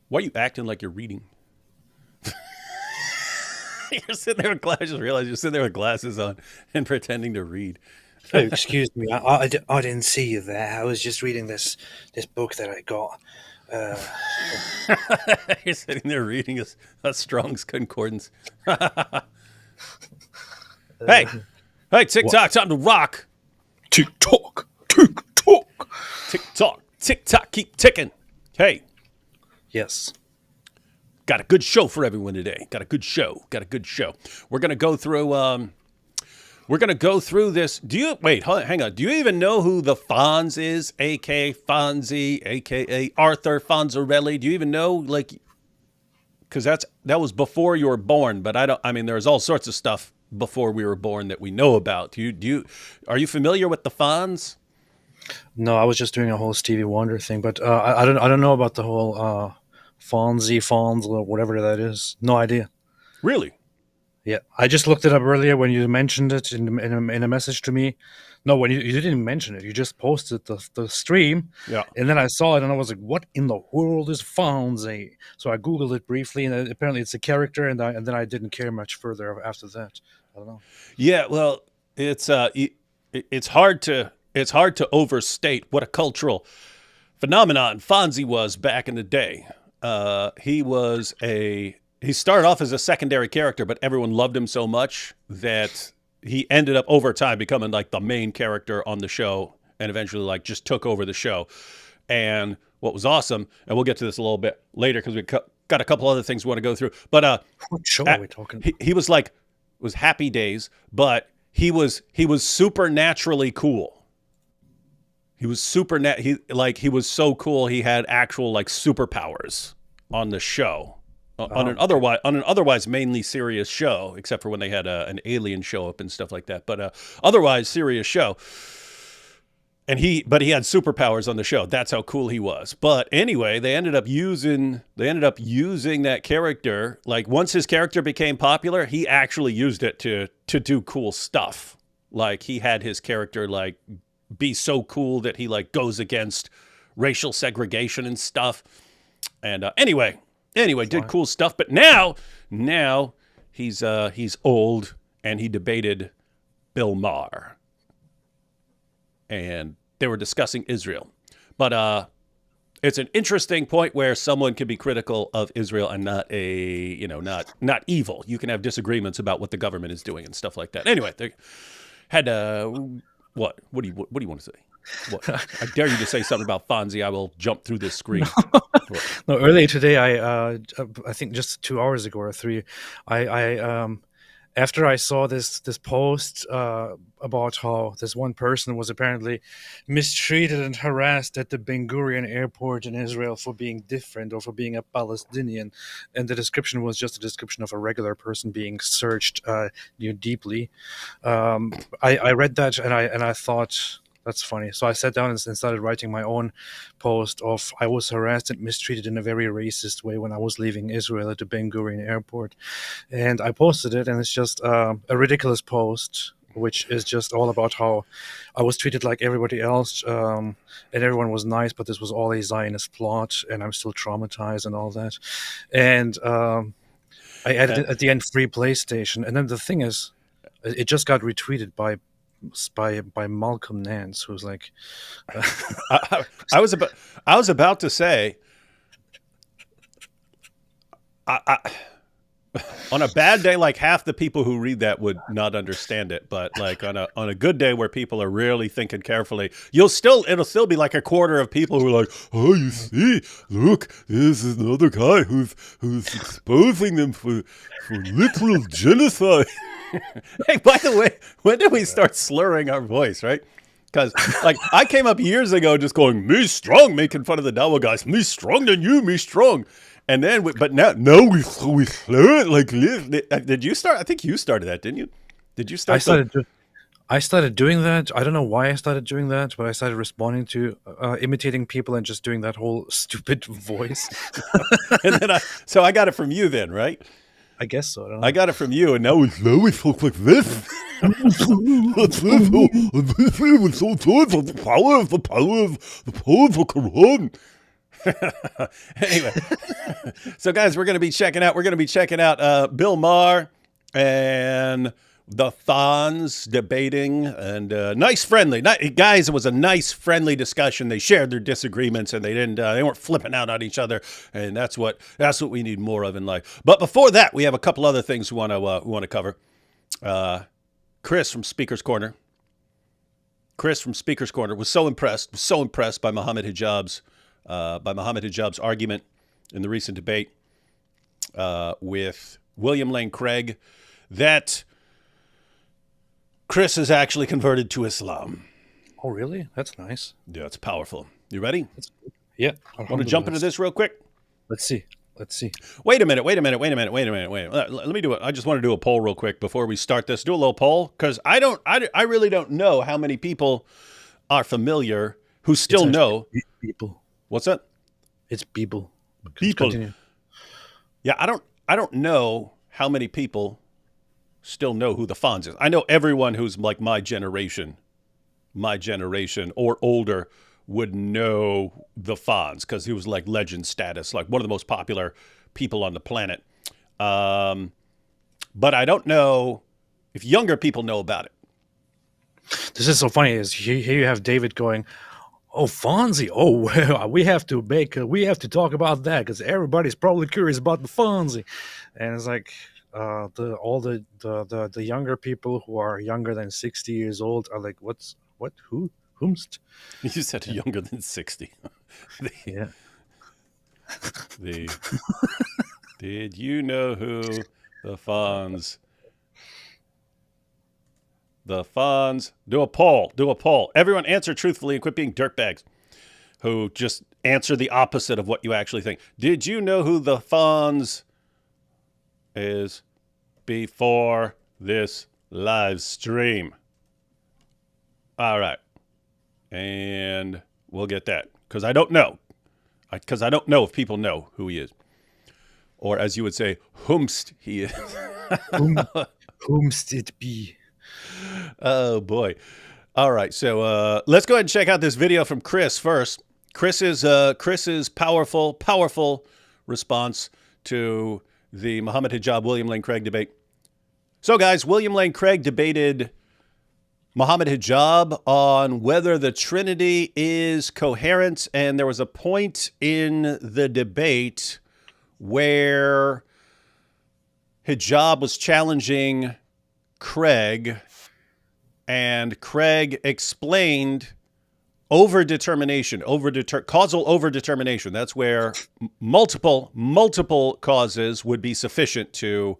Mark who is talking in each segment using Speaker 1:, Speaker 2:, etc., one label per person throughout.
Speaker 1: Why are you acting like you're reading? You're sitting there with glasses. I just realized you're sitting there with glasses on and pretending to read.
Speaker 2: Oh, excuse me. I didn't see you there. I was just reading this book that I got.
Speaker 1: You're sitting there reading a Strong's Concordance. Hey, TikTok, time to rock.
Speaker 2: TikTok.
Speaker 1: TikTok, keep ticking. Hey,
Speaker 2: Yes.
Speaker 1: got a good show for everyone today. Got a good show. We're gonna go through. This. Hang on. Do you even know who the Fonz is? A.K.A. Fonzie, a.k.a. Arthur Fonzarelli. Do you even know, like, because that was before you were born, but there's all sorts of stuff before we were born that we know about. Are you familiar with the Fonz?
Speaker 2: No, I was just doing a whole Stevie Wonder thing, but I don't know about the whole Fonz, or whatever that is. No idea.
Speaker 1: Really?
Speaker 2: Yeah, I just looked it up earlier when you mentioned it in a message to me. No, when you didn't mention it, you just posted the stream.
Speaker 1: Yeah.
Speaker 2: And then I saw it and I was like, what in the world is Fonzie? So I Googled it briefly and apparently it's a character and then I didn't care much further after that. I don't know.
Speaker 1: Yeah, well, it's hard to overstate what a cultural phenomenon Fonzie was back in the day. He started off as a secondary character, but everyone loved him so much that he ended up over time becoming like the main character on the show and eventually like just took over the show. And what was awesome, and we'll get to this a little bit later because we've got a couple other things we want to go through. But
Speaker 2: what show are we talking about?
Speaker 1: He was like, it was Happy Days, but he was supernaturally cool. He was he was so cool he had actual like superpowers on the show. On an otherwise mainly serious show, except for when they had an alien show up and stuff like that. But otherwise serious show. But he had superpowers on the show. That's how cool he was. But anyway, they ended up using that character. Like once his character became popular, he actually used it to do cool stuff. Like he had his character like be so cool that he like goes against racial segregation and stuff. And anyway, did cool stuff. But now he's old and he debated Bill Maher. And they were discussing Israel. But it's an interesting point where someone can be critical of Israel and not not evil. You can have disagreements about what the government is doing and stuff like that. Anyway, they had what do you want to say? What? I dare you to say something about Fonzie. I will jump through this screen.
Speaker 2: No, earlier today, I think just 2 hours ago or 3, I after I saw this post about how this one person was apparently mistreated and harassed at the Ben Gurion airport in Israel for being different or for being a Palestinian, and the description was just a description of a regular person being searched deeply. I read that and I thought, that's funny. So I sat down and started writing my own post of I was harassed and mistreated in a very racist way when I was leaving Israel at the Ben Gurion airport. And I posted it, and it's just a ridiculous post, which is just all about how I was treated like everybody else, and everyone was nice, but this was all a Zionist plot, and I'm still traumatized and all that. And I added at the end free PlayStation. And then the thing is, it just got retweeted by Malcolm Nance, who's like,
Speaker 1: I was about to say, on a bad day, like half the people who read that would not understand it, but like on a good day where people are really thinking carefully, it'll still be like a quarter of people who are like, oh, you see, look, this is another guy who's exposing them for literal genocide. Hey, by the way, when did we start slurring our voice, right? Because, like, I came up years ago just going, me strong, making fun of the dawah guys. Me strong than you, me strong. And then, but now we slur it like this. Did you start? I think you started that, didn't you? Did you start?
Speaker 2: I started doing that. I don't know why I started doing that, but I started responding to imitating people and just doing that whole stupid voice.
Speaker 1: And then so I got it from you then, right?
Speaker 2: I guess so. I don't know.
Speaker 1: I got it from you, and now we talk like this. The power of the Quran. Anyway, so guys, we're going to be checking out Bill Maher and the Fonz debating, and guys. It was a nice, friendly discussion. They shared their disagreements, and they weren't flipping out on each other. And that's what we need more of in life. But before that, we have a couple other things we want to cover. Chris from Speaker's Corner. Was so impressed by Muhammad Hijab's argument in the recent debate with William Lane Craig that Chris is actually converted to Islam.
Speaker 2: Oh, really? That's nice.
Speaker 1: Yeah, it's powerful. You ready?
Speaker 2: Yeah.
Speaker 1: Want to jump into this real quick?
Speaker 2: Let's see.
Speaker 1: Wait a minute. Let me do it. I just want to do a poll real quick before we start this. Do a little poll, because I really don't know how many people are familiar who still know.
Speaker 2: People.
Speaker 1: What's that?
Speaker 2: It's people.
Speaker 1: People.
Speaker 2: Continue.
Speaker 1: Yeah, I don't know how many people still know who the Fonz is. I know everyone who's like my generation or older would know the Fonz, because he was like legend status, like one of the most popular people on the planet. But I don't know if younger people know about it.
Speaker 2: This is so funny. Is here you have David going, "Oh, Fonzie. Oh, well, we have to talk about that because everybody's probably curious about the Fonzie," and it's like all the younger people who are younger than 60 years old are like, whomst?
Speaker 1: You said younger than 60.
Speaker 2: Yeah.
Speaker 1: Did you know who the Fonz? The Fonz. Do a poll. Everyone answer truthfully and quit being dirtbags who just answer the opposite of what you actually think. Did you know who the Fonz is before this live stream? All right. And we'll get that, because I don't know. Because I don't know if people know who he is. Or as you would say, whomst he is.
Speaker 2: Whomst it be?
Speaker 1: Oh, boy. All right. So let's go ahead and check out this video from Chris first. Chris's powerful response to the Muhammad Hijab William Lane Craig debate. So, guys, William Lane Craig debated Muhammad Hijab on whether the Trinity is coherent, and there was a point in the debate where Hijab was challenging Craig, and Craig explained overdetermination, causal overdetermination. That's where multiple causes would be sufficient to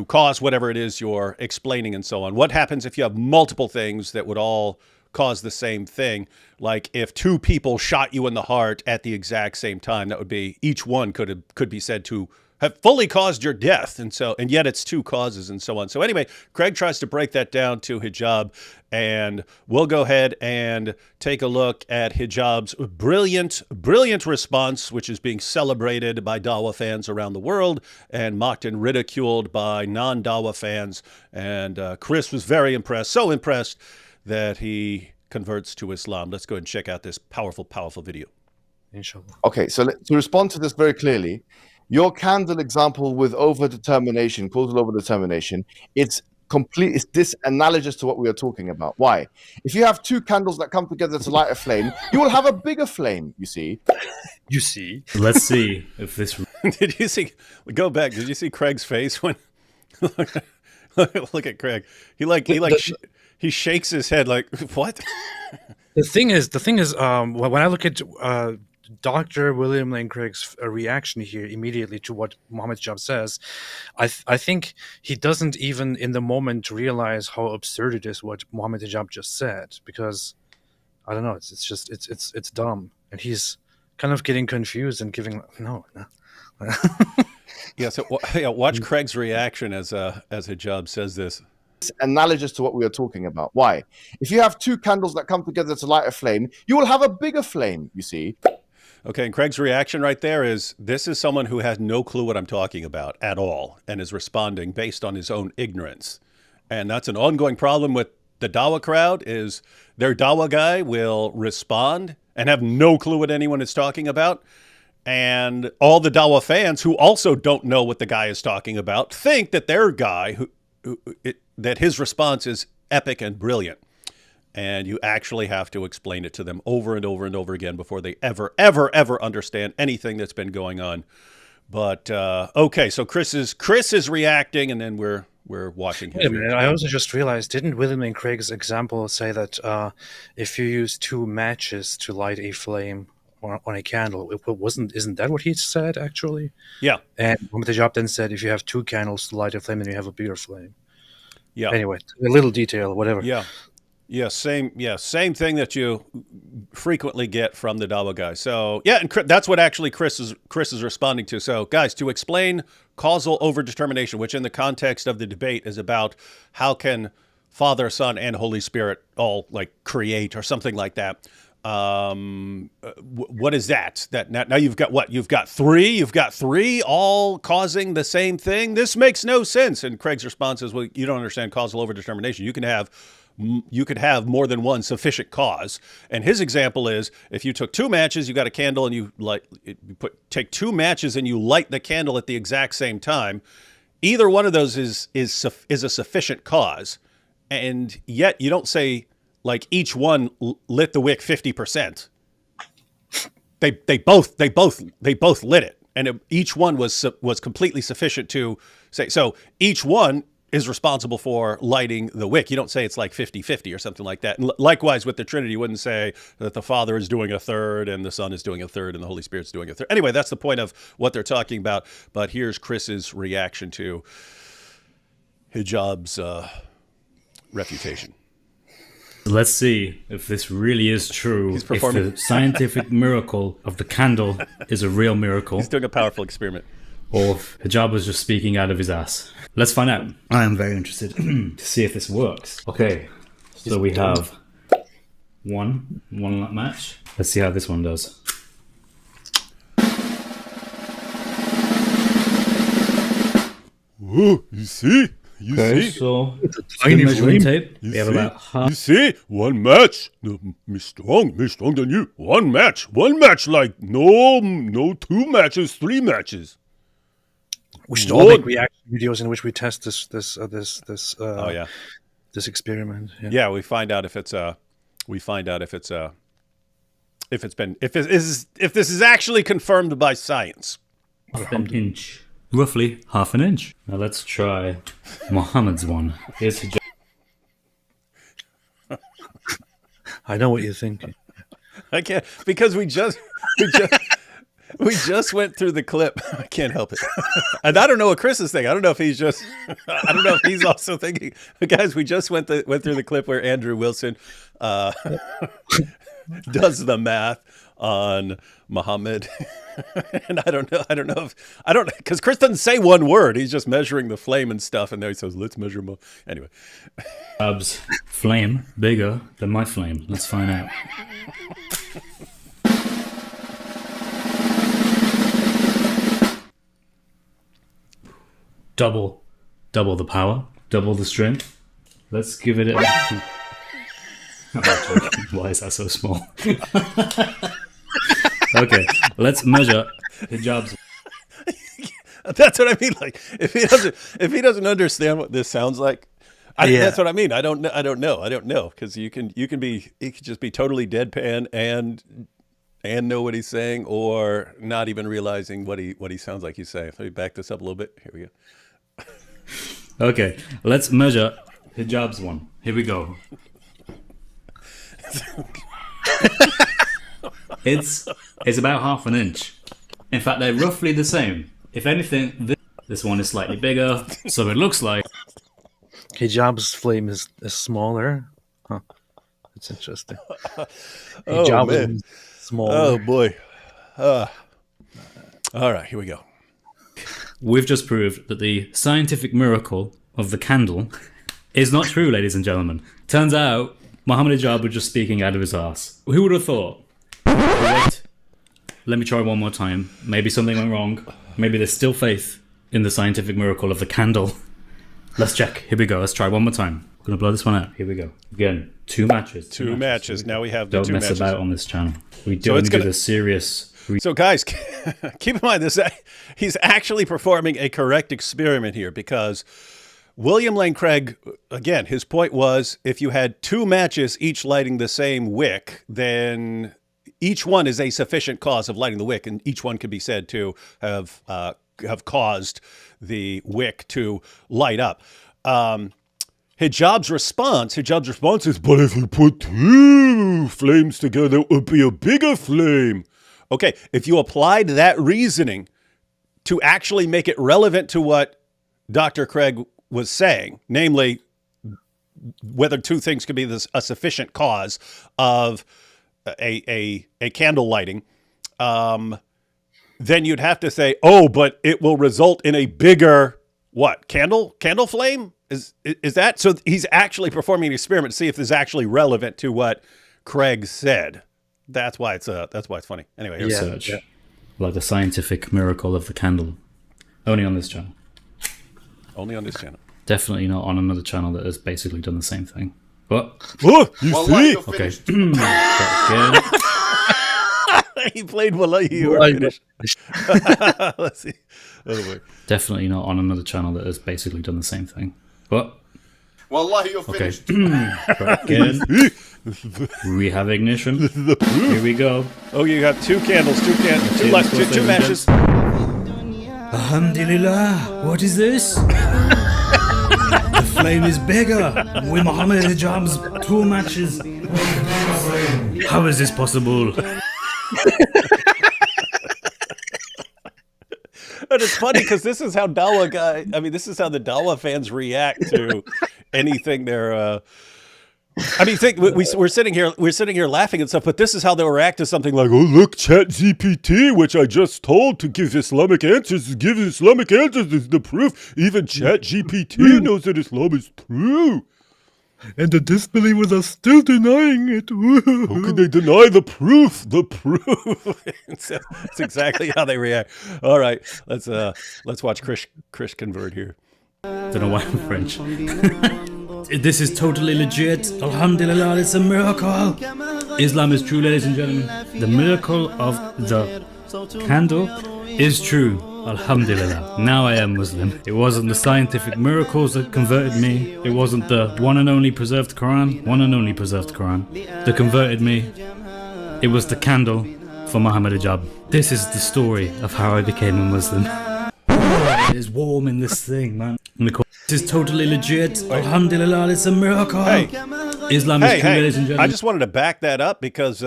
Speaker 1: cause whatever it is you're explaining and so on. What happens if you have multiple things that would all cause the same thing? Like if two people shot you in the heart at the exact same time, that would be, each one could be said to have fully caused your death. And yet it's two causes and so on. So anyway, Craig tries to break that down to Hijab, and we'll go ahead and take a look at Hijab's brilliant response, which is being celebrated by dawah fans around the world and mocked and ridiculed by non-dawah fans. And Chris was very impressed, so impressed that he converts to Islam. Let's go ahead and check out this powerful video.
Speaker 2: Inshallah.
Speaker 3: Okay, so to respond to this very clearly, your candle example with overdetermination, causal overdetermination, it's analogous to what we are talking about. Why? If you have two candles that come together to light a flame, you will have a bigger flame, you see.
Speaker 2: You see?
Speaker 4: Let's see if this...
Speaker 1: Did you see Craig's face when... Look at Craig. He shakes his head like, what?
Speaker 2: The thing is, when I look at Dr. William Lane Craig's reaction here immediately to what Muhammad Hijab says, I think he doesn't even in the moment realize how absurd it is what Muhammad Hijab just said, because I don't know, it's dumb, and he's kind of getting confused and giving no.
Speaker 1: Yeah, so watch Craig's reaction as Hijab says this.
Speaker 3: It's analogous to what we are talking about. Why? If you have two candles that come together to light a flame, you will have a bigger flame, you see.
Speaker 1: Okay, and Craig's reaction right there is, this is someone who has no clue what I'm talking about at all and is responding based on his own ignorance. And that's an ongoing problem with the dawah crowd, is their dawah guy will respond and have no clue what anyone is talking about. And all the dawah fans who also don't know what the guy is talking about think that their guy, that his response is epic and brilliant. And you actually have to explain it to them over and over and over again before they ever understand anything that's been going on. But okay, so Chris is reacting, and then we're watching his reaction.
Speaker 2: I also just realized, didn't William and Craig's example say that if you use 2 matches to light a flame on a candle, isn't that what he said actually? Yeah. And Ahmadinejad then said, if you have 2 candles to light a flame, then you have a bigger flame. Yeah. Anyway, a little detail, whatever.
Speaker 1: Yeah. Yeah, same thing that you frequently get from the dawah guys. So yeah, and that's what actually Chris is responding to. So guys, to explain causal overdetermination, which in the context of the debate is about how can Father, Son, and Holy Spirit all like create or something like that. What is that? That now you've got what? You've got three all causing the same thing. This makes no sense. And Craig's response is, well, you don't understand causal overdetermination. You could have more than one sufficient cause. And his example is, if you took 2 matches, you got a candle, and take 2 matches and you light the candle at the exact same time, either one of those is a sufficient cause. And yet you don't say like each one lit the wick 50%. They both lit it, and each one was completely sufficient to say. So each one is responsible for lighting the wick. You don't say it's like 50-50 or something like that. And likewise with the Trinity, you wouldn't say that the Father is doing a third and the Son is doing a third and the Holy Spirit's doing a third. Anyway, that's the point of what they're talking about. But here's Chris's reaction to Hijab's refutation.
Speaker 4: Let's see if this really is true. If the scientific miracle of the candle is a real miracle.
Speaker 1: He's doing a powerful experiment.
Speaker 4: Or if Hijab was just speaking out of his ass. Let's find out. I am very interested to see if this works. Okay, so we have one match. Let's see how this one does.
Speaker 1: Ooh, you see?
Speaker 4: So tiny measuring tape. We have about half.
Speaker 1: You see, 1 match. Me strong than you. 1 match, like no 2 matches, 3 matches.
Speaker 2: We should all make reaction videos in which we test this experiment.
Speaker 1: Yeah, we find out if this is actually confirmed by science.
Speaker 4: An inch. Roughly half an inch. Now let's try Muhammad's one. Here's Hijab.
Speaker 2: I know what you're thinking.
Speaker 1: I can't, because we just went through the clip. I can't help it. And I don't know what Chris is thinking. I don't know if he's also thinking. Guys, we just went through the clip where Andrew Wilson does the math on Muhammad. And I don't know because Chris doesn't say one word. He's just measuring the flame and stuff, and there he says, let's measure more. Anyway.
Speaker 4: Hijab's flame bigger than my flame. Let's find out. Double the power, double the strength. Let's give it a... Why is that so small? Okay, let's measure Hijab's.
Speaker 1: That's what I mean. Like, if he doesn't understand what this sounds like, that's what I mean. I don't know, because you could just be totally deadpan and know what he's saying, or not even realizing what he sounds like he's saying. Let me back this up a little bit. Here we go.
Speaker 4: Okay, let's measure Hijab's one. Here we go. It's about half an inch. In fact, they're roughly the same. If anything, this one is slightly bigger, so it looks like
Speaker 2: Hijab's flame is smaller. Huh. That's interesting.
Speaker 1: Hijab
Speaker 2: is smaller.
Speaker 1: Oh boy. All right, here we go.
Speaker 4: We've just proved that the scientific miracle of the candle is not true, ladies and gentlemen. Turns out Muhammad Hijab was just speaking out of his ass. Who would have thought? Wait, let me try one more time. Maybe something went wrong. Maybe there's still faith in the scientific miracle of the candle. Let's check. Here we go. Let's try one more time. I'm gonna blow this one out. Here we go. Again. 2 matches.
Speaker 1: Two matches. Now we have the
Speaker 4: Don't
Speaker 1: two
Speaker 4: mess
Speaker 1: matches.
Speaker 4: about on this channel. We do
Speaker 1: So it's
Speaker 4: only do the serious.
Speaker 1: So guys, keep in mind this: he's actually performing a correct experiment here, because William Lane Craig, again, his point was if you had 2 matches each lighting the same wick, then each one is a sufficient cause of lighting the wick, and each one could be said to have caused the wick to light up. Hijab's response is, but if you put 2 flames together, it would be a bigger flame. Okay, if you applied that reasoning to actually make it relevant to what Dr. Craig was saying, namely whether 2 things could be a sufficient cause of a candle lighting, then you'd have to say, oh, but it will result in a bigger candle flame? Is that so? He's actually performing an experiment to see if this is actually relevant to what Craig said. That's why it's funny. Anyway, here's
Speaker 4: research, like the scientific miracle of the candle, only on this channel.
Speaker 1: Only on this channel.
Speaker 4: Definitely not on another channel that has basically done the same thing. What?
Speaker 1: Oh, you see?
Speaker 4: Okay.
Speaker 1: He played Wallahi, you were finished. Let's see. Oh, wait.
Speaker 4: Definitely not on another channel that has basically done the same thing. What?
Speaker 3: Wallahi, you're finished.
Speaker 4: Again. We have ignition. Here we go.
Speaker 1: Oh, you got 2 candles, 2 matches.
Speaker 4: Alhamdulillah, what is this? The flame is bigger. We Muhammad Hijab's 2 matches. How is this possible?
Speaker 1: And it's funny because this is how the dawah fans react to anything they're. We're sitting here laughing and stuff, but this is how they'll react to something like, oh, look, ChatGPT, which I just told to give Islamic answers, is the proof. Even ChatGPT knows that Islam is true.
Speaker 2: And the disbelievers are still denying it.
Speaker 1: How can they deny the proof? The proof. It's exactly how they react. All right, let's watch Chris convert here.
Speaker 4: Don't know why I'm French. This is totally legit. Alhamdulillah, it's a miracle. Islam is true, ladies and gentlemen. The miracle of the candle is true. Alhamdulillah. Now I am Muslim. It wasn't the scientific miracles that converted me. It wasn't the one and only preserved Quran that converted me. It was the candle for Muhammad Hijab. This is the story of how I became a Muslim. It is warm in this thing, man. This is totally legit. Alhamdulillah, it's a miracle. Islam is true, ladies and gentlemen.
Speaker 1: I just wanted to back that up because,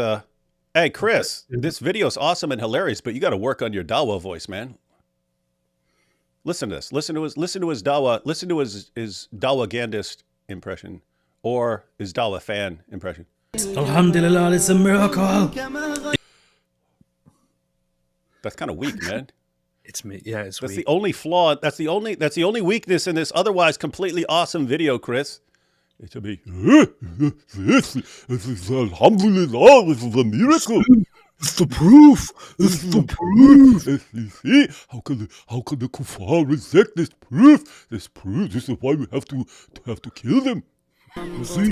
Speaker 1: hey, Chris, this video is awesome and hilarious, but you got to work on your dawah voice, man. Listen to this. Listen to his dawah. Listen to his dawah Gandhist impression or his dawah fan impression.
Speaker 4: Alhamdulillah, it's a miracle.
Speaker 1: That's kind of weak, man.
Speaker 2: It's me. Yeah, it's
Speaker 1: That's
Speaker 2: weak.
Speaker 1: the only flaw. That's the only weakness in this otherwise completely awesome video, Chris. It should be. This is Alhamdulillah. This is a miracle.
Speaker 2: It's the proof. It's the proof.
Speaker 1: You see, how can the kuffar reject this proof? This is why we have to kill them.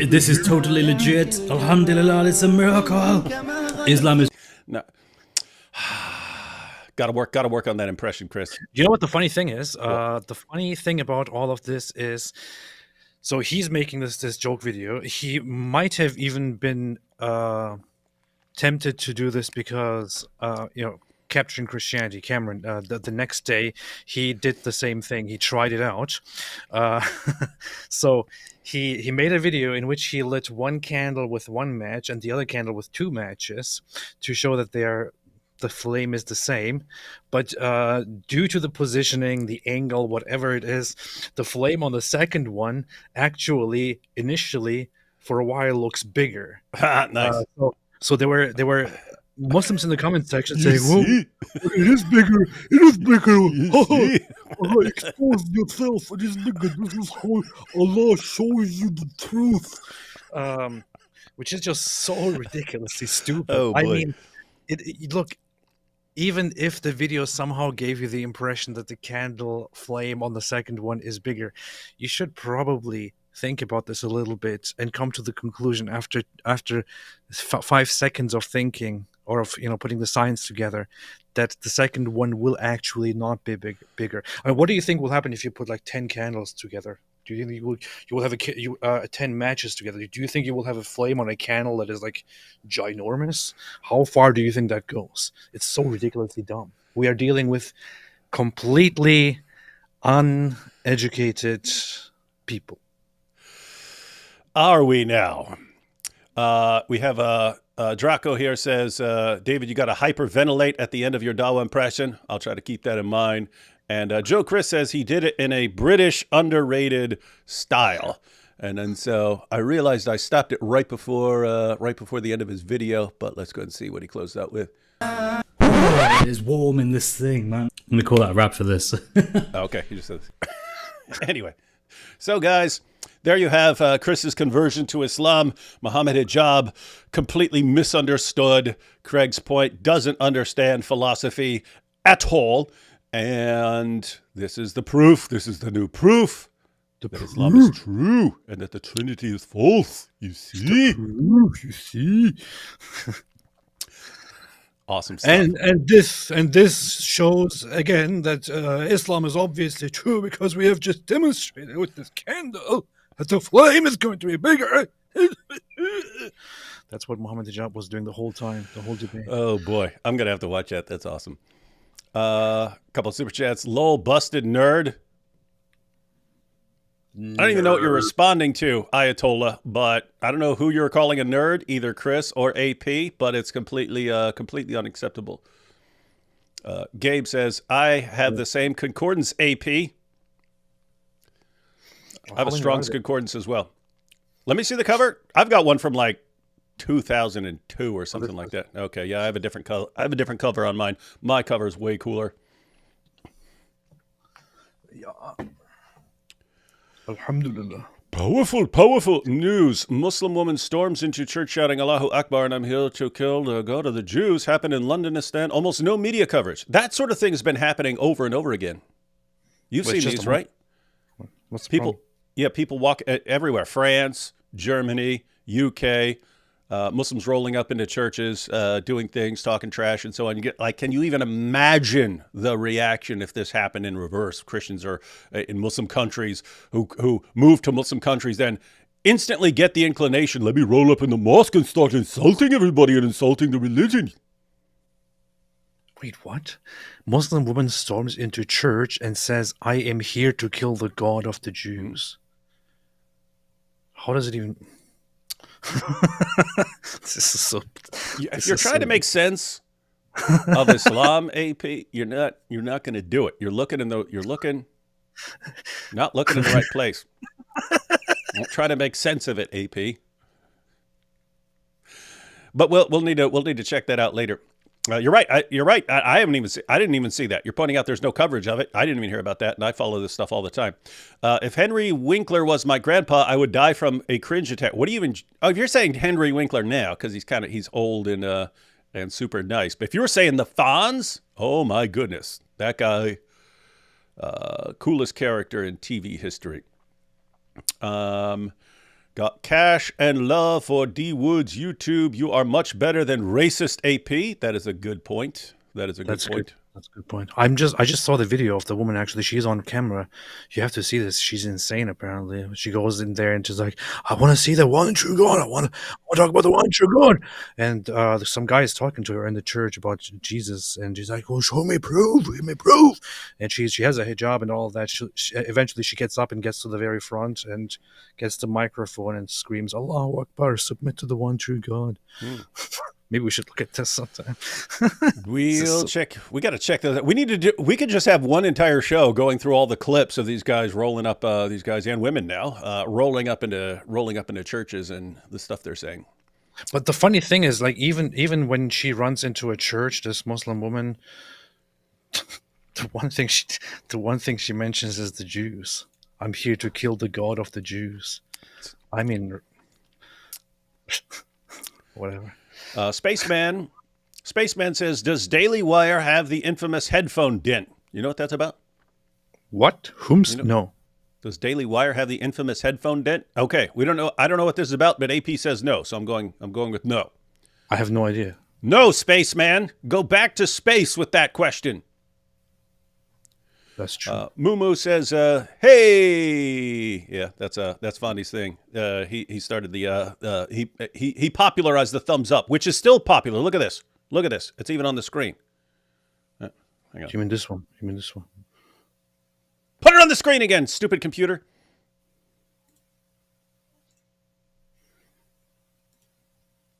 Speaker 4: This is totally legit. Alhamdulillah, it's a miracle. Islam is.
Speaker 1: No. Gotta work on that impression, Chris.
Speaker 2: You know what the funny thing is? The funny thing about all of this is, so he's making this joke video. He might have even been tempted to do this because, Capturing Christianity, Cameron, the next day he did the same thing. He tried it out. So he made a video in which he lit one candle with one match and the other candle with 2 matches to show that the flame is the same, but due to the positioning, the angle, whatever it is, the flame on the second one actually initially for a while looks bigger.
Speaker 1: Nice.
Speaker 2: So there were Muslims in the comment section saying, "Well, it is bigger. It is bigger. Expose yourself. It is bigger. This is how Allah shows you the truth." Which is just so ridiculously stupid.
Speaker 1: Oh, boy.
Speaker 2: I mean, look. Even if the video somehow gave you the impression that the candle flame on the second one is bigger, you should probably think about this a little bit and come to the conclusion after 5 seconds of thinking or of putting the science together that the second one will actually not be bigger. I mean, what do you think will happen if you put like 10 candles together? Do you think you will have 10 matches together? Do you think you will have a flame on a candle that is like ginormous? How far do you think that goes? It's so ridiculously dumb. We are dealing with completely uneducated people.
Speaker 1: Are we now? We have Draco here says, David, you got to hyperventilate at the end of your dawah impression. I'll try to keep that in mind. And Joe Chris says he did it in a British underrated style. And then so I realized I stopped it right before the end of his video. But let's go and see what he closed out with.
Speaker 4: It is warm in this thing, man. I'm going to call that a wrap for this.
Speaker 1: Okay, he just said anyway. So, guys, there you have Chris's conversion to Islam. Muhammad Hijab, completely misunderstood. Craig's point, doesn't understand philosophy at all. And this is the proof. This is the new proof that Islam is true and that the Trinity is false. You see?
Speaker 2: You see?
Speaker 1: Awesome stuff.
Speaker 2: And this shows again that Islam is obviously true because we have just demonstrated with this candle that the flame is going to be bigger. That's what Muhammad Hijab was doing the whole time, the whole debate.
Speaker 1: Oh boy, I'm gonna have to watch that. That's awesome. Couple of super chats. Lol, busted nerd. I don't even know what you're responding to, Ayatollah, but I don't know who you're calling a nerd, either Chris or AP, but it's completely unacceptable. Gabe says, I have the same concordance, AP. I have a Strong's concordance as well. Let me see the cover. I've got one from like 2002 or something like that. Okay, yeah, I have a different color. I have a different cover on mine. My cover is way cooler.
Speaker 2: Yeah. Alhamdulillah.
Speaker 1: Powerful news. Muslim woman storms into church shouting Allahu Akbar and I'm here to kill the God of the Jews. Happened in Londonistan. Almost no media coverage. That sort of thing has been happening over and over again. You've seen these, right?
Speaker 2: What's the
Speaker 1: people?
Speaker 2: problem?
Speaker 1: Yeah, people walk everywhere. France, Germany, UK. Muslims rolling up into churches, doing things, talking trash, and so on. You get can you even imagine the reaction if this happened in reverse? Christians are in Muslim countries who move to Muslim countries, then instantly get the inclination. Let me roll up in the mosque and start insulting everybody and insulting the religion.
Speaker 2: Wait, what? Muslim woman storms into church and says, "I am here to kill the God of the Jews." How does it even? This is so.
Speaker 1: If you're trying to make sense of Islam, AP, you're not going to do it. You're not looking in the right place. Don't try to make sense of it, AP. But we'll need to check that out later. You're right. I didn't even see that. You're pointing out there's no coverage of it. I didn't even hear about that, and I follow this stuff all the time. If Henry Winkler was my grandpa, I would die from a cringe attack. What do you even? Oh, if you're saying Henry Winkler now, because he's old and super nice. But if you were saying the Fonz, oh my goodness, that guy, coolest character in TV history. Got cash and love for D Woods YouTube. You are much better than racist AP. That is a good point. That's a good point.
Speaker 2: That's a good point. I just saw the video of the woman. Actually, she's on camera. You have to see this. She's insane. Apparently, she goes in there and she's like, "I want to see the one true God. I want to talk about the one true God." And some guy is talking to her in the church about Jesus, and she's like, "Oh, show me proof. Give me proof." And she has a hijab and all of that. Eventually, she gets up and gets to the very front and gets the microphone and screams, "Allahu Akbar! Submit to the one true God." Maybe we should look at this sometime.
Speaker 1: We'll check. We got to check those out. We could just have one entire show going through all the clips of these guys rolling up. These guys and women now rolling up into churches and the stuff they're saying.
Speaker 2: But the funny thing is, like, even when she runs into a church, this Muslim woman, the one thing she mentions is the Jews. I'm here to kill the God of the Jews. I mean, whatever.
Speaker 1: Spaceman says, does Daily Wire have the infamous headphone dent? You know what that's about?
Speaker 2: What? No.
Speaker 1: Does Daily Wire have the infamous headphone dent? Okay, we don't know. I don't know what this is about, but AP says no, so I'm going with no.
Speaker 2: I have no idea.
Speaker 1: No, spaceman. Go back to space with that question.
Speaker 2: That's true.
Speaker 1: Moo says, "Hey, yeah, that's Fondy's thing. He started the he popularized the thumbs up, which is still popular. Look at this. Look at this. It's even on the screen. Hang on.
Speaker 2: You mean this one? You mean this one?
Speaker 1: Put it on the screen again, stupid computer.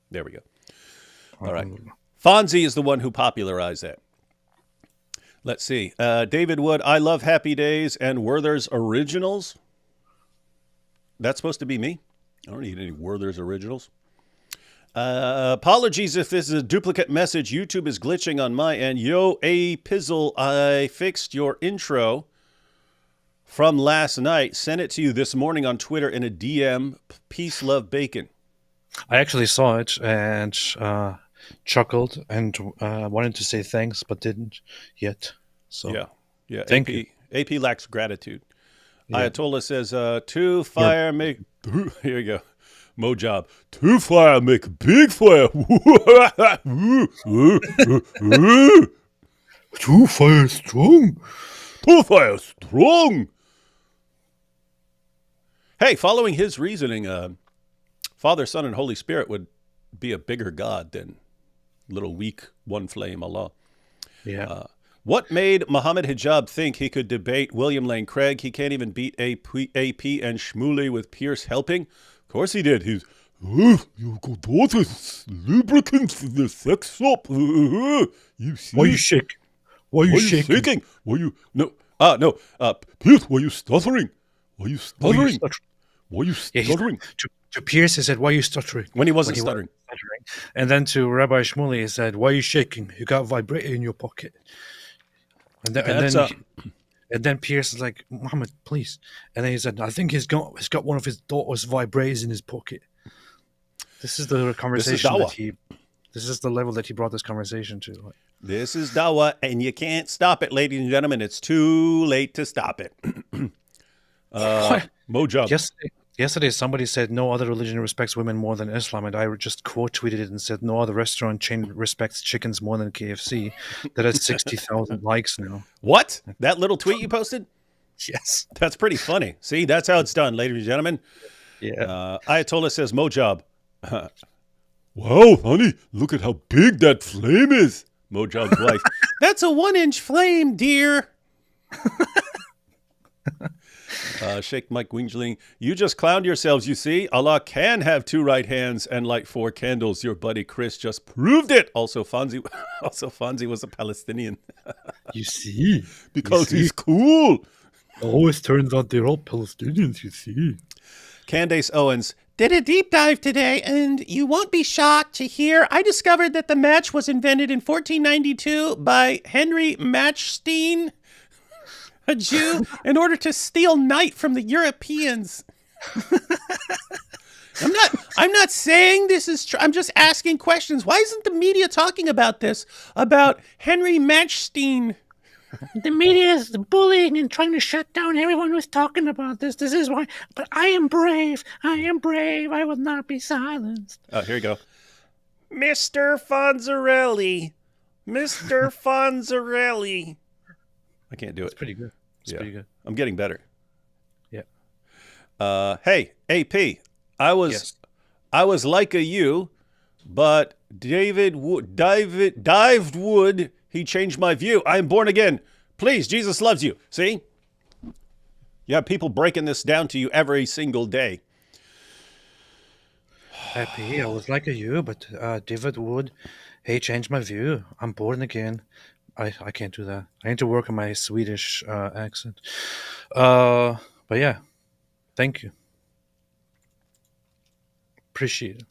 Speaker 1: There we go. All right. Fonzie is the one who popularized that. Let's see. David Wood, I love Happy Days and Werther's Originals. That's supposed to be me. I don't need any Werther's Originals. Apologies if this is a duplicate message. YouTube is glitching on my end. Yo, A Pizzle, I fixed your intro from last night. Sent it to you this morning on Twitter in a DM. Peace, love, bacon.
Speaker 2: I actually saw it and chuckled and wanted to say thanks, but didn't yet. So
Speaker 1: yeah.
Speaker 2: Thank you.
Speaker 1: AP lacks gratitude.
Speaker 2: Yeah.
Speaker 1: Ayatollah says, "To fire make." Here we go. Mojob. "To fire make a big fire."
Speaker 2: Too fire strong.
Speaker 1: To fire strong. Hey, following his reasoning, Father, Son, and Holy Spirit would be a bigger God than little weak one flame Allah.
Speaker 2: Yeah.
Speaker 1: What made Muhammad Hijab think he could debate William Lane Craig? He can't even beat AP and Shmuley with Pierce helping. Of course he did. He's, you got all this lubricant for the sex shop. You see?
Speaker 2: Why you shake? Why you shaking?
Speaker 1: Why you no? Pierce, why you stuttering? Why you stuttering? Why you stuttering?
Speaker 2: To Pierce, he said, "Why are you stuttering?"
Speaker 1: When he wasn't stuttering.
Speaker 2: And then to Rabbi Shmuley, he said, "Why are you shaking? You got a vibrator in your pocket." And then Pierce is like, "Muhammad, please." And then he said, "I think he's got one of his daughter's vibrators in his pocket." This is the conversation this is the level that he brought this conversation to.
Speaker 1: This is dawah, and you can't stop it, ladies and gentlemen. It's too late to stop it. Mojo.
Speaker 2: Yesterday, somebody said no other religion respects women more than Islam, and I just quote tweeted it and said no other restaurant chain respects chickens more than KFC. That has 60,000 likes now.
Speaker 1: What? That little tweet you posted?
Speaker 2: Yes.
Speaker 1: That's pretty funny. See, that's how it's done, ladies and gentlemen.
Speaker 2: Yeah.
Speaker 1: Ayatollah says, Mojob. Wow, honey, look at how big that flame is. Mojob's wife. That's a 1-inch flame, dear. Sheikh Mike Wingling, you just clowned yourselves, you see. Allah can have 2 right hands and light 4 candles. Your buddy Chris just proved it. Also, Fonzie was a Palestinian.
Speaker 2: You see?
Speaker 1: Because he's cool.
Speaker 2: It always turns out they're all Palestinians, you see.
Speaker 1: Candace Owens did a deep dive today, and you won't be shocked to hear I discovered that the match was invented in 1492 by Henry Matchstein, a Jew, in order to steal night from the Europeans. I'm not saying this is true. I'm just asking questions. Why isn't the media talking about this? About Henry Matchstein?
Speaker 5: The media is bullying and trying to shut down everyone who's talking about this. This is why. But I am brave. I am brave. I will not be silenced.
Speaker 1: Oh, here you go. Mr. Fonzarelli. Mr. Fonzarelli. I can't do it.
Speaker 2: It's pretty good. It's pretty good.
Speaker 1: I'm getting better.
Speaker 2: Yeah.
Speaker 1: Hey, AP. I was like a you, but David dived wood. He changed my view. I am born again. Please, Jesus loves you. See? You have people breaking this down to you every single day.
Speaker 2: Happy, I was like you, but David Wood, he changed my view. I'm born again. I can't do that. I need to work on my Swedish accent. But yeah, thank you. Appreciate it.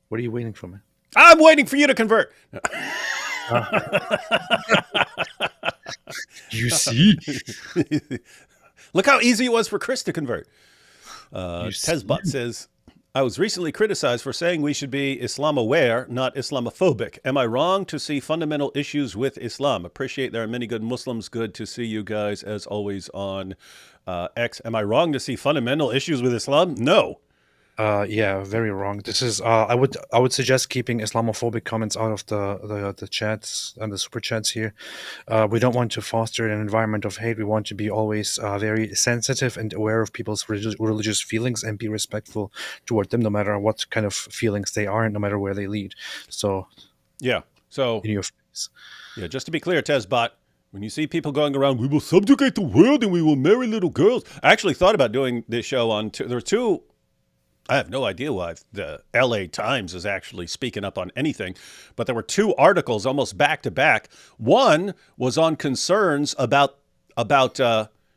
Speaker 2: What are you waiting for, man?
Speaker 1: I'm waiting for you to convert.
Speaker 2: You see?
Speaker 1: Look how easy it was for Chris to convert. Tezbot says, I was recently criticized for saying we should be Islam-aware, not Islamophobic. Am I wrong to see fundamental issues with Islam? Appreciate there are many good Muslims. Good to see you guys, as always, on X. Am I wrong to see fundamental issues with Islam? No.
Speaker 2: Yeah, very wrong. This is I would suggest keeping Islamophobic comments out of the chats and the super chats here. We don't want to foster an environment of hate. We want to be always very sensitive and aware of people's religious feelings and be respectful toward them, no matter what kind of feelings they are and no matter where they lead. So
Speaker 1: yeah, so
Speaker 2: in your face.
Speaker 1: Yeah, just to be clear, Tezbot, when you see people going around, we will subjugate the world and we will marry little girls. I actually thought about doing this show on there are two. I have no idea why the LA Times is actually speaking up on anything, but there were two articles almost back to back. One was on concerns about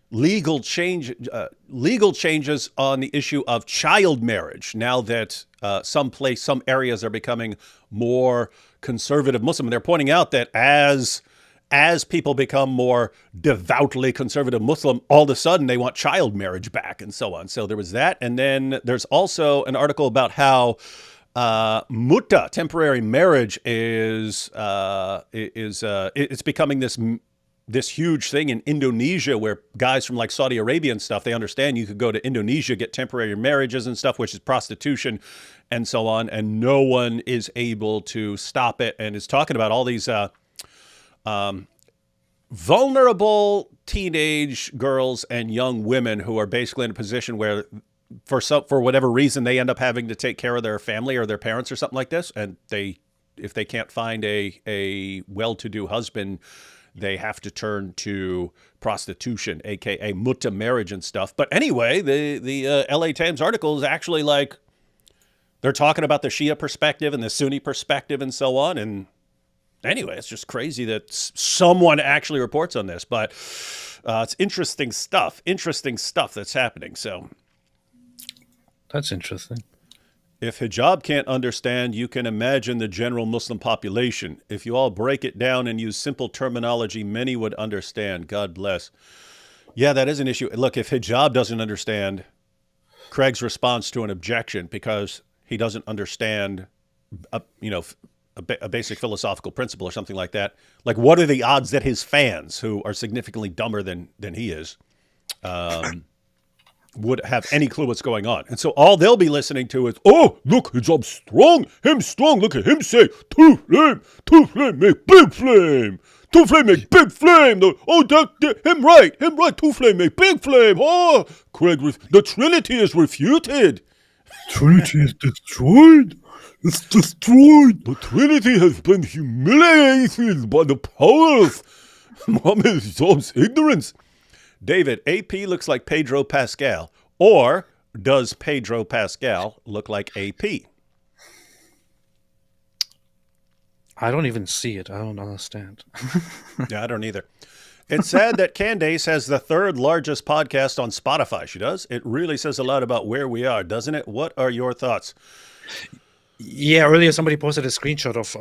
Speaker 1: legal changes on the issue of child marriage. Now that some areas are becoming more conservative Muslim, and they're pointing out that as people become more devoutly conservative Muslim, all of a sudden they want child marriage back and so on. So there was that. And then there's also an article about how mutta, temporary marriage, it's becoming this huge thing in Indonesia, where guys from like Saudi Arabia and stuff, they understand you could go to Indonesia, get temporary marriages and stuff, which is prostitution and so on. And no one is able to stop it. And it's talking about all these vulnerable teenage girls and young women who are basically in a position where for whatever reason they end up having to take care of their family or their parents or something like this, and if they can't find a well-to-do husband, they have to turn to prostitution, aka mutta marriage and stuff. But anyway, the LA Times article is actually like they're talking about the Shia perspective and the Sunni perspective and so on. And anyway, it's just crazy that someone actually reports on this, but it's interesting stuff that's happening. So
Speaker 2: that's interesting.
Speaker 1: If hijab can't understand, you can imagine the general Muslim population. If you all break it down and use simple terminology, many would understand. God bless. Yeah, that is an issue. Look, if hijab doesn't understand, Craig's response to an objection because he doesn't understand, a basic philosophical principle or something like that. Like, what are the odds that his fans, who are significantly dumber than he is, would have any clue what's going on? And so all they'll be listening to is, oh, look, hijab strong, him strong. Look at him say, two flame, make big flame. Two flame, make big flame. Him right, two flame, make big flame. Oh, Craig, the Trinity is refuted.
Speaker 2: Trinity is destroyed. It's destroyed.
Speaker 1: The Trinity has been humiliated by the power of Muhammad's ignorance. David, AP looks like Pedro Pascal. Or does Pedro Pascal look like AP?
Speaker 2: I don't even see it. I don't understand.
Speaker 1: Yeah, I don't either. It's sad that Candace has the third largest podcast on Spotify. She does. It really says a lot about where we are, doesn't it? What are your thoughts?
Speaker 2: Yeah, earlier somebody posted a screenshot of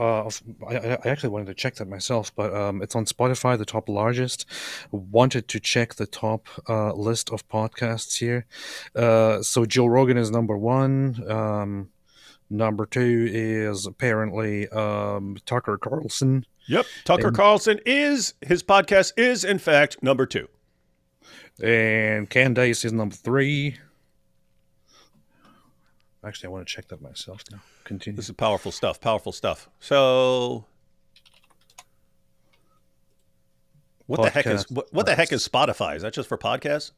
Speaker 2: I actually wanted to check that myself, but it's on Spotify, the top largest. Wanted to check the top list of podcasts here. So Joe Rogan is number one. Number two is apparently Tucker Carlson.
Speaker 1: Yep, Tucker Carlson his podcast is in fact number two.
Speaker 2: And Candace is number three. Actually, I want to check that myself now. Continue.
Speaker 1: This is powerful stuff. So, what the heck is Spotify? Is that just for podcasts?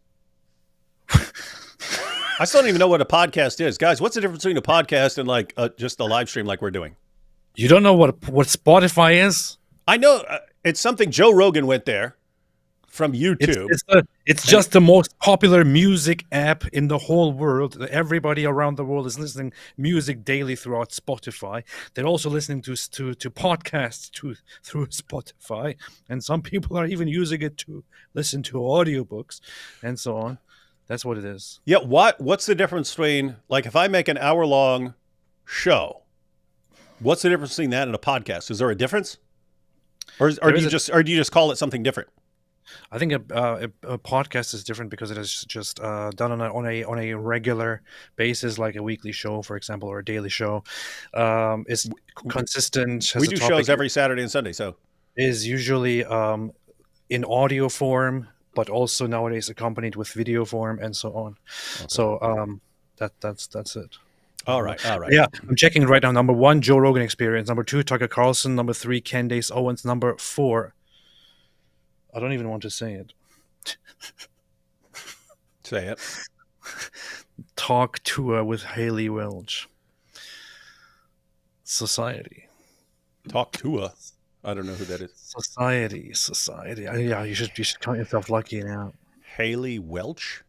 Speaker 1: I still don't even know what a podcast is, guys. What's the difference between a podcast and like just a live stream like we're doing?
Speaker 2: You don't know what Spotify is?
Speaker 1: I know it's something. Joe Rogan went there from YouTube.
Speaker 2: It's just the most popular music app in the whole world. Everybody around the world is listening music daily throughout Spotify. They're also listening to podcasts through Spotify, and some people are even using it to listen to audiobooks and so on. That's what it is.
Speaker 1: Yeah. What's the difference between, like, if I make an hour-long show, what's the difference between that and a podcast? Is there a difference, or do you just call it something different?
Speaker 2: I think a podcast is different because it is just done on a regular basis, like a weekly show, for example, or a daily show. Is consistent. Has
Speaker 1: We
Speaker 2: a
Speaker 1: do
Speaker 2: topic,
Speaker 1: shows every Saturday and Sunday, so
Speaker 2: is usually in audio form, but also nowadays accompanied with video form and so on.
Speaker 1: Okay.
Speaker 2: So that's it.
Speaker 1: all right.
Speaker 2: Yeah, I'm checking right now. Number 1, Joe Rogan Experience. Number 2, Tucker Carlson. Number 3, Candace Owens. Number 4, I don't even want to say it.
Speaker 1: Say it.
Speaker 2: Talk Tour with Haley Welch. Society.
Speaker 1: Talk to a. I don't know who that is.
Speaker 2: Society. Yeah, you should count yourself lucky now.
Speaker 1: Haley Welch.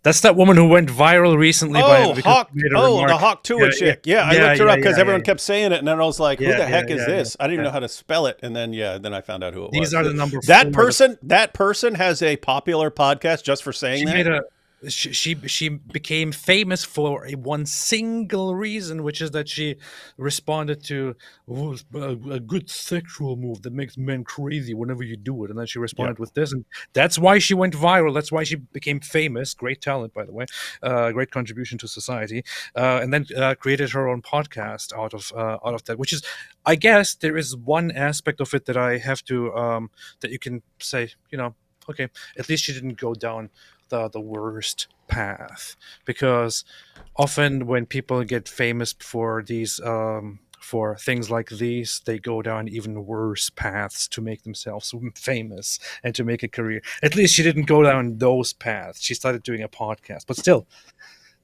Speaker 2: That's that woman who went viral recently.
Speaker 1: The Hawk Tua chick. Yeah, I looked her up because everyone kept saying it, and then I was like, "Who the heck is this?" I didn't even know how to spell it, and then then I found out who it was.
Speaker 2: These are the number.
Speaker 1: That person has a popular podcast just for saying that.
Speaker 2: She became famous for one single reason, which is that she responded to a good sexual move that makes men crazy whenever you do it, and then she responded with this, and that's why she went viral. That's why she became famous. Great talent, by the way, great contribution to society, and then created her own podcast out of that. Which is, I guess, there is one aspect of it that I have to that you can say, okay, at least she didn't go down the worst path, because often when people get famous for these for things like these, they go down even worse paths to make themselves famous and to make a career. At least she didn't go down those paths. She started doing a podcast, but still,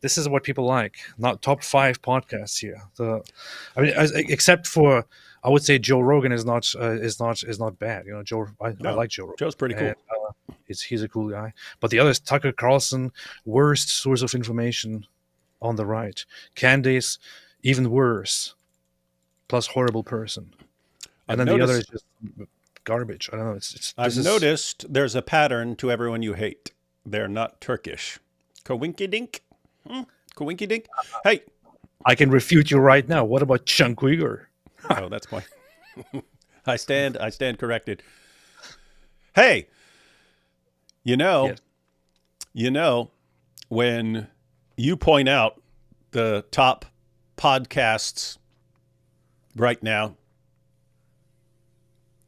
Speaker 2: this is what people like. Not top 5 podcasts here. Except for, I would say Joe Rogan is not bad. I like Joe Rogan.
Speaker 1: Joe's pretty cool.
Speaker 2: And, he's a cool guy. But the others, Tucker Carlson, worst source of information on the right. Candace, even worse. Plus horrible person. And then the other is just garbage. I don't know.
Speaker 1: I've noticed there's a pattern to everyone you hate. They're not Turkish. Kowinky-dink? Kowinky-dink? Hey.
Speaker 2: I can refute you right now. What about Chunk Uyghur?
Speaker 1: Oh, that's my... I stand corrected. Hey.
Speaker 2: Yes.
Speaker 1: When you point out the top podcasts right now,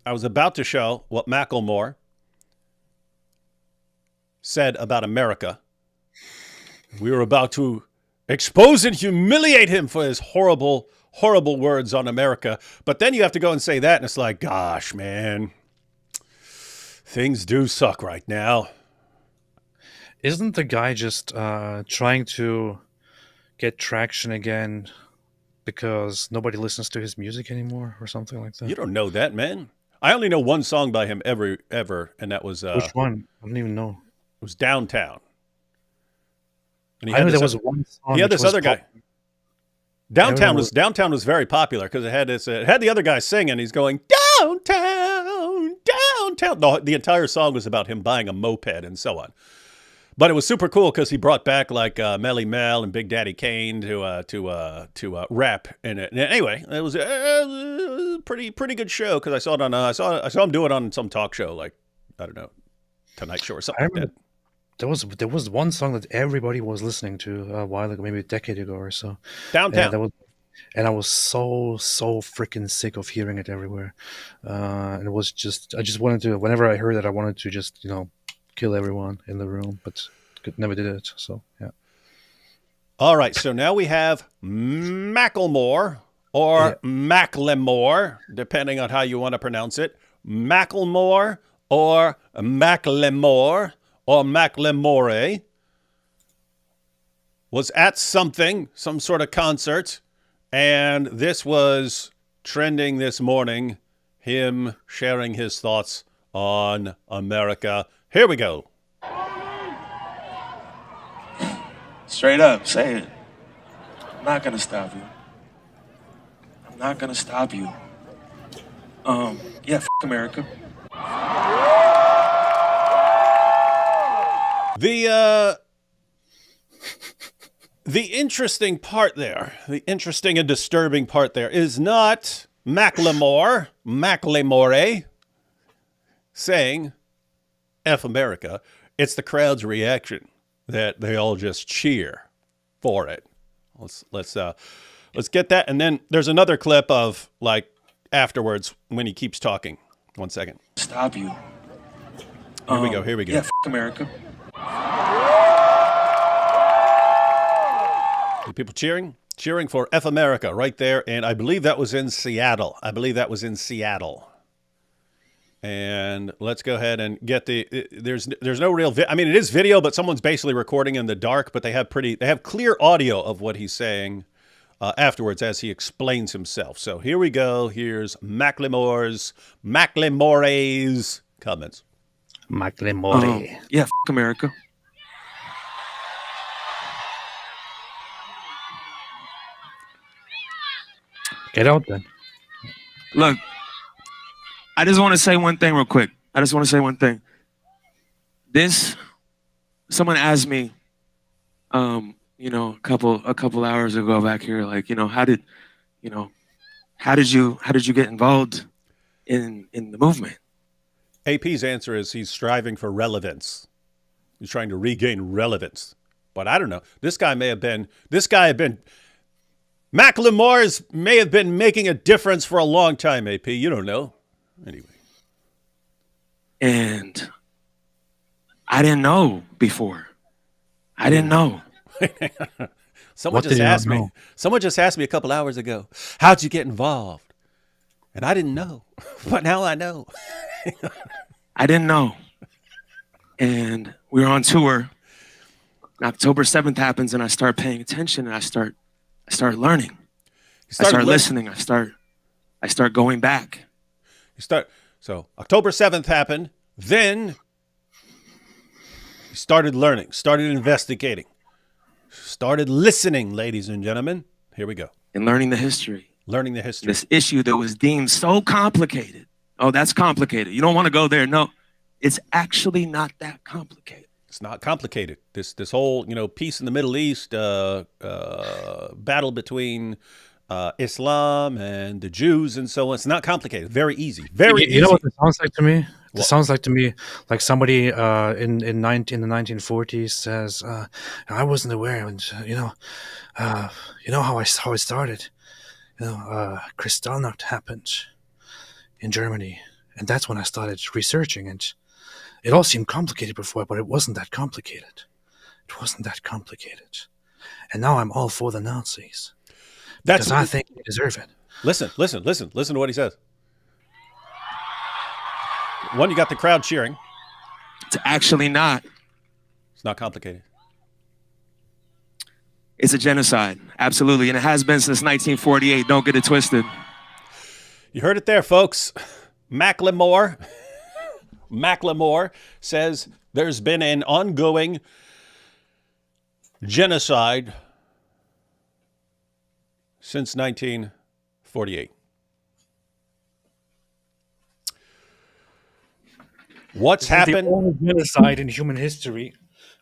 Speaker 1: I was about to show what Macklemore said about America. We were about to expose and humiliate him for his horrible, horrible words on America. But then you have to go and say that, and it's like, gosh, man. Things do suck right now.
Speaker 2: Isn't the guy just trying to get traction again because nobody listens to his music anymore or something like that?
Speaker 1: You don't know that, man. I only know one song by him ever, and that was...
Speaker 2: Which one? I don't even know.
Speaker 1: It was Downtown. And
Speaker 2: I know there was one song.
Speaker 1: He had this other guy. Downtown was very popular because it had this. It had the other guy singing. He's going downtown, downtown. The entire song was about him buying a moped and so on. But it was super cool because he brought back like Melly Mel and Big Daddy Kane to rap in it. And anyway, it was a pretty good show because I saw it on I saw him do it on some talk show, like, I don't know, Tonight Show or something like that.
Speaker 2: There was one song that everybody was listening to a while ago, maybe a decade ago or so.
Speaker 1: Downtown.
Speaker 2: And I was so freaking sick of hearing it everywhere. And it was I just wanted to, whenever I heard it, I wanted to just, kill everyone in the room, but never did it. So, yeah.
Speaker 1: All right. So now we have Macklemore or Macklemore, depending on how you want to pronounce it. Macklemore or Macklemore or Macklemore was at some sort of concert, and this was trending this morning, him sharing his thoughts on America. Here we go.
Speaker 6: Straight up, say it. I'm not gonna stop you. I'm not gonna stop you. F America.
Speaker 1: The interesting part there, the interesting and disturbing part there is not Macklemore saying F America, it's the crowd's reaction that they all just cheer for it. Let's get that. And then there's another clip of like afterwards when he keeps talking. 1 second.
Speaker 6: Stop you.
Speaker 1: Here we go. Here we go.
Speaker 6: Yeah, America.
Speaker 1: People cheering for F America right there. And I believe that was in Seattle. And let's go ahead and get there's no real, I mean, it is video, but someone's basically recording in the dark, but they have clear audio of what he's saying afterwards as he explains himself. So here we go. Here's Macklemore's comments.
Speaker 2: Macklemore.
Speaker 6: Yeah, America.
Speaker 2: Get out then.
Speaker 6: Look, I just want to say one thing real quick. Someone asked me, a couple hours ago back here, like, how did you get involved in the movement?
Speaker 1: AP's answer is he's striving for relevance. He's trying to regain relevance. But I don't know. Macklemore's may have been making a difference for a long time, AP. You don't know. Anyway.
Speaker 6: And I didn't know before. I didn't know.
Speaker 1: Someone just asked me a couple hours ago, how'd you get involved? And I didn't know. But now I know.
Speaker 6: I didn't know. And we were on tour. October 7th happens and I start paying attention and I start learning. I start listening. I start going back.
Speaker 1: So October 7th happened. Then you started learning, started investigating, started listening, ladies and gentlemen. Here we go.
Speaker 6: And learning the history.
Speaker 1: This
Speaker 6: issue that was deemed so complicated. Oh, that's complicated. You don't want to go there. No, it's actually not that complicated.
Speaker 1: It's not complicated. This whole, peace in the Middle East, battle between Islam and the Jews and so on. It's not complicated. Very easy. Very easy.
Speaker 2: You know what it sounds like to me? It sounds like to me like somebody in the 1940s says, "I wasn't aware, and how I started. Kristallnacht happened in Germany, and that's when I started researching. And it all seemed complicated before, but it wasn't that complicated. And now I'm all for the Nazis because I think they deserve it."
Speaker 1: Listen to what he says. One, you got the crowd cheering.
Speaker 6: It's actually not.
Speaker 1: It's not complicated.
Speaker 6: It's a genocide. Absolutely. And it has been since 1948. Don't get it twisted.
Speaker 1: You heard it there, folks. Macklemore says there's been an ongoing genocide since 1948. What's happened?
Speaker 2: The only genocide in human history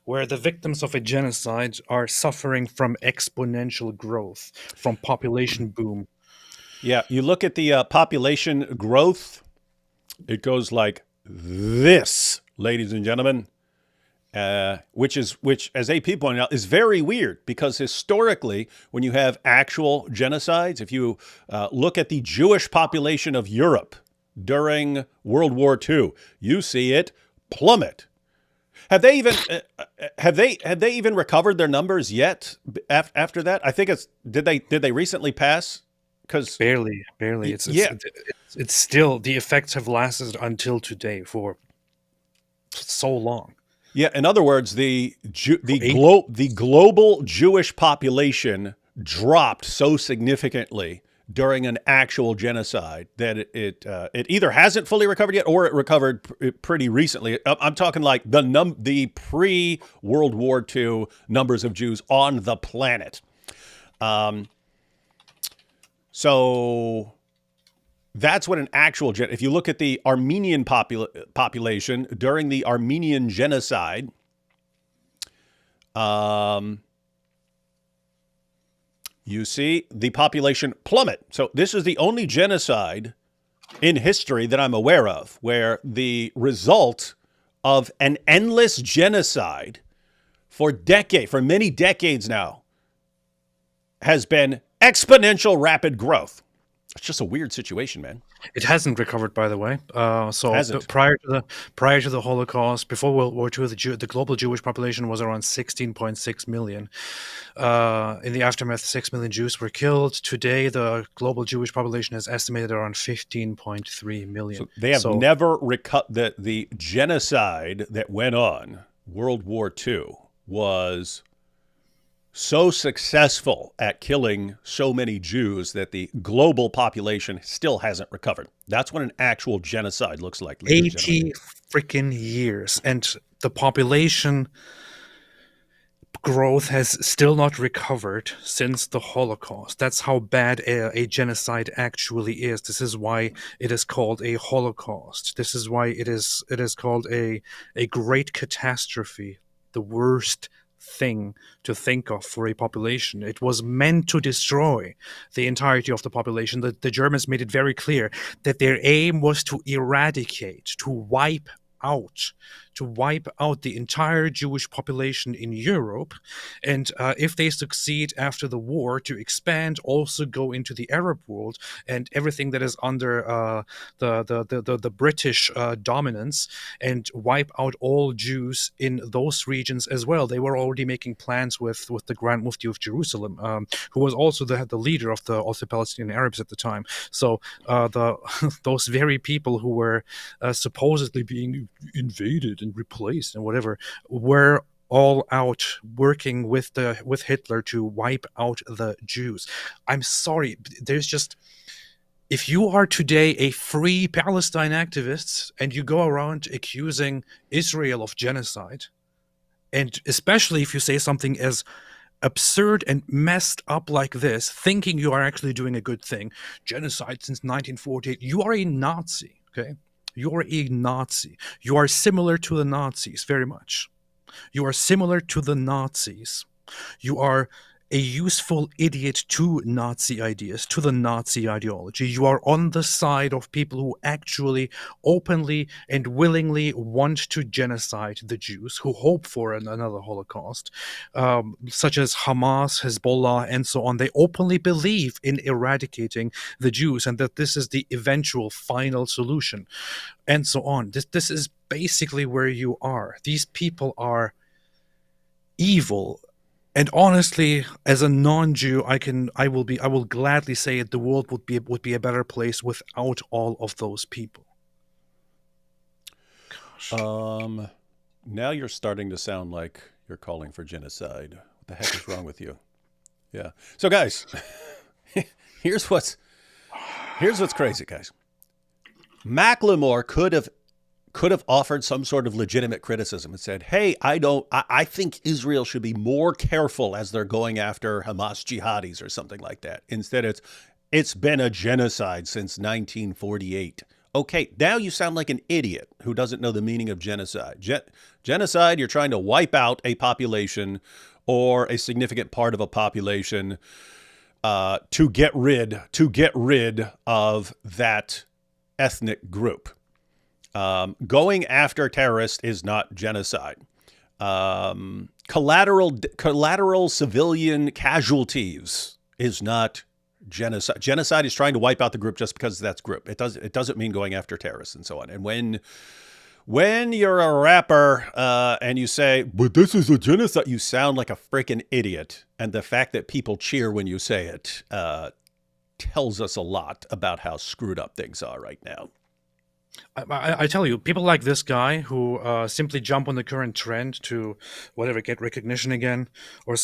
Speaker 2: where the victims of a genocide are suffering from exponential growth, from population boom.
Speaker 1: Yeah, you look at the population growth, it goes like this, ladies and gentlemen, which, as AP pointed out, is very weird because historically, when you have actual genocides, if you look at the Jewish population of Europe during World War II, you see it plummet. Have they even recovered their numbers yet after that? I think did they recently pass? Because
Speaker 2: barely. It's still, the effects have lasted until today for so long.
Speaker 1: Yeah, in other words, the global Jewish population dropped so significantly during an actual genocide that it either hasn't fully recovered yet or it recovered pretty recently. I'm talking like the pre-World War II numbers of Jews on the planet. So that's what an actual if you look at the Armenian population during the Armenian genocide, you see the population plummet. So this is the only genocide in history that I'm aware of where the result of an endless genocide for many decades now has been exponential rapid growth. It's just a weird situation, man.
Speaker 2: It hasn't recovered, by the way.
Speaker 1: Hasn't.
Speaker 2: Prior to the Holocaust, before World War II, the global Jewish population was around 16.6 million. In the aftermath, 6 million Jews were killed. Today, the global Jewish population is estimated around 15.3 million.
Speaker 1: So they have never recovered. The genocide that went on, World War II, was so successful at killing so many Jews that the global population still hasn't recovered. That's what an actual genocide looks like.
Speaker 2: 80 freaking years. And the population growth has still not recovered since the Holocaust. That's how bad a genocide actually is. This is why it is called a Holocaust. This is why it is called a great catastrophe, the worst thing to think of for a population. It was meant to destroy the entirety of the population. The Germans made it very clear that their aim was to eradicate, to wipe out the entire Jewish population in Europe, and if they succeed after the war, to expand, also go into the Arab world and everything that is under the British dominance, and wipe out all Jews in those regions as well. They were already making plans with the Grand Mufti of Jerusalem, who was also the leader of the Palestinian Arabs at the time. So those very people who were supposedly being invaded and replaced and whatever were all out working with Hitler to wipe out the Jews. I'm sorry, there's just, if you are today a free Palestine activist and you go around accusing Israel of genocide, and especially if you say something as absurd and messed up like this, thinking you are actually doing a good thing, genocide since 1948, you are a Nazi, okay? You're a Nazi. You are similar to the Nazis, very much. You are similar to the Nazis. You are a useful idiot to Nazi ideas, to the Nazi ideology. You are on the side of people who actually openly and willingly want to genocide the Jews, who hope for another Holocaust, such as Hamas, Hezbollah, and so on. They openly believe in eradicating the Jews and that this is the eventual final solution, and so on. This is basically where you are. These people are evil. And honestly, as a non-Jew, I will gladly say it, the world would be a better place without all of those people.
Speaker 1: Gosh. Now you're starting to sound like you're calling for genocide. What the heck is wrong with you? Yeah. So guys, here's what's crazy, guys. Macklemore could have offered some sort of legitimate criticism and said, hey, I think Israel should be more careful as they're going after Hamas jihadis or something like that. Instead, it's been a genocide since 1948. Okay, now you sound like an idiot who doesn't know the meaning of genocide. Genocide, you're trying to wipe out a population or a significant part of a population to get rid of that ethnic group. Going after terrorists is not genocide. Collateral civilian casualties is not genocide. Genocide is trying to wipe out the group just because that's group. It doesn't mean going after terrorists and so on. And when you're a rapper and you say, but this is a genocide, you sound like a freaking idiot. And the fact that people cheer when you say it tells us a lot about how screwed up things are right now.
Speaker 2: I tell you, people like this guy who simply jump on the current trend to whatever, get recognition again, or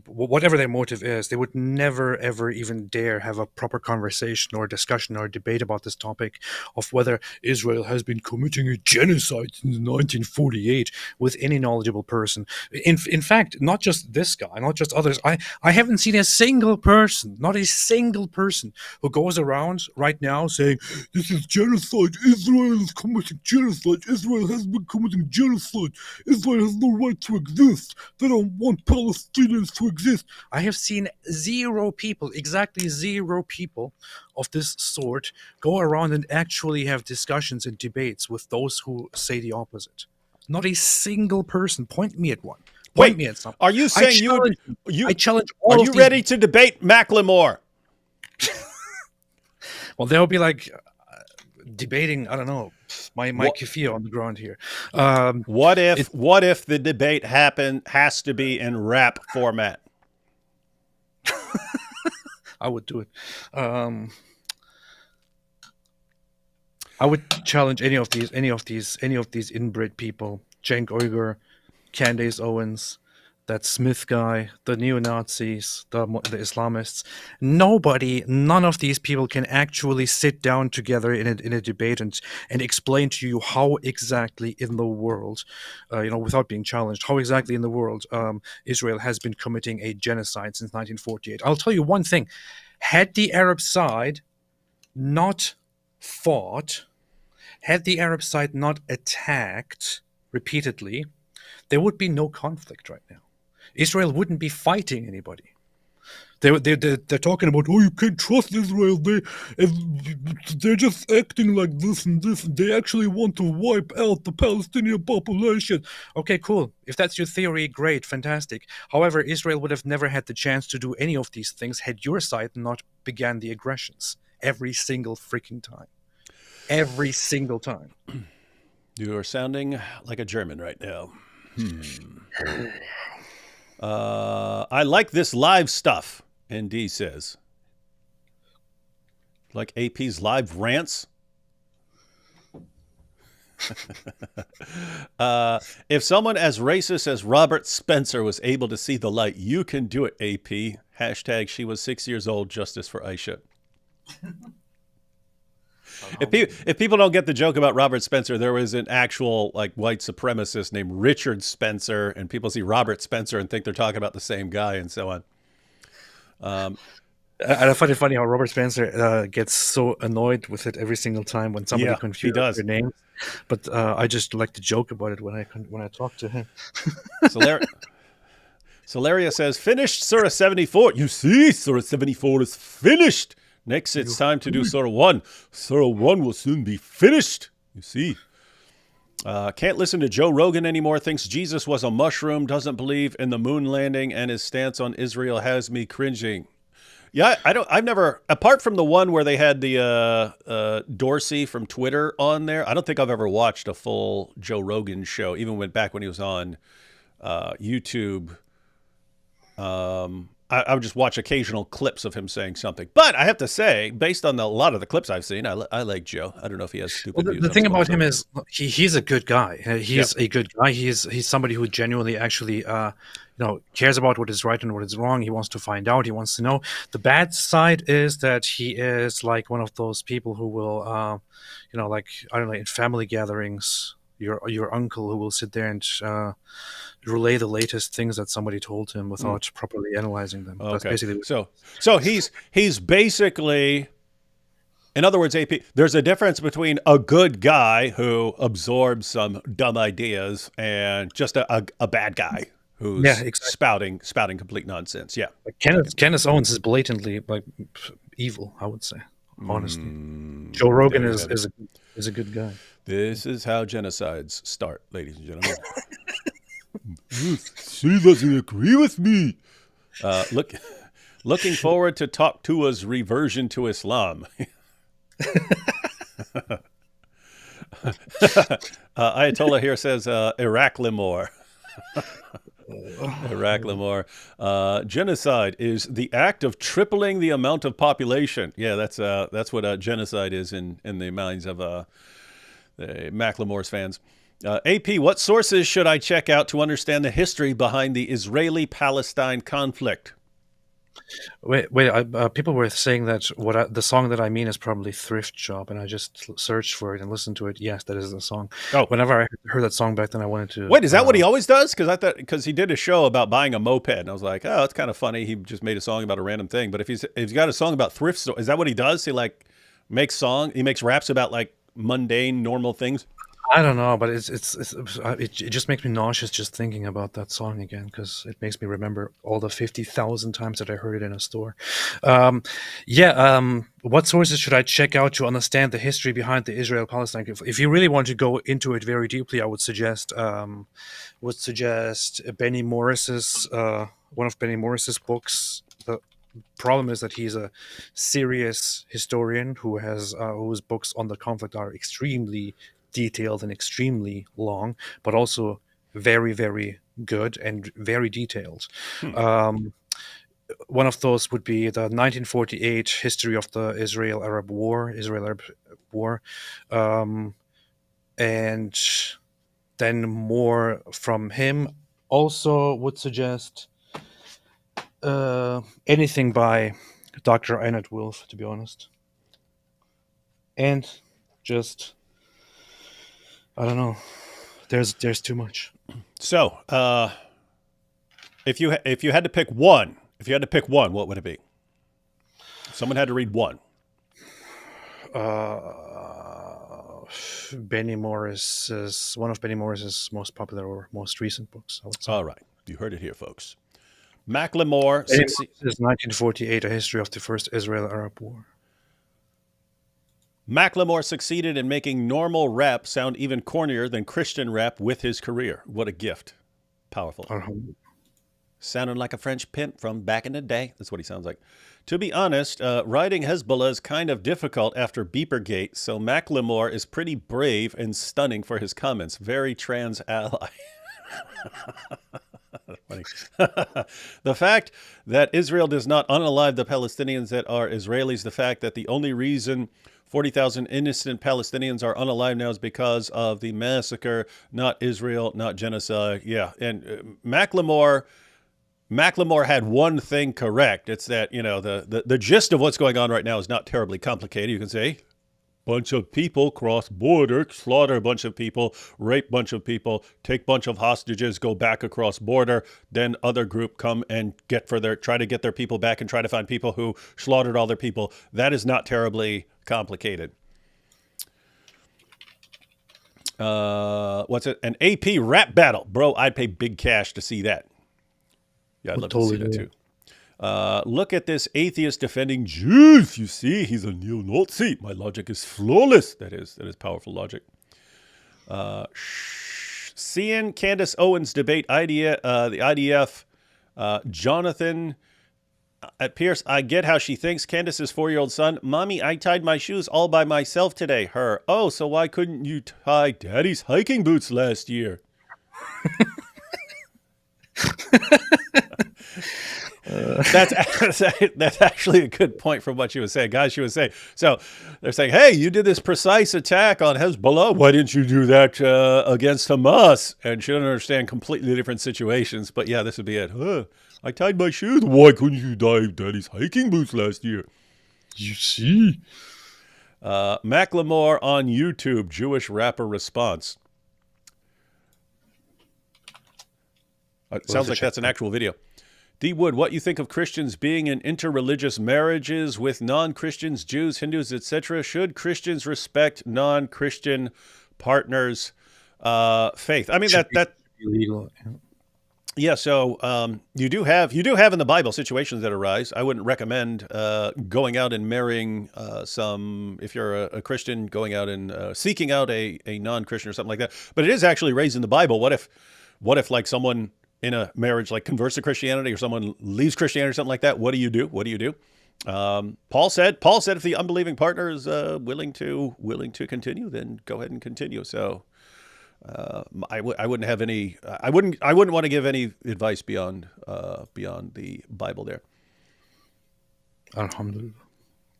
Speaker 2: whatever their motive is, they would never, ever even dare have a proper conversation or discussion or debate about this topic of whether Israel has been committing a genocide since 1948 with any knowledgeable person. In fact, not just this guy, not just others. I haven't seen a single person, not a single person, who goes around right now saying, this is genocide, Israel is committing genocide. Israel has been committing genocide. Israel has no right to exist. They don't want Palestinians to exist. I have seen exactly zero people of this sort go around and actually have discussions and debates with those who say the opposite. Not a single person. Point me at one.
Speaker 1: Wait,
Speaker 2: Point me at something.
Speaker 1: are you saying
Speaker 2: I challenge all
Speaker 1: are
Speaker 2: of
Speaker 1: you
Speaker 2: these-
Speaker 1: ready to debate Macklemore?
Speaker 2: Well, they'll be like debating. I don't know. My kefir on the ground here.
Speaker 1: What if the debate has to be in rap format?
Speaker 2: I would do it. I would challenge any of these inbred people. Cenk Uygur, Candace Owens, that Smith guy, the neo-Nazis, the Islamists. None of these people can actually sit down together in a debate and explain to you how exactly in the world, without being challenged, how exactly in the world Israel has been committing a genocide since 1948. I'll tell you one thing. Had the Arab side not fought, had the Arab side not attacked repeatedly, there would be no conflict right now. Israel wouldn't be fighting anybody. They're talking about, oh, you can't trust Israel. They're just acting like this and this. They actually want to wipe out the Palestinian population. Okay, cool. If that's your theory, great, fantastic. However, Israel would have never had the chance to do any of these things had your side not began the aggressions every single freaking time. Every single time.
Speaker 1: You are sounding like a German right now. I like this live stuff, ND says. Like AP's live rants? If someone as racist as Robert Spencer was able to see the light, you can do it, AP. Hashtag she was 6 years old, justice for Aisha. If people don't get the joke about Robert Spencer, there was an actual white supremacist named Richard Spencer, and people see Robert Spencer and think they're talking about the same guy, and so on.
Speaker 2: I find it funny how Robert Spencer gets so annoyed with it every single time when somebody confuses their names. But I just like to joke about it when I talk to him.
Speaker 1: Solaria says, finished Surah 74. You see, Surah 74 is finished. Next, it's time to do Surah 1. Surah 1 will soon be finished. You see. Can't listen to Joe Rogan anymore. Thinks Jesus was a mushroom. Doesn't believe in the moon landing. And his stance on Israel has me cringing. Yeah, I've never, apart from the one where they had the Dorsey from Twitter on there, I don't think I've ever watched a full Joe Rogan show, even back when he was on YouTube. I would just watch occasional clips of him saying something. But I have to say, based on a lot of the clips I've seen, I like Joe. I don't know if he has stupid views.
Speaker 2: The thing about him is he's a good guy. He's a good guy. He's somebody who genuinely actually cares about what is right and what is wrong. He wants to find out. He wants to know. The bad side is that he is like one of those people who will, in family gatherings, your uncle who will sit there and relay the latest things that somebody told him without properly analyzing them.
Speaker 1: Okay.
Speaker 2: That's basically
Speaker 1: so he's basically, in other words, AP, there's a difference between a good guy who absorbs some dumb ideas and just a bad guy who's spouting complete nonsense. Yeah.
Speaker 2: Kenneth Owens is blatantly evil, I would say, honestly. Joe Rogan is a good guy.
Speaker 1: This is how genocides start, ladies and gentlemen. She doesn't agree with me. Looking forward to Talk Tua's reversion to Islam. Ayatollah here says Macklemore. Macklemore. Genocide is the act of tripling the amount of population. Yeah, that's what genocide is in the minds of the Macklemore's fans. AP, what sources should I check out to understand the history behind the Israeli-Palestine conflict?
Speaker 2: Wait! People were saying that the song that I mean is probably Thrift Shop, and I just searched for it and listened to it. Yes, that is the song. Oh. Whenever I heard that song back then, I wanted to...
Speaker 1: Wait, is that what he always does? Because he did a show about buying a moped, and I was like, oh, that's kind of funny. He just made a song about a random thing. But if he's got a song about thrift store, is that what he does? He makes raps about mundane, normal things?
Speaker 2: I don't know, but it just makes me nauseous just thinking about that song again, because it makes me remember all the 50,000 times that I heard it in a store. What sources should I check out to understand the history behind the Israel-Palestine? If you really want to go into it very deeply, I would suggest Benny Morris's one of Benny Morris's books. The problem is that he's a serious historian whose books on the conflict are extremely detailed and extremely long, but also very, very good and very detailed. One of those would be the 1948 history of the Israel-Arab War, and then more from him. Also would suggest anything by Dr. Einat Wilf, to be honest. And just, I don't know. There's too much.
Speaker 1: So, if you had to pick one, what would it be? Someone had to read one.
Speaker 2: Benny Morris's one of Benny Morris's most popular or most recent books, I would say.
Speaker 1: All right, you heard it here, folks. Macklemore,
Speaker 2: Benny Morris's 1948, A History of the First Israel-Arab War.
Speaker 1: Macklemore succeeded in making normal rap sound even cornier than Christian rap with his career. What a gift. Powerful. Sounding like a French pimp from back in the day. That's what he sounds like. To be honest, writing Hezbollah is kind of difficult after Beepergate, so Macklemore is pretty brave and stunning for his comments. Very trans ally. Funny. The fact that Israel does not unalive the Palestinians that are Israelis, the fact that the only reason 40,000 innocent Palestinians are unalive now is because of the massacre, not Israel, not genocide. Yeah, and Macklemore had one thing correct. It's that, the gist of what's going on right now is not terribly complicated. You can say, bunch of people cross border, slaughter a bunch of people, rape bunch of people, take bunch of hostages, go back across border, then other group come and try to get their people back and try to find people who slaughtered all their people. That is not terribly complicated. What's it? An AP rap battle. Bro, I'd pay big cash to see that. Yeah, I'd love to see that too. Look at this atheist defending Jews. You see, he's a neo-Nazi. My logic is flawless. That is powerful logic. Seeing Candace Owens debate the IDF, Jonathan at Pierce, I get how she thinks. Candace's 4-year-old son, Mommy, I tied my shoes all by myself today. Her, oh, so why couldn't you tie Daddy's hiking boots last year? That's actually a good point from what she was saying. Guys, she was saying, so they're saying, hey, you did this precise attack on Hezbollah. Why didn't you do that against Hamas? And she doesn't understand completely different situations. But yeah, this would be it. I tied my shoes. Why couldn't you tie Daddy's hiking boots last year? You see? Macklemore on YouTube, Jewish rapper response. Sounds like that's an actual video. D. Wood, what you think of Christians being in interreligious marriages with non-Christians, Jews, Hindus, etc.? Should Christians respect non-Christian partners' faith? I mean, that
Speaker 2: illegal.
Speaker 1: Yeah. So you do have in the Bible situations that arise. I wouldn't recommend going out and marrying if you're a Christian, going out and seeking out a non-Christian or something like that. But it is actually raised in the Bible. What if like someone in a marriage like converts to Christianity, or someone leaves Christianity or something like that? What do you do? Paul said if the unbelieving partner is willing to continue, then go ahead and continue. So I wouldn't want to give any advice beyond the Bible there.
Speaker 2: Alhamdulillah.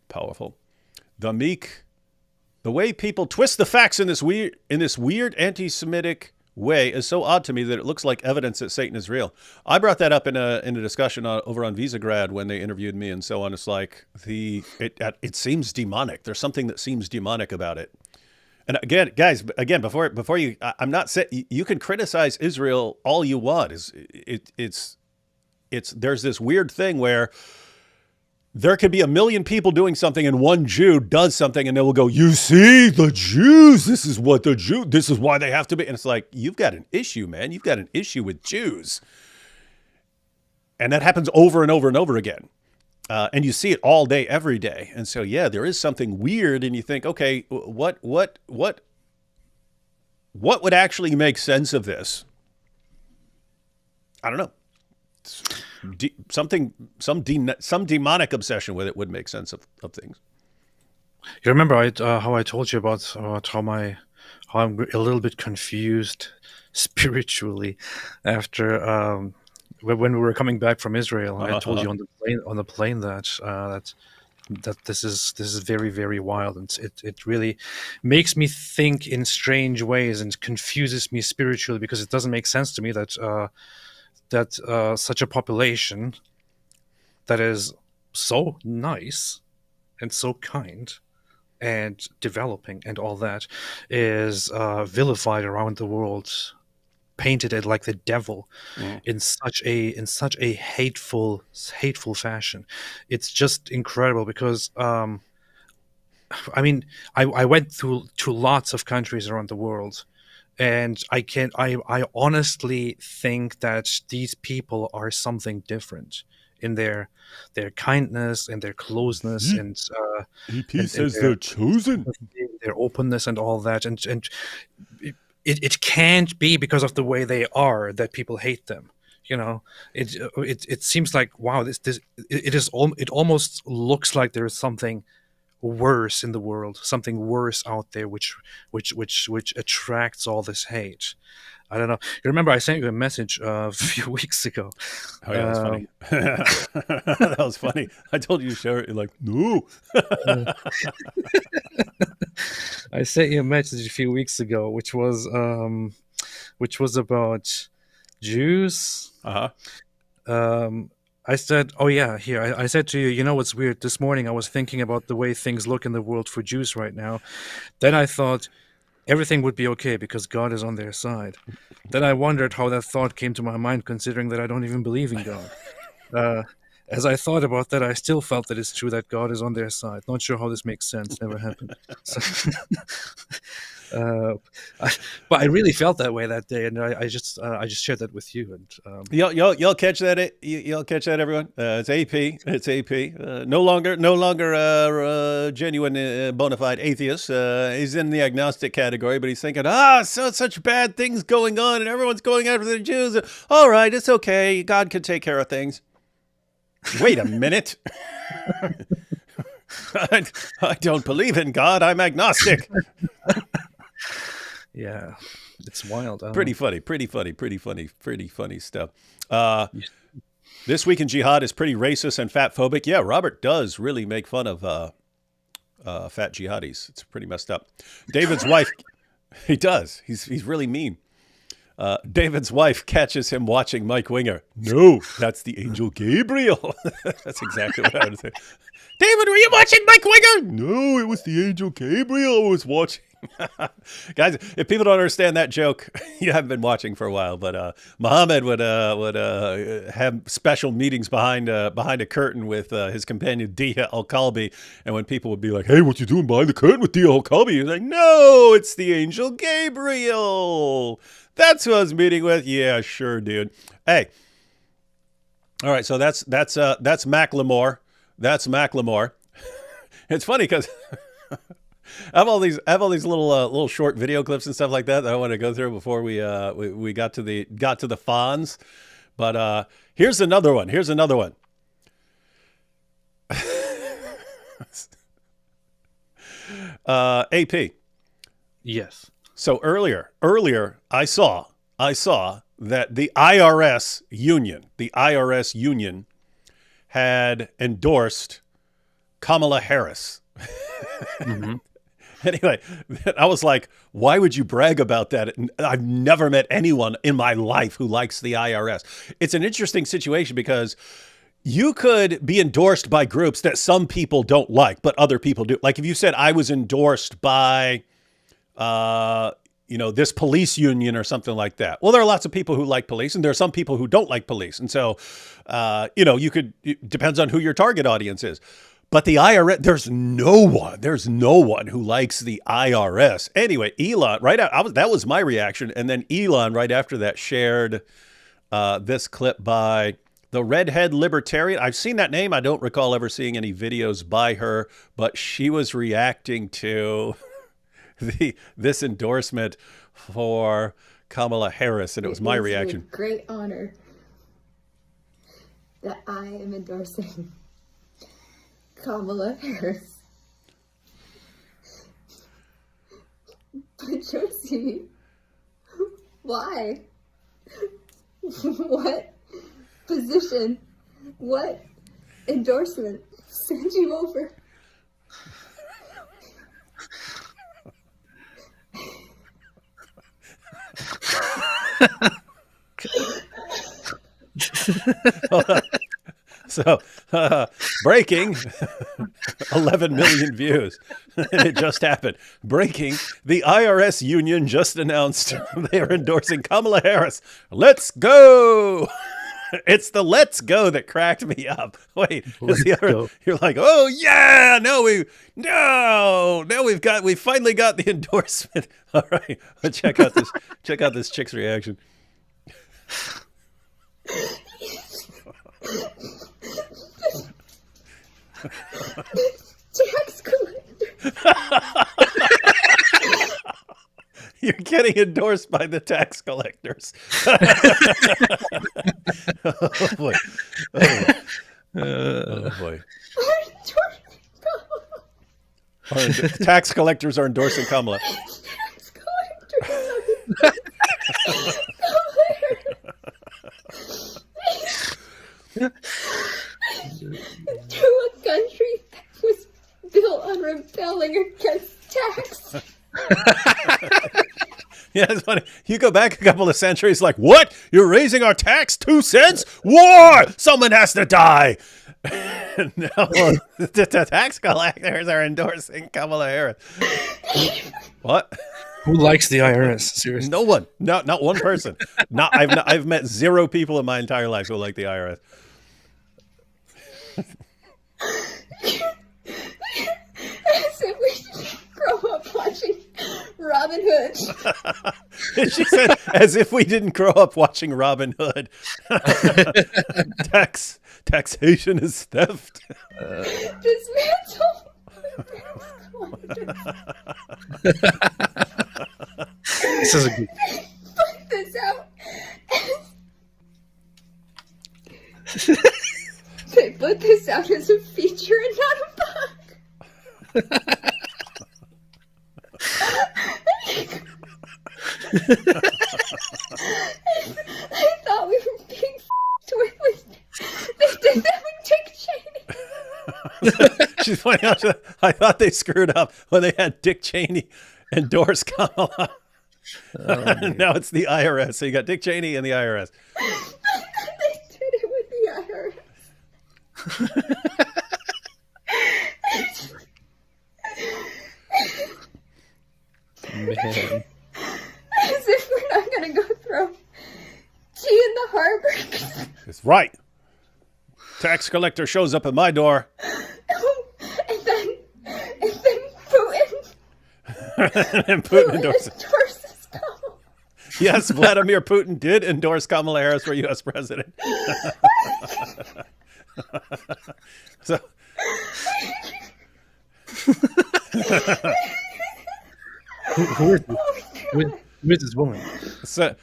Speaker 1: Powerful. The way people twist the facts in this weird anti-Semitic way is so odd to me that it looks like evidence that Satan is real. I brought that up in a discussion over on Visagrad when they interviewed me and so on. It's like it seems demonic. There's something that seems demonic about it. And again, guys, before you, I'm not saying you can criticize Israel all you want. There's this weird thing where there could be a million people doing something and one Jew does something and they will go, you see, the Jews, this is why they have to be. And it's like, you've got an issue, man. You've got an issue with Jews. And that happens over and over and over again. And you see it all day, every day. And so, yeah, there is something weird. And you think, okay, what would actually make sense of this? I don't know. Some demonic obsession with it would make sense of things.
Speaker 2: You remember how I told you about how I'm a little bit confused spiritually after when we were coming back from Israel. I told you on the plane that this is very, very wild, and it really makes me think in strange ways and confuses me spiritually, because it doesn't make sense to me that such a population that is so nice and so kind and developing and all that is vilified around the world, painted it like the devil in such a hateful fashion. It's just incredible, because I went to lots of countries around the world, and I honestly think that these people are something different in their kindness and their closeness and
Speaker 1: says they're chosen,
Speaker 2: their openness and all that, and it can't be because of the way they are that people hate them. You know, it seems like, wow, it almost looks like there is something worse in the world, something worse out there, which attracts all this hate. I don't know. You remember I sent you a message a few weeks ago.
Speaker 1: Oh yeah, that's funny. That was funny. I told you to share it. You're like, no.
Speaker 2: I sent you a message a few weeks ago, which was about Jews. I said, oh yeah, here. I said to you, you know what's weird? This morning I was thinking about the way things look in the world for Jews right now. Then I thought everything would be okay because God is on their side. Then I wondered how that thought came to my mind, considering that I don't even believe in God. As I thought about that, I still felt that it's true that God is on their side. Not sure how this makes sense. Never happened. But I really felt that way that day, and I just shared that with you. And
Speaker 1: y'all catch that? Y'all catch that, everyone? It's AP. It's AP. No longer genuine bona fide atheist. He's in the agnostic category, but he's thinking, such bad things going on, and everyone's going after the Jews. All right, it's okay. God can take care of things. Wait a minute. I don't believe in God. I'm agnostic.
Speaker 2: Yeah, it's wild.
Speaker 1: Pretty funny stuff. This Week in Jihad is pretty racist and fat phobic. Yeah, Robert does really make fun of fat jihadis. It's pretty messed up. David's wife, he does. He's really mean. David's wife catches him watching Mike Winger. No, that's the angel Gabriel. That's exactly what I would say. David, were you watching Mike Winger? No, it was the angel Gabriel I was watching. Guys, if people don't understand that joke, you haven't been watching for a while. But Muhammad would have special meetings behind a curtain with his companion Dia Al-Kalbi, and when people would be like, "Hey, what you doing behind the curtain with Dia Al-Kalbi?" He's like, "No, it's the angel Gabriel. That's who I was meeting with." Yeah, sure, dude. Hey, all right. So that's Macklemore. That's Macklemore. It's funny because I have all these little short video clips and stuff like that I want to go through before we got to the Fonz. But here's another one. AP.
Speaker 2: Yes.
Speaker 1: So earlier I saw that the IRS union had endorsed Kamala Harris. Mm-hmm. Anyway, I was like, why would you brag about that? I've never met anyone in my life who likes the IRS. It's an interesting situation because you could be endorsed by groups that some people don't like, but other people do. Like if you said I was endorsed by, this police union or something like that. Well, there are lots of people who like police, and there are some people who don't like police. And so, it depends on who your target audience is. But the IRS, there's no one who likes the IRS. Anyway, Elon, that was my reaction. And then Elon, right after that, shared this clip by the redhead libertarian. I've seen that name. I don't recall ever seeing any videos by her, but she was reacting to this endorsement for Kamala Harris, and it was my reaction.
Speaker 7: With great honor that I am endorsing Kamala Harris. But Josie, why? What position, what endorsement sent you over?
Speaker 1: So, breaking, 11 million views. It just happened. Breaking, the IRS union just announced they are endorsing Kamala Harris. Let's go. It's the let's go that cracked me up. Wait, you're like, oh yeah, we finally got the endorsement. All right, let's check out this chick's reaction.
Speaker 7: Tax collector.
Speaker 1: You're getting endorsed by the tax collectors. Oh boy. Oh boy. Tax collectors are endorsing Kamala.
Speaker 7: Tax collectors. To a country that was built on rebelling against tax.
Speaker 1: Yeah, it's funny. You go back a couple of centuries, like, what? You're raising our tax 2 cents? War! Someone has to die. Now, the tax collectors are endorsing Kamala Harris. What?
Speaker 2: Who likes the IRS? Seriously,
Speaker 1: No one. Not one person. I've met 0 people in my entire life who like the IRS.
Speaker 7: As if we didn't grow up watching Robin Hood.
Speaker 1: She said, as if we didn't grow up watching Robin Hood. Taxation is theft.
Speaker 7: Dismantle.
Speaker 2: this is a good.
Speaker 7: Put this out. They put this out as a feature and not a bug. I thought we were being with. They did that with Dick Cheney.
Speaker 1: She's pointing out, I thought they screwed up when they had Dick Cheney endorse Kamala. Now it's the IRS. So you got Dick Cheney and the IRS.
Speaker 7: They did it with the IRS.
Speaker 2: Man.
Speaker 7: As if we're not going to go throw tea in the harbor.
Speaker 1: That's right. Tax collector shows up at my door.
Speaker 7: And then Putin.
Speaker 1: And Putin endorses.
Speaker 7: endorses Kamala.
Speaker 1: Yes, Vladimir Putin did endorse Kamala Harris for U.S. president. So.
Speaker 2: Who is this woman?
Speaker 1: So,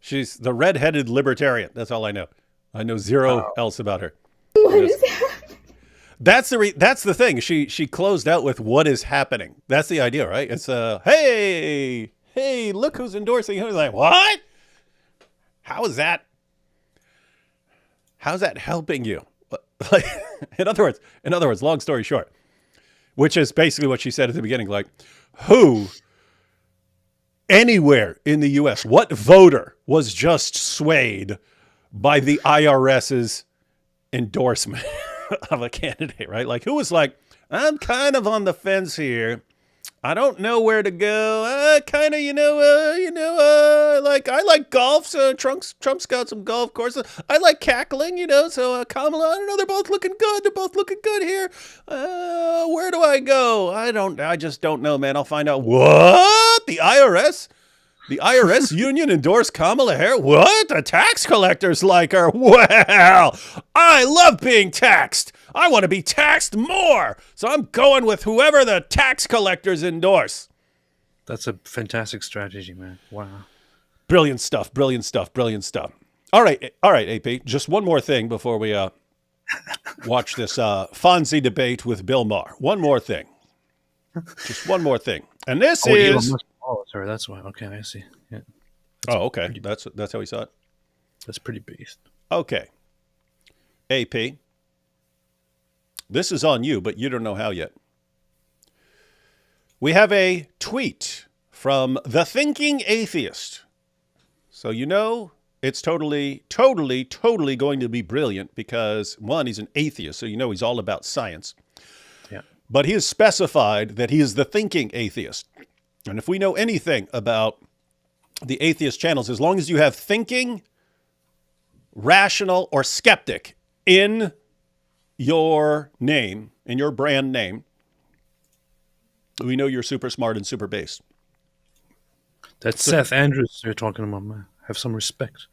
Speaker 1: she's the red-headed libertarian. That's all I know. I know zero else about her.
Speaker 7: What is happening?
Speaker 1: That's the thing. She closed out with what is happening. That's the idea, right? It's hey, look who's endorsing. Who's like, what? How's that helping you? Like, in other words, long story short, which is basically what she said at the beginning, like, who anywhere in the U.S., what voter was just swayed by the IRS's endorsement of a candidate, right? Like, who was like, I'm kind of on the fence here, I don't know where to go. Kind of, like I like golf. So Trump's got some golf courses. I like cackling, So Kamala, I don't know. They're both looking good. They're both looking good here. Where do I go? I just don't know, man. I'll find out. What? The IRS? The IRS union endorsed Kamala Harris? What? The tax collectors like her? Well, I love being taxed. I want to be taxed more. So I'm going with whoever the tax collectors endorse.
Speaker 2: That's a fantastic strategy, man. Wow.
Speaker 1: Brilliant stuff. Brilliant stuff. Brilliant stuff. All right, AP. Just one more thing before we watch this Fonzie debate with Bill Maher. One more thing. Just one more thing. And this is...
Speaker 2: Oh, sorry, that's why. Okay, I see. Yeah.
Speaker 1: Okay. That's how he saw it?
Speaker 2: That's pretty based.
Speaker 1: Okay. AP. This is on you, but you don't know how yet. We have a tweet from the Thinking Atheist. So it's totally going to be brilliant because, one, he's an atheist, so he's all about science.
Speaker 2: Yeah.
Speaker 1: But he has specified that he is the Thinking Atheist. And if we know anything about the atheist channels, as long as you have thinking, rational, or skeptic in your name, in your brand name, we know you're super smart and super based.
Speaker 2: That's Seth Andrews you're talking about, man. Have some respect.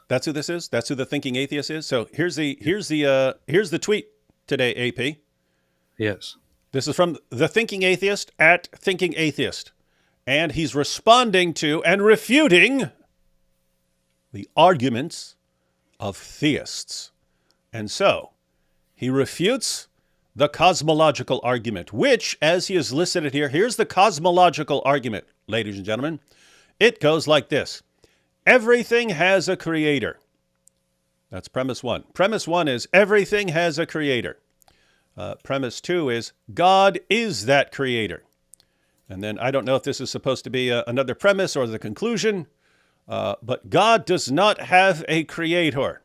Speaker 1: That's who this is? That's who the Thinking Atheist is? So here's the tweet today, AP.
Speaker 2: Yes.
Speaker 1: This is from the Thinking Atheist at Thinking Atheist. And he's responding to and refuting the arguments of theists. And so he refutes the cosmological argument, which, as he has listed it here, here's the cosmological argument, ladies and gentlemen. It goes like this. Everything has a creator. That's premise one. Premise one is everything has a creator. Premise two is God is that creator. And then I don't know if this is supposed to be another premise or the conclusion, but God does not have a creator.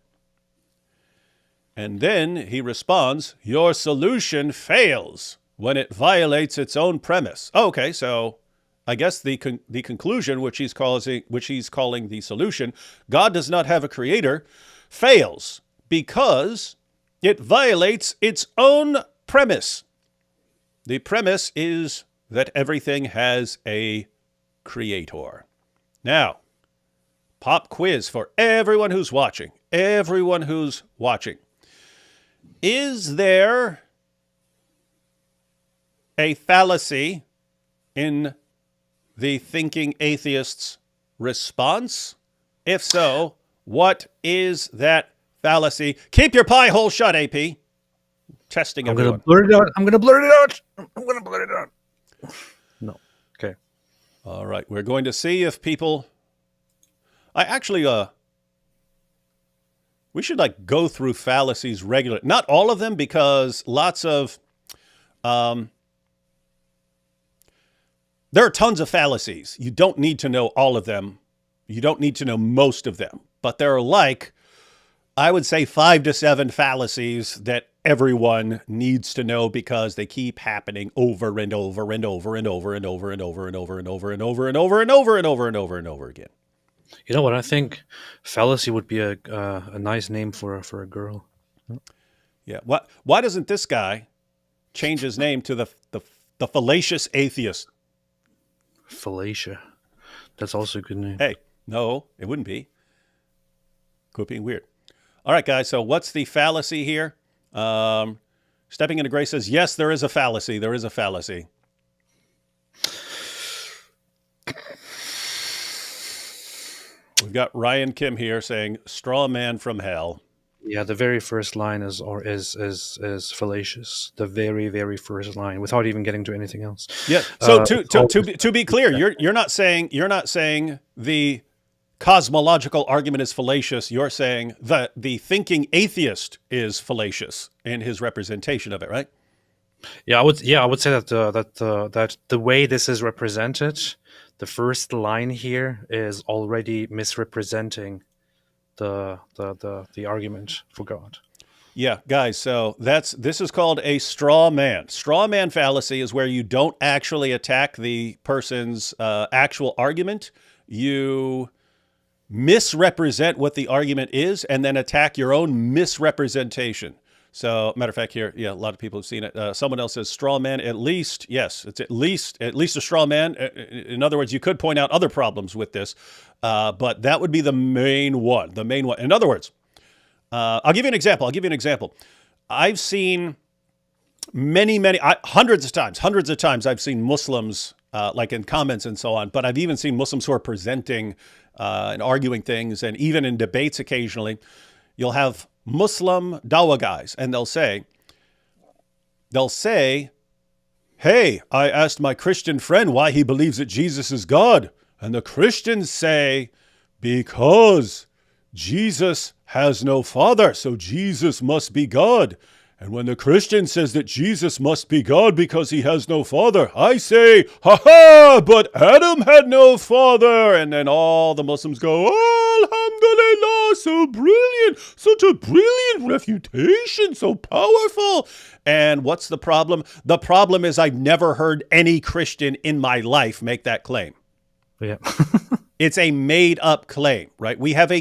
Speaker 1: And then he responds, your solution fails when it violates its own premise. Okay, so I guess the conclusion, which he's calling the solution, God does not have a creator, fails because it violates its own premise. The premise is that everything has a creator. Now, pop quiz for everyone who's watching. Everyone who's watching. Is there a fallacy in the Thinking Atheist's response? If so, what is that fallacy? Keep your pie hole shut, AP. Testing everyone.
Speaker 2: I'm going to blurt it out. No. Okay.
Speaker 1: All right. We're going to see if people... I actually... we should go through fallacies regularly. Not all of them, because lots of... there are tons of fallacies. You don't need to know all of them. You don't need to know most of them. But there are I would say 5 to 7 fallacies that everyone needs to know because they keep happening over and over and over and over and over and over and over and over and over and over and over and over and over and over again.
Speaker 2: You know what? I think fallacy would be a nice name for a girl.
Speaker 1: Yeah. Why doesn't this guy change his name to the fallacious atheist?
Speaker 2: Fallacia. That's also a good name.
Speaker 1: Hey, no, it wouldn't be. Quit being weird. All right, guys. So what's the fallacy here? Stepping into Grace says, yes, there is a fallacy. There is a fallacy. We've got Ryan Kim here saying, straw man from hell.
Speaker 2: Yeah, the very first line is fallacious. The very, very first line, without even getting to anything else.
Speaker 1: Yeah. So to be clear, you're not saying the cosmological argument is fallacious. You're saying that the Thinking Atheist is fallacious in his representation of it, right?
Speaker 2: Yeah, I would say that that the way this is represented, the first line here is already misrepresenting the argument for God.
Speaker 1: Yeah, guys, so this is called a straw man. Straw man fallacy is where you don't actually attack the person's actual argument. You misrepresent what the argument is and then attack your own misrepresentation. So, matter of fact, here, yeah, a lot of people have seen it. Someone else says straw man. At least, yes, it's at least a straw man. In other words, you could point out other problems with this, but that would be the main one. The main one. In other words, I'll give you an example. I've seen hundreds of times I've seen Muslims, like in comments and so on, but I've even seen Muslims who are presenting and arguing things, and even in debates occasionally, you'll have Muslim dawah guys, and they'll say, hey, I asked my Christian friend why he believes that Jesus is God. And the Christians say, because Jesus has no father, so Jesus must be God. And when the Christian says that Jesus must be God because he has no father, I say, ha, but Adam had no father. And then all the Muslims go, oh, alhamdulillah, so brilliant, such a brilliant refutation, so powerful. And what's the problem? The problem is I've never heard any Christian in my life make that claim.
Speaker 2: Yeah.
Speaker 1: It's a made up claim, right? We have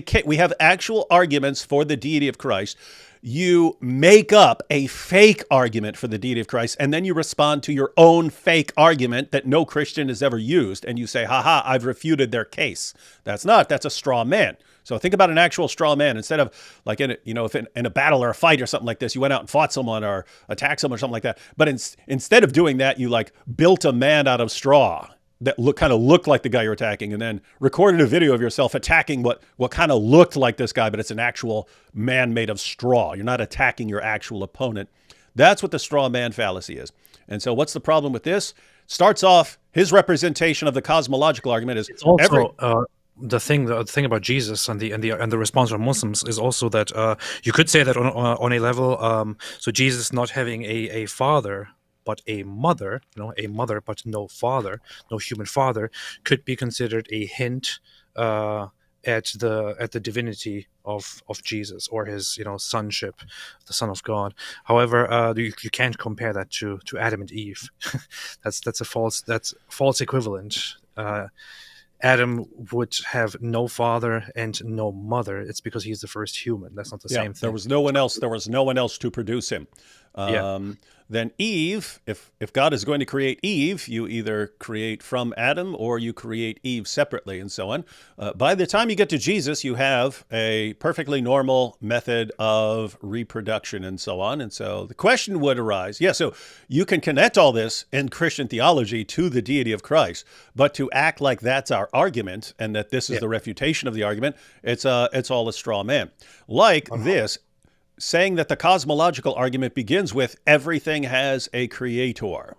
Speaker 1: actual arguments for the deity of Christ. You make up a fake argument for the deity of Christ, and then you respond to your own fake argument that no Christian has ever used, and you say, haha, I've refuted their case. That's a straw man. So think about an actual straw man. Instead of like in a battle or a fight or something like this, you went out and fought someone or attacked someone or something like that. But instead of doing that, you like built a man out of straw that kind of looked like the guy you're attacking, and then recorded a video of yourself attacking what kind of looked like this guy, but it's an actual man made of straw. You're not attacking your actual opponent. That's what the straw man fallacy is. And so what's the problem with this? Starts off, his representation of the cosmological argument is...
Speaker 2: It's also... The thing about Jesus and the response from Muslims is also that you could say that on a level, so Jesus not having a father but a mother, a mother but no father, no human father, could be considered a hint at the divinity of Jesus, or his sonship, the Son of God. However, you can't compare that to Adam and Eve. that's false equivalent. Adam would have no father and no mother. It's because he's the first human. That's not the same thing.
Speaker 1: There was no one else to produce him. Then Eve, if God is going to create Eve, you either create from Adam or you create Eve separately, and so on. By the time you get to Jesus, you have a perfectly normal method of reproduction and so on. And so the question would arise, so you can connect all this in Christian theology to the deity of Christ, but to act like that's our argument and that this is the refutation of the argument, it's all a straw man. Like this, saying that the cosmological argument begins with everything has a creator.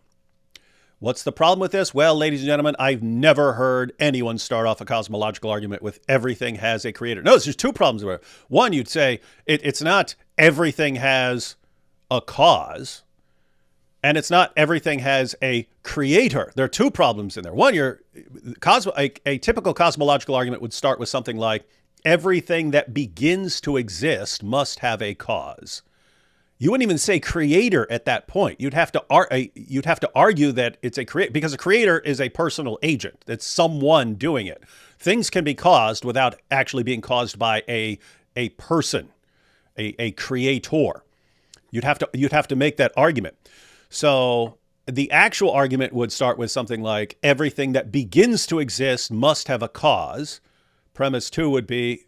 Speaker 1: What's the problem with this? Well, ladies and gentlemen, I've never heard anyone start off a cosmological argument with everything has a creator. No, there's two problems with it. One, you'd say it's not everything has a cause, and it's not everything has a creator. There are two problems in there. One, a typical cosmological argument would start with something like, everything that begins to exist must have a cause. You wouldn't even say creator at that point. You'd have to argue that it's a creator, because a creator is a personal agent. It's someone doing it. Things can be caused without actually being caused by a person, a creator. You'd have to make that argument. So the actual argument would start with something like, everything that begins to exist must have a cause. Premise 2 would be,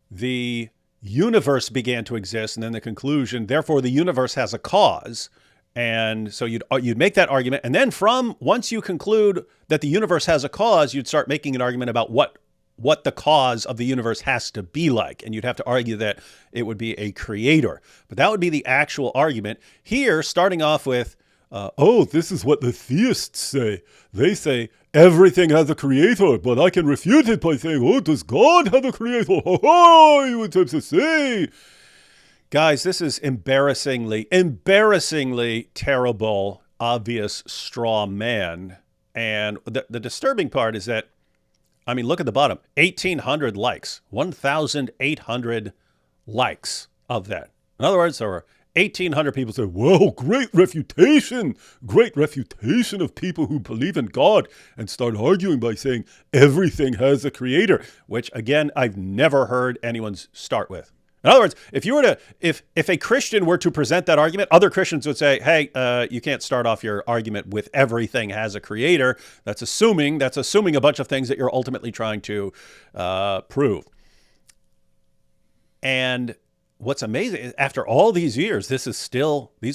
Speaker 1: the universe began to exist, and then the conclusion, therefore the universe has a cause. And so you'd make that argument, and then once you conclude that the universe has a cause, you'd start making an argument about what the cause of the universe has to be like, and you'd have to argue that it would be a creator. But that would be the actual argument. Here, starting off with, this is what the theists say. They say, everything has a creator, but I can refute it by saying, does God have a creator? You would have to say. Guys, this is embarrassingly terrible, obvious straw man. And the disturbing part is that, look at the bottom, 1,800 likes, 1,800 likes of that. In other words, there were 1,800 people say, whoa, great refutation of people who believe in God, and start arguing by saying everything has a creator, which again, I've never heard anyone start with. In other words, if a Christian were to present that argument, other Christians would say, hey, you can't start off your argument with everything has a creator. That's assuming a bunch of things that you're ultimately trying to prove. And what's amazing is after all these years, these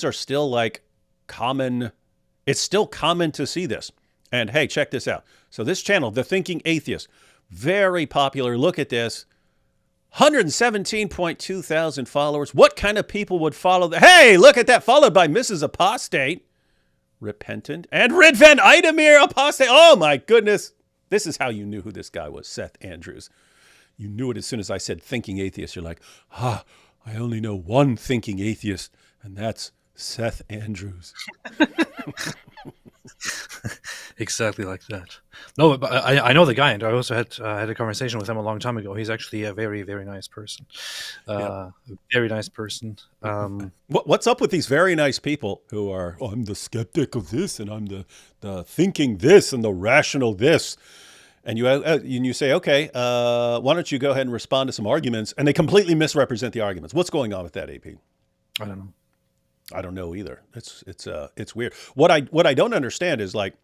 Speaker 1: are still like common. It's still common to see this. And hey, check this out. So this channel, The Thinking Atheist, very popular. Look at this. 117.2 thousand followers. What kind of people would follow that? Hey, look at that. Followed by Mrs. Apostate, Repentant, and Ridvan Idemir Apostate. Oh my goodness. This is how you knew who this guy was, Seth Andrews. You knew it as soon as I said thinking atheist. You're like, I only know one thinking atheist, and that's Seth Andrews.
Speaker 2: Exactly like that. No, but I know the guy, and I also had a conversation with him a long time ago. He's actually a very, very nice person. Very nice person.
Speaker 1: What's up with these very nice people who are, I'm the skeptic of this, and I'm the thinking this, and the rational this. And you say, okay, why don't you go ahead and respond to some arguments? And they completely misrepresent the arguments. What's going on with that, AP?
Speaker 2: I don't know.
Speaker 1: I don't know either. It's weird. What I don't understand is like,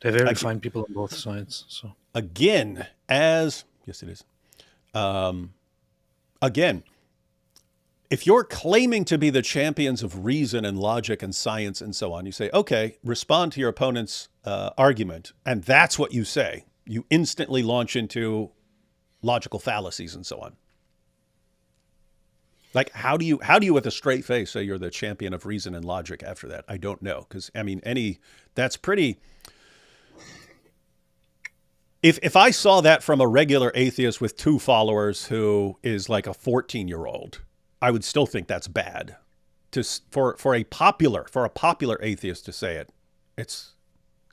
Speaker 2: they're very fine people on both sides. So
Speaker 1: again, yes, it is. Again, if you're claiming to be the champions of reason and logic and science and so on, you say, okay, respond to your opponent's argument, and that's what you say. You instantly launch into logical fallacies and so on. Like, how do you with a straight face say you're the champion of reason and logic after that? I don't know. Because, I mean, that's pretty... If I saw that from a regular atheist with 2 followers who is like a 14-year-old, I would still think that's bad. For a popular atheist to say it,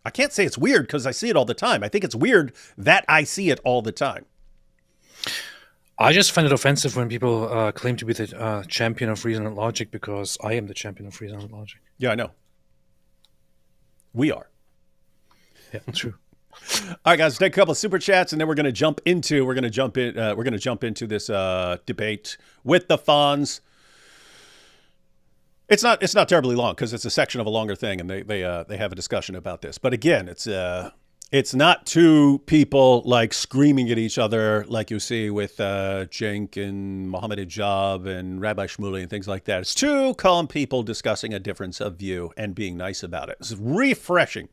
Speaker 1: I can't say it's weird because I see it all the time. I think it's weird that I see it all the time.
Speaker 2: I just find it offensive when people claim to be the champion of reason and logic, because I am the champion of reason and logic.
Speaker 1: Yeah, I know. We are.
Speaker 2: Yeah, true.
Speaker 1: All right, guys, take a couple of super chats, and then we're going to jump into this debate with the Fonz. It's not terribly long because it's a section of a longer thing, and they have a discussion about this. But again, it's not 2 people like screaming at each other like you see with Cenk and Mohammed Hijab and Rabbi Shmuley and things like that. It's 2 calm people discussing a difference of view and being nice about it. It's refreshing.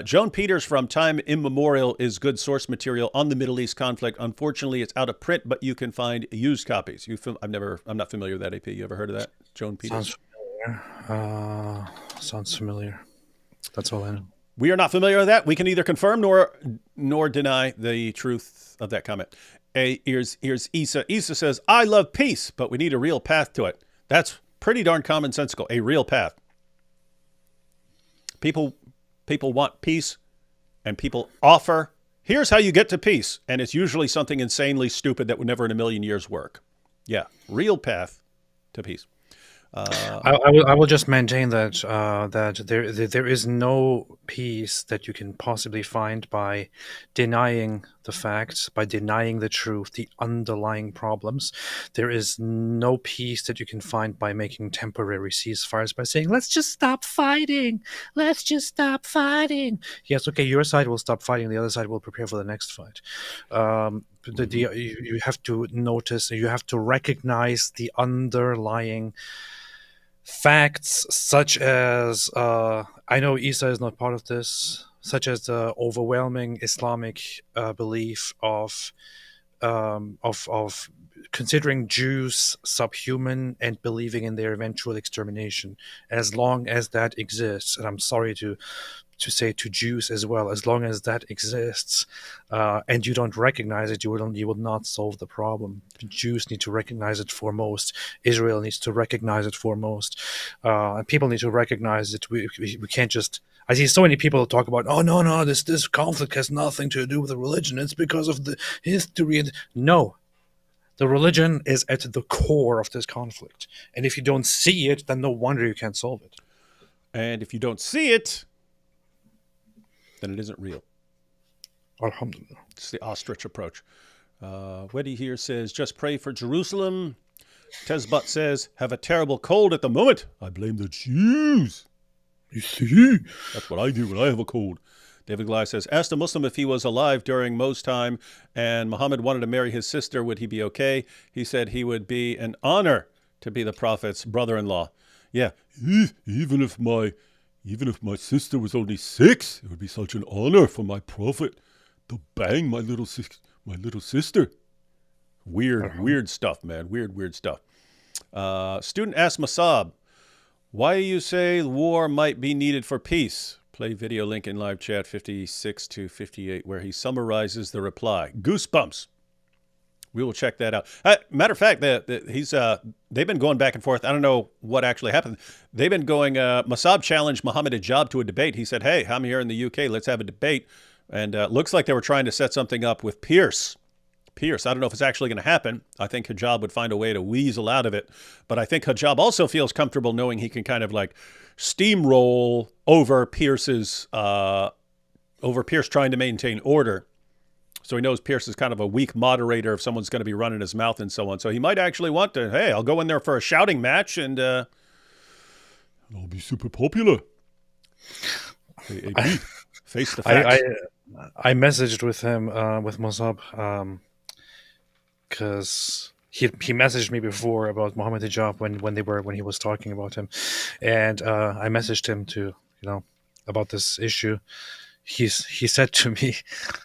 Speaker 1: Joan Peters from Time Immemorial is good source material on the Middle East conflict. Unfortunately, it's out of print, but you can find used copies. I'm not familiar with that, AP. You ever heard of that? Joan Peters?
Speaker 2: Sounds familiar. That's all I know.
Speaker 1: We are not familiar with that. We can neither confirm nor deny the truth of that comment. Here's Issa. Issa says, I love peace, but we need a real path to it. That's pretty darn commonsensical. A real path. People want peace, and people offer, here's how you get to peace. And it's usually something insanely stupid that would never in a million years work. Yeah, real path to peace.
Speaker 2: I will just maintain that that there is no peace that you can possibly find by denying the facts, by denying the truth, the underlying problems. There is no peace that you can find by making temporary ceasefires, by saying, let's just stop fighting. Let's just stop fighting. Yes, okay, your side will stop fighting. The other side will prepare for the next fight. You have to notice, you have to recognize the underlying facts, such as I know Isa is not part of this, such as the overwhelming Islamic belief of considering Jews subhuman and believing in their eventual extermination. As long as that exists, and I'm sorry to say to Jews as well, as long as that exists, and you don't recognize it, you will not solve the problem. Jews need to recognize it foremost. Israel needs to recognize it foremost. And people need to recognize it. We can't just... I see so many people talk about, oh, no, this conflict has nothing to do with the religion. It's because of the history. And no, The religion is at the core of this conflict. And if you don't see it, then no wonder you can't solve it.
Speaker 1: And if you don't see it, then it isn't real.
Speaker 2: Alhamdulillah.
Speaker 1: It's the ostrich approach. Weddy here says, just pray for Jerusalem. Tezbot says, have a terrible cold at the moment. I blame the Jews. You see? That's what I do when I have a cold. David Gly says, asked a Muslim if he was alive during Mo's time and Muhammad wanted to marry his sister, would he be okay? He said he would be an honor to be the Prophet's brother-in-law. Yeah, even if my sister was only 6, it would be such an honor for my Prophet to bang my little sister. Weird stuff, man. Weird stuff. Student asks Masab, why you say war might be needed for peace? Play video link in live chat 56 to 58 where he summarizes the reply. Goosebumps. We will check that out. Matter of fact, they've been going back and forth. I don't know what actually happened. They've been going, Masab challenged Mohammed Hijab to a debate. He said, hey, I'm here in the UK. Let's have a debate. And looks like they were trying to set something up with Pierce. I don't know if it's actually going to happen. I think Hijab would find a way to weasel out of it. But I think Hijab also feels comfortable knowing he can kind of like steamroll over Pierce trying to maintain order. So he knows Pierce is kind of a weak moderator if someone's going to be running his mouth and so on. So he might actually want to, hey, I'll go in there for a shouting match and I'll be super popular. Face the facts.
Speaker 2: I messaged with him, with Musab, because he messaged me before about Muhammad Hijab when he was talking about him, and I messaged him to about this issue. He said to me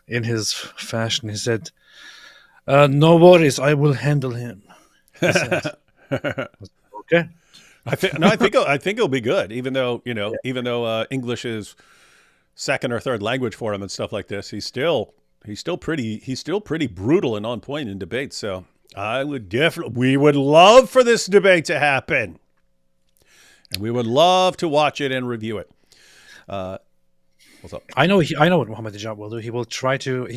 Speaker 2: in his fashion, he said, "No worries, I will handle him." Okay.
Speaker 1: I think it'll be good, even though English is second or third language for him and stuff like this. He's still pretty brutal and on point in debates. So we would love for this debate to happen, and we would love to watch it and review it. What's up?
Speaker 2: I know what Muhammad Hijab will do. He will try to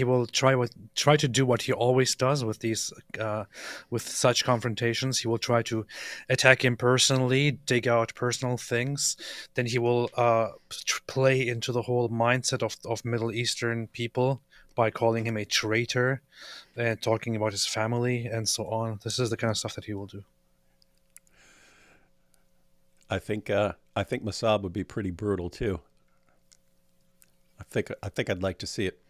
Speaker 2: do what he always does with these with such confrontations. He will try to attack him personally, dig out personal things. Then he will play into the whole mindset of Middle Eastern people by calling him a traitor and talking about his family and so on. This is the kind of stuff that he will do.
Speaker 1: I think Masab would be pretty brutal too. I think I'd like to see it.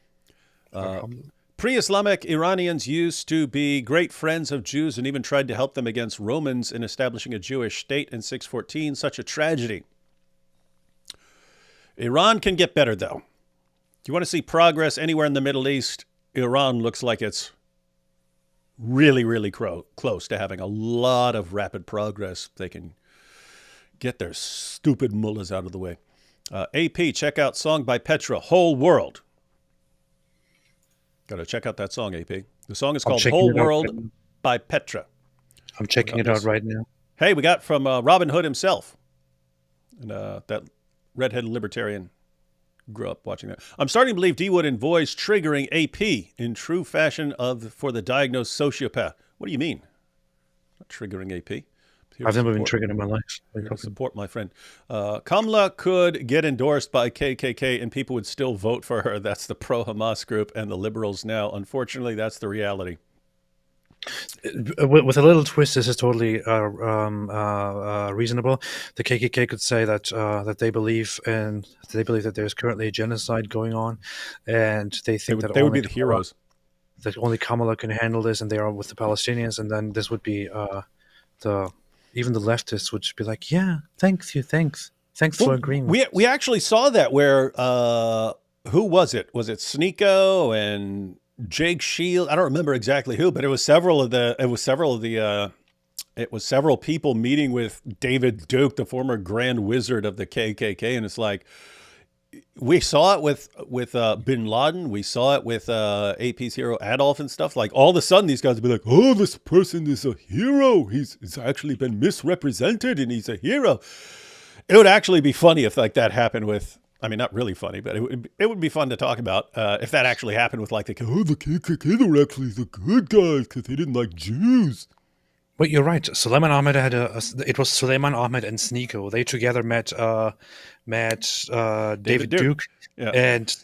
Speaker 1: Pre-Islamic Iranians used to be great friends of Jews and even tried to help them against Romans in establishing a Jewish state in 614. Such a tragedy. Iran can get better, though. Do you want to see progress anywhere in the Middle East? Iran looks like it's really, really close to having a lot of rapid progress. They can get their stupid mullahs out of the way. AP, check out song by Petra, Whole World. Got to check out that song, AP. The song is called Whole World by Petra.
Speaker 2: I'm checking it out right now.
Speaker 1: Hey, we got from Robin Hood himself. And that redheaded libertarian grew up watching that. I'm starting to believe D Wood and Voice triggering AP in true fashion for the diagnosed sociopath. What do you mean? Not triggering AP.
Speaker 2: I've never been triggered in my life.
Speaker 1: Support my friend. Kamala could get endorsed by KKK and people would still vote for her. That's the pro-Hamas group and the liberals now. Unfortunately, that's the reality.
Speaker 2: With a little twist, this is totally reasonable. The KKK could say that they believe that there's currently a genocide going on, and they think that
Speaker 1: they would be the heroes.
Speaker 2: That only Kamala can handle this, and they are with the Palestinians, and then this would be even the leftists would just be like, yeah, thanks for agreeing.
Speaker 1: We actually saw that where who was it? Was it Sneeko and Jake Shield? I don't remember exactly who, but it was several people meeting with David Duke, the former Grand Wizard of the KKK, and it's like we saw it with Bin Laden, we saw it with AP's hero Adolf and stuff. Like all of a sudden, these guys would be like, "Oh, this person is a hero. He's actually been misrepresented, and he's a hero." It would actually be funny if like that happened with I mean, not really funny, but it would be fun to talk about if that actually happened with like the KKK were actually the good guys because they didn't like Jews.
Speaker 2: But you're right. Suleiman Ahmed had it was Suleiman Ahmed and Sneeko. They together met David Duke.
Speaker 1: Yeah.
Speaker 2: And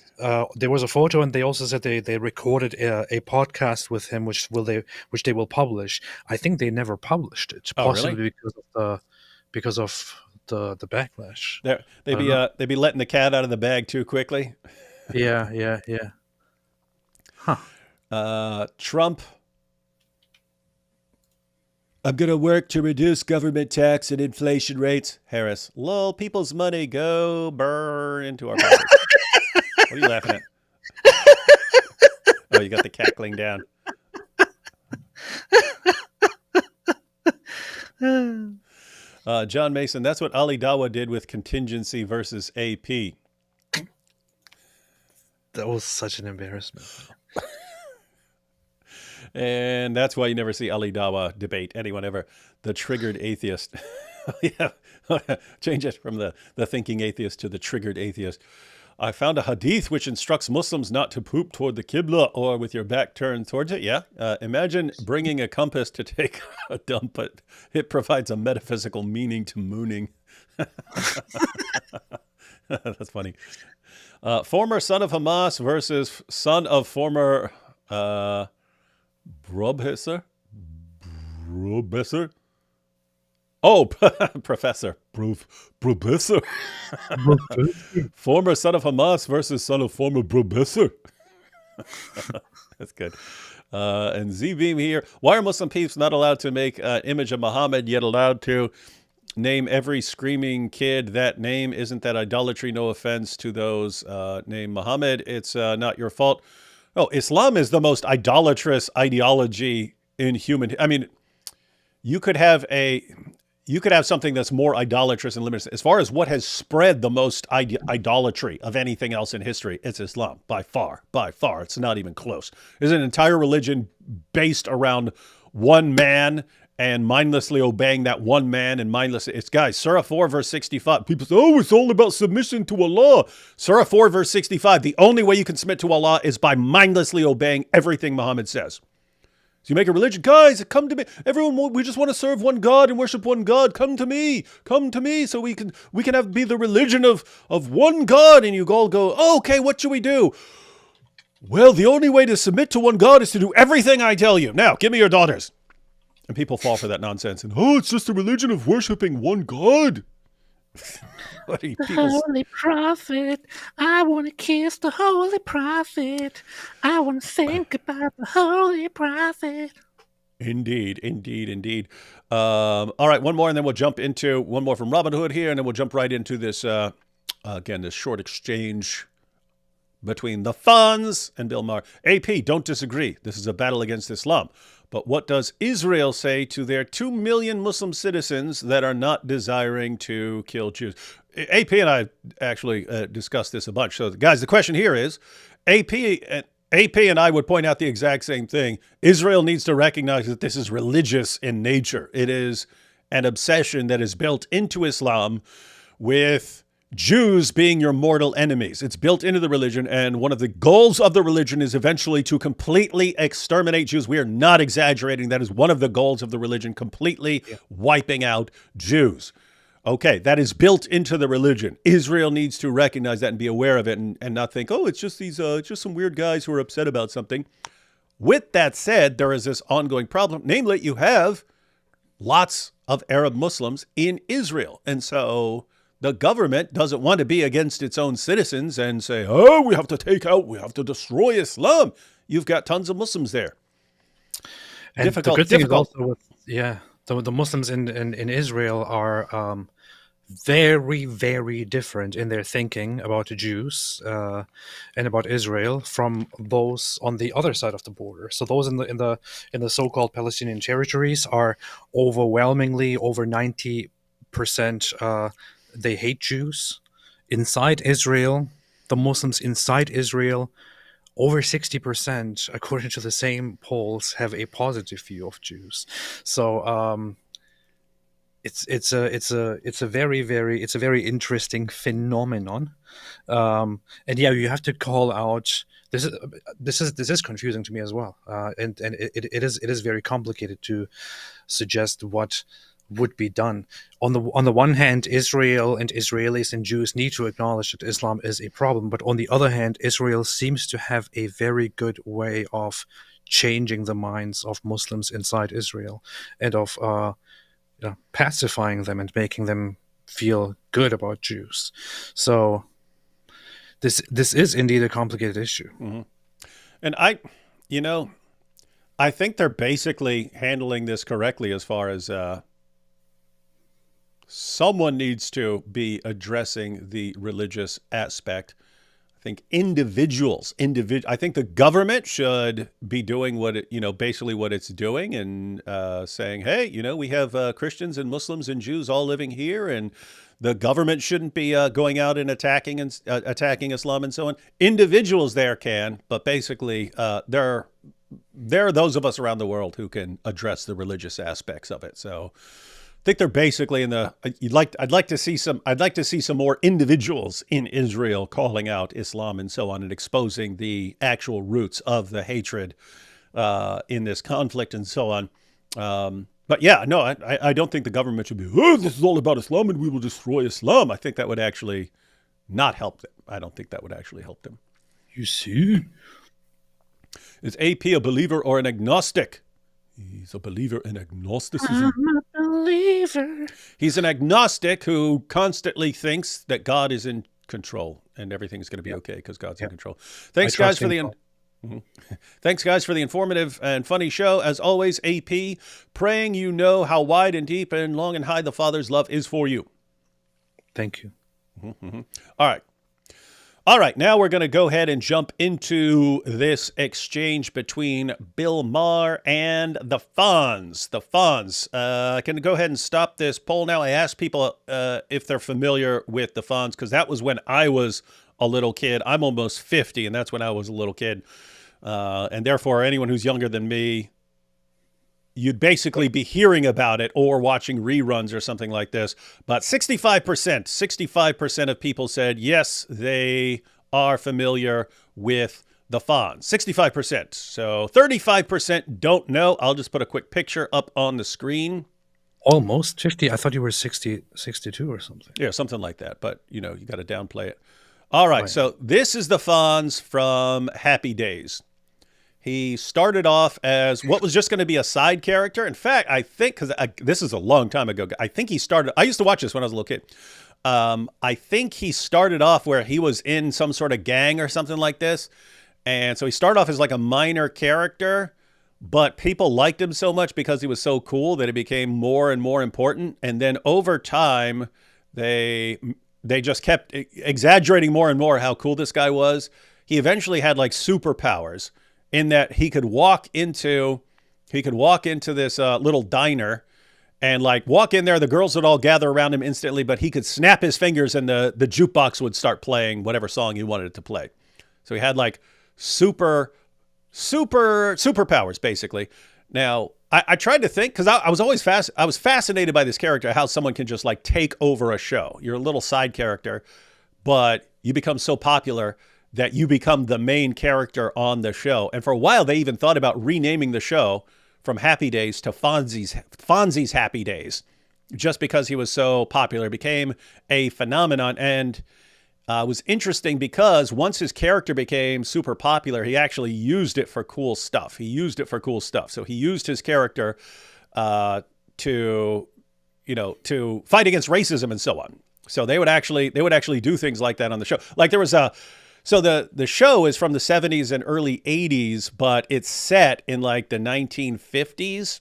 Speaker 2: there was a photo, and they also said they recorded a podcast with him, which they will publish. I think they never published it, possibly because of the backlash.
Speaker 1: They'd be letting the cat out of the bag too quickly.
Speaker 2: Yeah.
Speaker 1: Huh. Trump. I'm going to work to reduce government tax and inflation rates. Harris, lol, people's money go burn into our pockets. What are you laughing at? Oh, you got the cackling down. John Mason, that's what Ali Dawah did with contingency versus AP.
Speaker 2: That was such an embarrassment.
Speaker 1: And that's why you never see Ali Dawah debate anyone ever. The triggered atheist. Yeah, change it from the thinking atheist to the triggered atheist. I found a hadith which instructs Muslims not to poop toward the Qibla or with your back turned towards it. Yeah. Imagine bringing a compass to take a dump, but it provides a metaphysical meaning to mooning. That's funny. Former son of Hamas versus son of former Professor? Oh, professor. Professor. Former son of Hamas versus son of former professor. That's good. And Z-Beam here. Why are Muslim peeps not allowed to make an image of Muhammad, yet allowed to name every screaming kid that name? Isn't that idolatry? No offense to those named Muhammad. It's not your fault. Oh, Islam is the most idolatrous ideology in human. I mean, you could have something that's more idolatrous and limited. As far as what has spread the most idolatry of anything else in history, it's Islam by far. By far, it's not even close. There's an entire religion based around one man and mindlessly obeying that one man and mindlessly. It's guys, Surah 4 verse 65. People say, oh, it's all about submission to Allah. Surah 4 verse 65. The only way you can submit to Allah is by mindlessly obeying everything Muhammad says. So you make a religion, guys, come to me. Everyone, we just want to serve one God and worship one God. Come to me, so we can be the religion of one God. And you all go, oh, okay, what should we do? Well, the only way to submit to one God is to do everything I tell you. Now, give me your daughters. And people fall for that nonsense. And, oh, it's just a religion of worshiping one God. What are you people?
Speaker 5: Holy Prophet, I want to kiss the Holy Prophet. I want to think about the Holy Prophet.
Speaker 1: Indeed. All right, one more, and then we'll jump into one more from Robin Hood here, and then we'll jump right into this, again, this short exchange between the Fonz and Bill Maher. AP, don't disagree. This is a battle against Islam. But what does Israel say to their 2 million Muslim citizens that are not desiring to kill Jews? AP and I actually discussed this a bunch. So, guys, the question here is, AP and I would point out the exact same thing. Israel needs to recognize that this is religious in nature. It is an obsession that is built into Islam with Jews being your mortal enemies. It's built into the religion, and one of the goals of the religion is eventually to completely exterminate Jews. We are not exaggerating. That is one of the goals of the religion, completely wiping out Jews. Okay, that is built into the religion. Israel needs to recognize that and be aware of it and not think, oh, it's just these, just some weird guys who are upset about something. With that said, there is this ongoing problem. Namely, you have lots of Arab Muslims in Israel. And so the government doesn't want to be against its own citizens and say, oh, we have to destroy Islam. You've got tons of Muslims there.
Speaker 2: And the good thing is also the Muslims in Israel are very, very different in their thinking about the Jews and about Israel from those on the other side of the border. So those in the so-called Palestinian territories are overwhelmingly over 90%. They hate Jews. Inside Israel, the Muslims inside Israel, over 60%, according to the same polls, have a positive view of Jews. So it's a very interesting phenomenon, and yeah, you have to call out. This is confusing to me as well, and it is very complicated to suggest what would be done. On the one hand, Israel and Israelis and Jews need to acknowledge that Islam is a problem, but on the other hand, Israel seems to have a very good way of changing the minds of Muslims inside Israel, and of pacifying them and making them feel good about Jews. So this is indeed a complicated issue.
Speaker 1: Mm-hmm. And I think they're basically handling this correctly as far as someone needs to be addressing the religious aspect. I think I think the government should be doing basically what it's doing, and saying, hey, we have Christians and Muslims and Jews all living here, and the government shouldn't be going out and attacking Islam and so on. Individuals there can, but basically there are those of us around the world who can address the religious aspects of it. So I think they're basically I'd like to see some more individuals in Israel calling out Islam and so on, and exposing the actual roots of the hatred in this conflict and so on. But yeah, no, I don't think the government should be, this is all about Islam and we will destroy Islam. I think that would actually not help them. I don't think that would actually help them.
Speaker 2: You see?
Speaker 1: Is AP a believer or an agnostic? He's a believer in agnosticism.
Speaker 5: I'm a believer.
Speaker 1: He's an agnostic who constantly thinks that God is in control and everything's going to be okay because God's in control. Thanks, guys, for the... Thanks, guys, for the informative and funny show. As always, AP, praying you know how wide and deep and long and high the Father's love is for you.
Speaker 2: Thank you.
Speaker 1: Mm-hmm. All right. Now we're going to go ahead and jump into this exchange between Bill Maher and the Fonz. I can go ahead and stop this poll now. I asked people if they're familiar with the Fonz, because that was when I was a little kid. I'm almost 50, and that's when I was a little kid. And therefore, anyone who's younger than me, you'd basically be hearing about it or watching reruns or something like this. But 65% of people said, yes, they are familiar with the Fonz. 65%. So 35% don't know. I'll just put a quick picture up on the screen.
Speaker 2: Almost 50. I thought you were 62 or something.
Speaker 1: Yeah, something like that. But, you got to downplay it. All right. So this is the Fonz from Happy Days. He started off as what was just going to be a side character. In fact, I think, because this is a long time ago, I think he started, I used to watch this when I was a little kid. I think he started off where he was in some sort of gang or something like this. And so he started off as like a minor character, but people liked him so much because he was so cool that it became more and more important. And then over time, they just kept exaggerating more and more how cool this guy was. He eventually had like superpowers, in that he could walk into this little diner and like walk in there. The girls would all gather around him instantly, but he could snap his fingers and the jukebox would start playing whatever song he wanted it to play. So he had like superpowers, basically. Now, I tried to think, because I was fascinated by this character, how someone can just like take over a show. You're a little side character, but you become so popular that you become the main character on the show. And for a while, they even thought about renaming the show from Happy Days to Fonzie's Happy Days, just because he was so popular. It became a phenomenon, and was interesting because once his character became super popular, he actually used it for cool stuff. So he used his character to fight against racism and so on. So they would actually do things like that on the show. Like there was so the show is from the 70s and early 80s, but it's set in like the 1950s.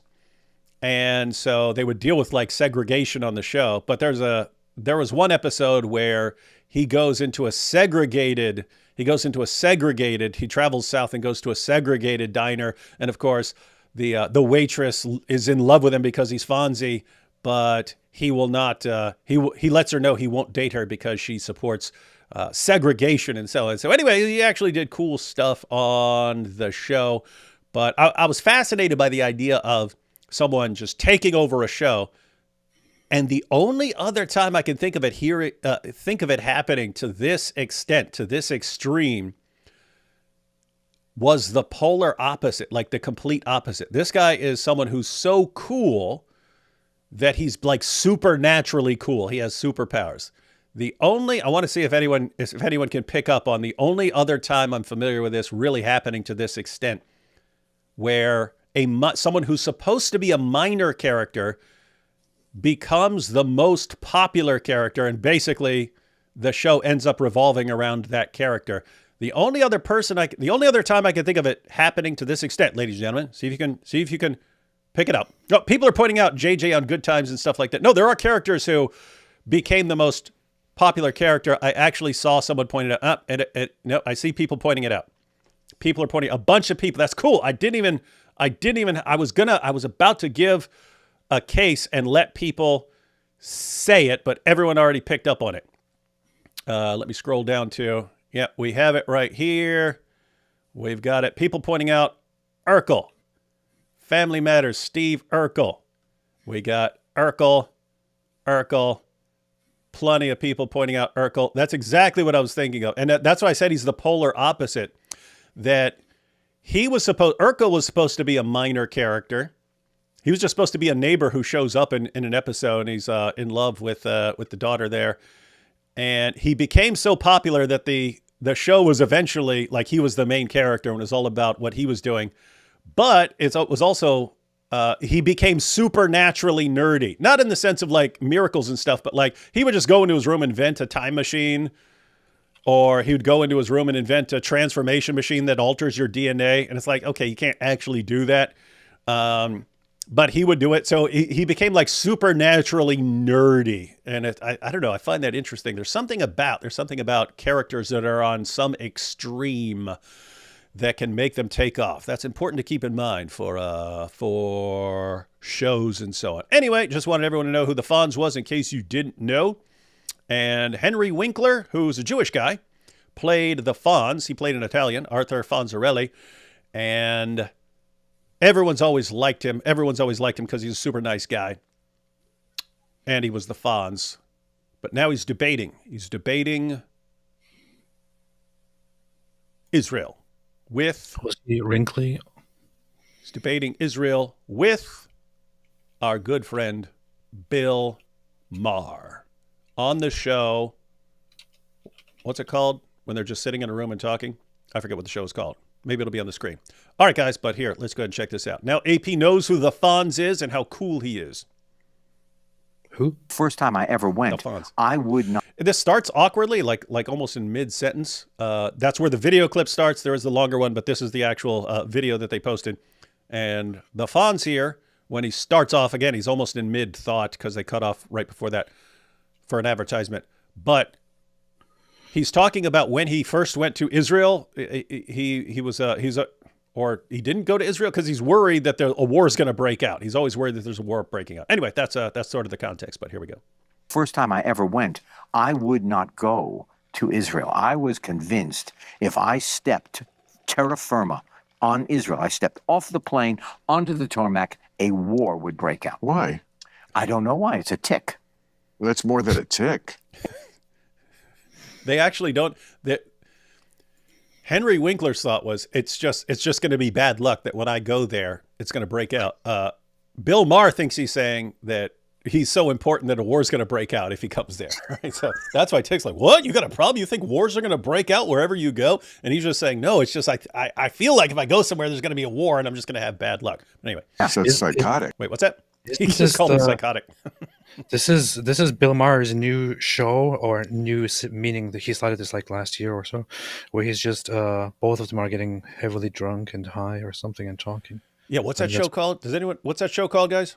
Speaker 1: And so they would deal with like segregation on the show. But there was one episode where he travels south and goes to a segregated diner. And of course, the waitress is in love with him because he's Fonzie, but he will not, he lets her know he won't date her because she supports segregation and so on. So anyway, he actually did cool stuff on the show, but I was fascinated by the idea of someone just taking over a show And the only other time I can think of it happening to this extent, to this extreme, was the polar opposite, like the complete opposite. This guy is someone who's so cool that he's like supernaturally cool. He has superpowers. I want to see if anyone can pick up on the only other time I'm familiar with this really happening to this extent, where someone who's supposed to be a minor character becomes the most popular character, and basically the show ends up revolving around that character. The only other time I can think of it happening to this extent, ladies and gentlemen, see if you can pick it up. Oh, people are pointing out JJ on Good Times and stuff like that. No, there are characters who became the most popular character. I actually saw someone point it out. No, I see people pointing it out. People are pointing, a bunch of people. That's cool. I was about to give a case and let people say it, but everyone already picked up on it. Let me scroll down to, we have it right here. We've got it. People pointing out Urkel. Family Matters, Steve Urkel. We got Urkel. Plenty of people pointing out Urkel. That's exactly what I was thinking of. And that's why I said he's the polar opposite. That Urkel was supposed to be a minor character. He was just supposed to be a neighbor who shows up in an episode, and he's in love with the daughter there. And he became so popular that the show was eventually, like, he was the main character and it was all about what he was doing. But it was also, he became supernaturally nerdy. Not in the sense of, like, miracles and stuff, but, like, he would just go into his room and invent a time machine. Or he would go into his room and invent a transformation machine that alters your DNA. And it's like, okay, you can't actually do that. But he would do it. So he became like supernaturally nerdy. And I don't know. I find that interesting. There's something about characters that are on some extreme that can make them take off. That's important to keep in mind for shows and so on. Anyway, just wanted everyone to know who the Fonz was in case you didn't know. And Henry Winkler, who's a Jewish guy, played the Fonz. He played an Italian, Arthur Fonzarelli. And everyone's always liked him. Because he's a super nice guy. And he was the Fonz. But now he's debating. He's debating Israel with...
Speaker 2: Was he wrinkly?
Speaker 1: He's debating Israel with our good friend Bill Maher. On the show, what's it called when they're just sitting in a room and talking? I forget what the show is called. Maybe it'll be on the screen. All right, guys, but here, let's go ahead and check this out. Now, AP knows who the Fonz is and how cool he is.
Speaker 2: Who?
Speaker 8: First time I ever went, I would not.
Speaker 1: This starts awkwardly, like almost in mid-sentence. That's where the video clip starts. There is the longer one, but this is the actual video that they posted. And the Fonz here, when he starts off, again, he's almost in mid-thought because they cut off right before that for an advertisement. But he's talking about when he first went to Israel. He didn't go to Israel because he's worried that a war is going to break out. He's always worried that there's a war breaking out. Anyway, that's sort of the context, but here we go.
Speaker 8: First time I ever went, I would not go to Israel. I was convinced if I stepped terra firma on Israel, I stepped off the plane onto the tarmac, a war would break out.
Speaker 9: Why?
Speaker 8: I don't know why. It's a tick.
Speaker 9: Well, that's more than a tick.
Speaker 1: They actually don't. Henry Winkler's thought was, it's just going to be bad luck that when I go there, it's going to break out. Bill Maher thinks he's saying that he's so important that a war's going to break out if he comes there. Right? So that's why Tick's like, what? You got a problem? You think wars are going to break out wherever you go? And he's just saying, no, it's just I feel like if I go somewhere, there's going to be a war and I'm just going to have bad luck. But anyway.
Speaker 9: So it's psychotic.
Speaker 1: Wait, what's that? He just called him psychotic.
Speaker 2: This is Bill Maher's new show, or new, meaning that he started this like last year or so, where he's just both of them are getting heavily drunk and high or something and talking.
Speaker 1: Yeah, what's that show called? What's that show called, guys?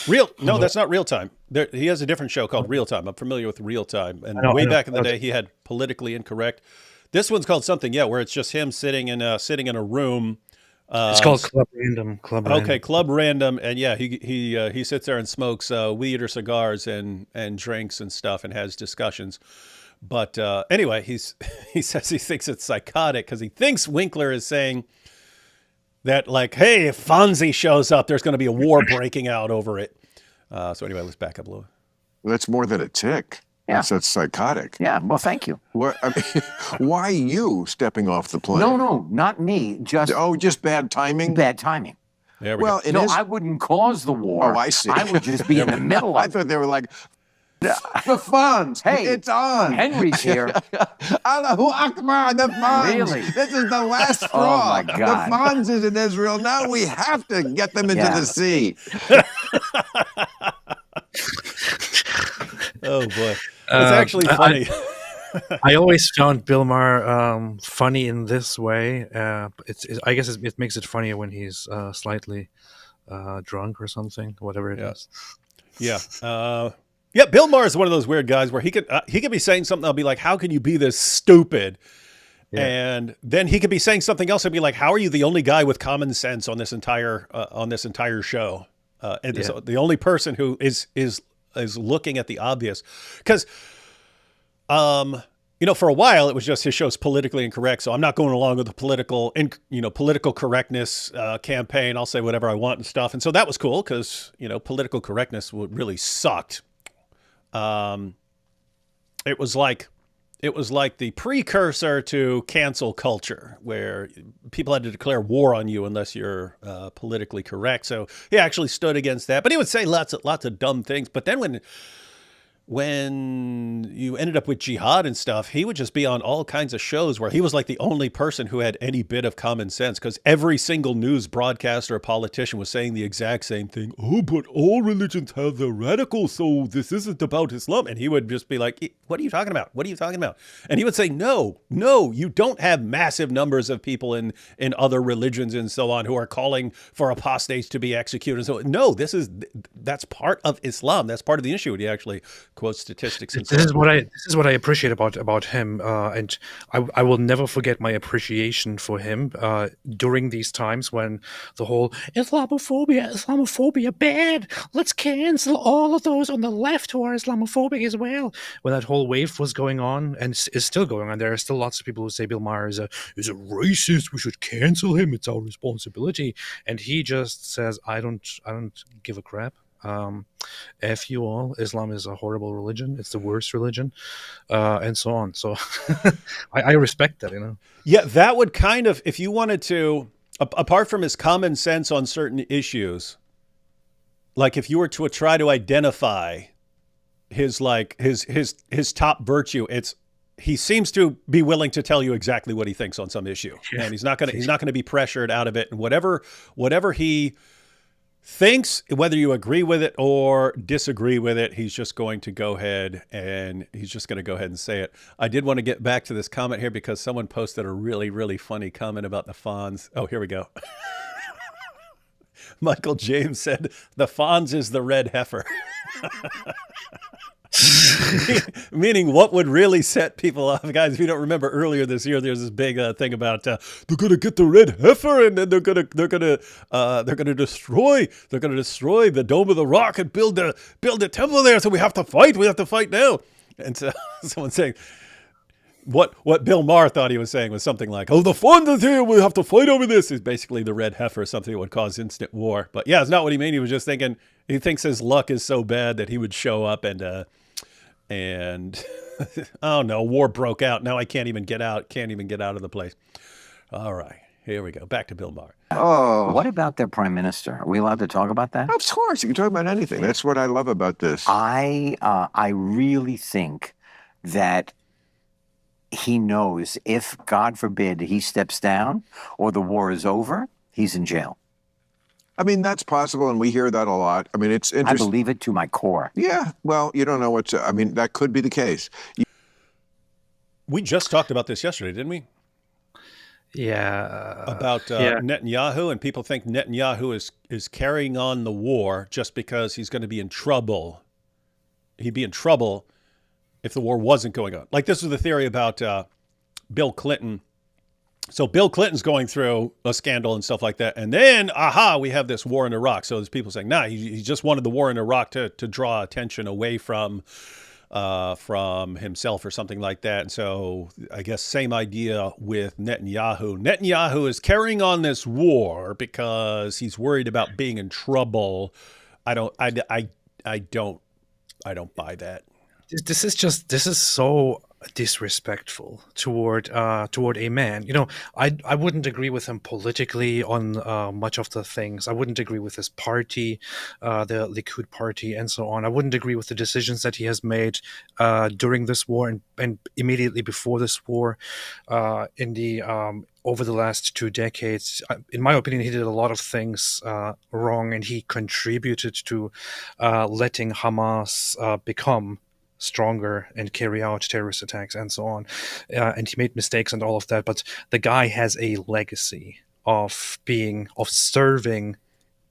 Speaker 1: No, that's not Real Time. He has a different show called Real Time. I'm familiar with Real Time. And way back in the day, he had Politically Incorrect. This one's called something, where it's just him sitting in a room.
Speaker 2: It's called Club Random.
Speaker 1: Okay, Club Random, and he sits there and smokes weed or cigars and drinks and stuff and has discussions. But anyway, he says he thinks it's psychotic because he thinks Winkler is saying that, like, hey, if Fonzie shows up, there's going to be a war breaking out over it. So anyway, let's back up a little.
Speaker 9: That's more than a tick.
Speaker 8: Yeah.
Speaker 9: That's psychotic.
Speaker 8: Yeah, well, thank you.
Speaker 9: What, I mean, why you stepping off the plane?
Speaker 8: No, not me.
Speaker 9: Just bad timing?
Speaker 8: Bad timing.
Speaker 1: There we
Speaker 9: Well,
Speaker 1: go.
Speaker 8: No, I wouldn't cause the war.
Speaker 9: Oh, I see.
Speaker 8: I would just be in the middle
Speaker 9: I
Speaker 8: of it.
Speaker 9: thought they were like, the Fonz.
Speaker 8: Hey,
Speaker 9: it's on.
Speaker 8: Henry's here.
Speaker 9: Allahu Akbar, the Fonz.
Speaker 8: Really?
Speaker 9: This is the last straw.
Speaker 8: Oh, my God.
Speaker 9: The Fonz is in Israel. Now we have to get them into the sea.
Speaker 1: Oh boy, it's actually funny.
Speaker 2: I always found Bill Maher funny in this way. I guess it makes it funnier when he's slightly drunk or something, whatever it is.
Speaker 1: Yeah. Yeah, Bill Maher is one of those weird guys where he could be saying something. I'll be like, "How can you be this stupid?" Yeah. And then he could be saying something else and be like, "How are you the only guy with common sense on this entire show?" The only person who is looking at the obvious, because for a while it was just his show's politically incorrect. So I'm not going along with the political correctness campaign. I'll say whatever I want and stuff. And so that was cool because political correctness really sucked. It was like the precursor to cancel culture, where people had to declare war on you unless you're politically correct. So he actually stood against that, but he would say lots of dumb things. But then when you ended up with jihad and stuff, he would just be on all kinds of shows where he was like the only person who had any bit of common sense, because every single news broadcaster or politician was saying the exact same thing. Oh, but all religions have their radicals, so this isn't about Islam. And he would just be like, what are you talking about? What are you talking about? And he would say, no, you don't have massive numbers of people in other religions and so on who are calling for apostates to be executed. So no, that's part of Islam. That's part of the issue. He actually quotes statistics. And
Speaker 2: this is what I appreciate about him, and I will never forget my appreciation for him during these times when the whole Islamophobia bad. Let's cancel all of those on the left who are Islamophobic as well. When that whole wave was going on and is still going on, there are still lots of people who say Bill Maher is a racist. We should cancel him. It's our responsibility. And he just says, I don't give a crap. F you all. Islam is a horrible religion. It's the worst religion, and so on. So I respect that,
Speaker 1: Yeah, that would kind of, if you wanted to, apart from his common sense on certain issues, like if you were to try to identify his top virtue, he seems to be willing to tell you exactly what he thinks on some issue, and he's not going to be pressured out of it. And whatever he thinks, whether you agree with it or disagree with it, he's just going to go ahead and say it. I did want to get back to this comment here because someone posted a really, really funny comment about the Fonz. Oh, here we go. Michael James said, the Fonz is the red heifer. Meaning what would really set people off. Guys, if you don't remember earlier this year, there's this big thing about they're going to get the red heifer and then they're going to destroy the Dome of the Rock and build a temple there. So we have to fight now. And so someone's saying, what Bill Maher thought he was saying was something like, oh, the Fonz is here, we have to fight over this. Is basically the red heifer, something that would cause instant war. But yeah, it's not what he meant. He was just thinking, he thinks his luck is so bad that he would show up and oh no, war broke out. Now I can't even get out of the place. All right, here we go. Back to Bill Maher.
Speaker 8: Oh, what about their prime minister? Are we allowed to talk about that?
Speaker 9: Of course, you can talk about anything. That's what I love about this.
Speaker 8: I really think that he knows if, God forbid, he steps down or the war is over, he's in jail.
Speaker 9: I mean, that's possible, and we hear that a lot. I mean, it's interesting.
Speaker 8: I believe it to my core.
Speaker 9: Yeah, well, you don't know that could be the case.
Speaker 1: We just talked about this yesterday, didn't we?
Speaker 2: Yeah.
Speaker 1: About Netanyahu, and people think Netanyahu is carrying on the war just because he's going to be in trouble. He'd be in trouble if the war wasn't going on. Like, this was the theory about Bill Clinton. So Bill Clinton's going through a scandal and stuff like that. And then, we have this war in Iraq. So there's people saying, nah, he just wanted the war in Iraq to draw attention away from himself or something like that. And so I guess same idea with Netanyahu. Netanyahu is carrying on this war because he's worried about being in trouble. I don't buy that.
Speaker 2: This is so disrespectful toward a man. I wouldn't agree with him politically on much of the things. I wouldn't agree with his party, the Likud party, and so on. I wouldn't agree with the decisions that he has made during this war and immediately before this war, in the over the last 2 decades. In my opinion, he did a lot of things wrong, and he contributed to letting Hamas become stronger and carry out terrorist attacks and so on. And he made mistakes and all of that. But the guy has a legacy of serving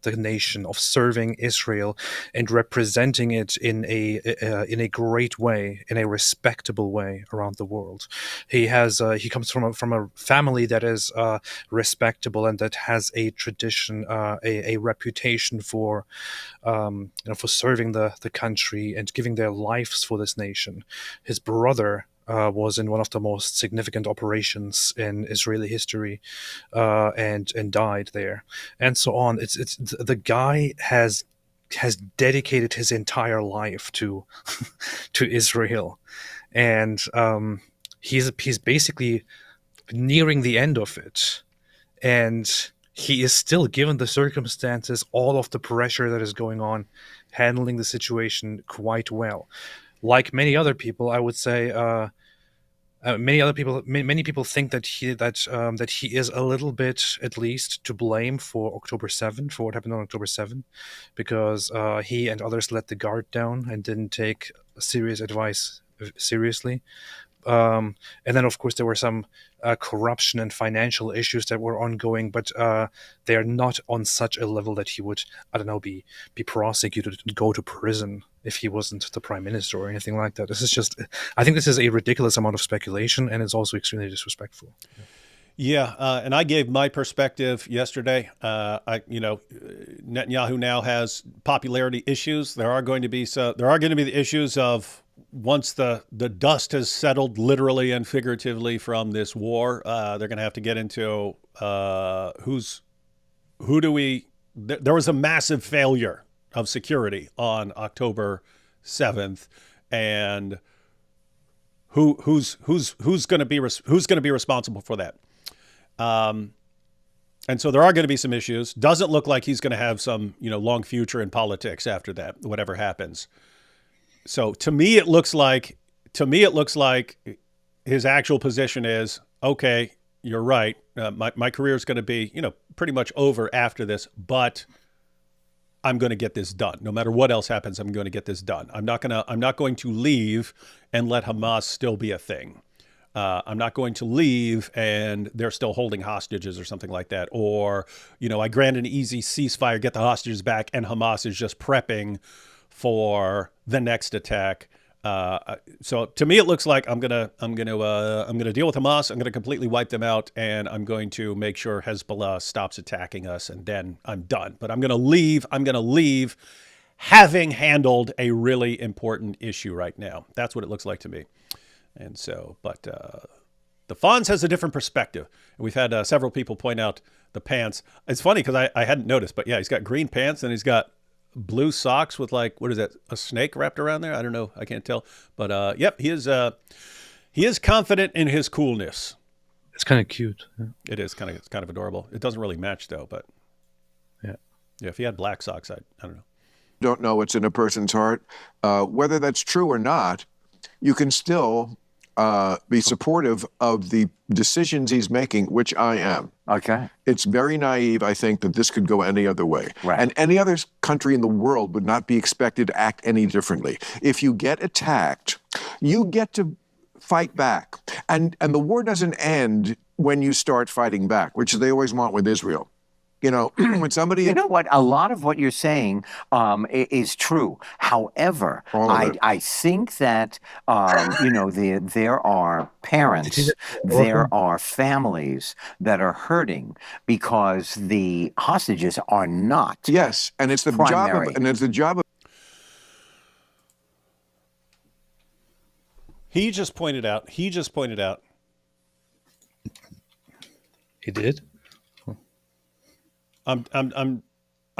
Speaker 2: the nation, of serving Israel, and representing it in a great way, in a respectable way around the world. He comes from a family that is respectable and that has a tradition, a reputation for serving the country and giving their lives for this nation. His brother was in one of the most significant operations in Israeli history, and died there, and so on. It's the guy has dedicated his entire life to Israel, and he's basically nearing the end of it, and he is still, given the circumstances, all of the pressure that is going on, handling the situation quite well. Like many other people, I would say, many people think that he is a little bit, at least, to blame for October 7, for what happened on October 7, because he and others let the guard down and didn't take serious advice seriously. And then, of course, there were some corruption and financial issues that were ongoing, but they are not on such a level that he would, I don't know, be prosecuted and go to prison if he wasn't the prime minister or anything like that. I think this is a ridiculous amount of speculation, and it's also extremely disrespectful.
Speaker 1: Yeah, and I gave my perspective yesterday. Netanyahu now has popularity issues. There are going to be the issues of, once the dust has settled, literally and figuratively, from this war, they're going to have to get into there was a massive failure of security on October 7th, and who's going to be responsible for that? And so there are going to be some issues. Doesn't look like he's going to have some long future in politics after that, whatever happens. So to me, it looks like his actual position is, okay, you're right. My career is going to be, pretty much over after this, but I'm going to get this done. No matter what else happens, I'm going to get this done. I'm not going to leave and let Hamas still be a thing. I'm not going to leave and they're still holding hostages or something like that. Or, I grant an easy ceasefire, get the hostages back, and Hamas is just prepping for the next attack. So to me, it looks like I'm gonna deal with Hamas. I'm gonna completely wipe them out, and I'm going to make sure Hezbollah stops attacking us, and then I'm done. But I'm gonna leave having handled a really important issue right now. That's what it looks like to me. And so, but the Fonz has a different perspective. We've had several people point out the pants. It's funny because I hadn't noticed, but yeah, he's got green pants and he's got blue socks with, like, what is that, a snake wrapped around there? I don't know. I can't tell. But yep, he is confident in his coolness.
Speaker 2: It's kind of cute. Yeah.
Speaker 1: It is kind of adorable. It doesn't really match though, but yeah. If he had black socks, I don't know.
Speaker 9: Don't know what's in a person's heart. Whether that's true or not, you can still be supportive of the decisions he's making, which I am.
Speaker 8: Okay.
Speaker 9: It's very naive, I think, that this could go any other way.
Speaker 8: Right.
Speaker 9: And any other country in the world would not be expected to act any differently. If you get attacked, you get to fight back. And the war doesn't end when you start fighting back, which they always want with Israel. When somebody...
Speaker 8: You know what? A lot of what you're saying is true. However, I think that, there are parents, there are families that are hurting because the hostages are not.
Speaker 9: Yes, and it's the job of...
Speaker 1: He just pointed out.
Speaker 2: He did?
Speaker 1: I'm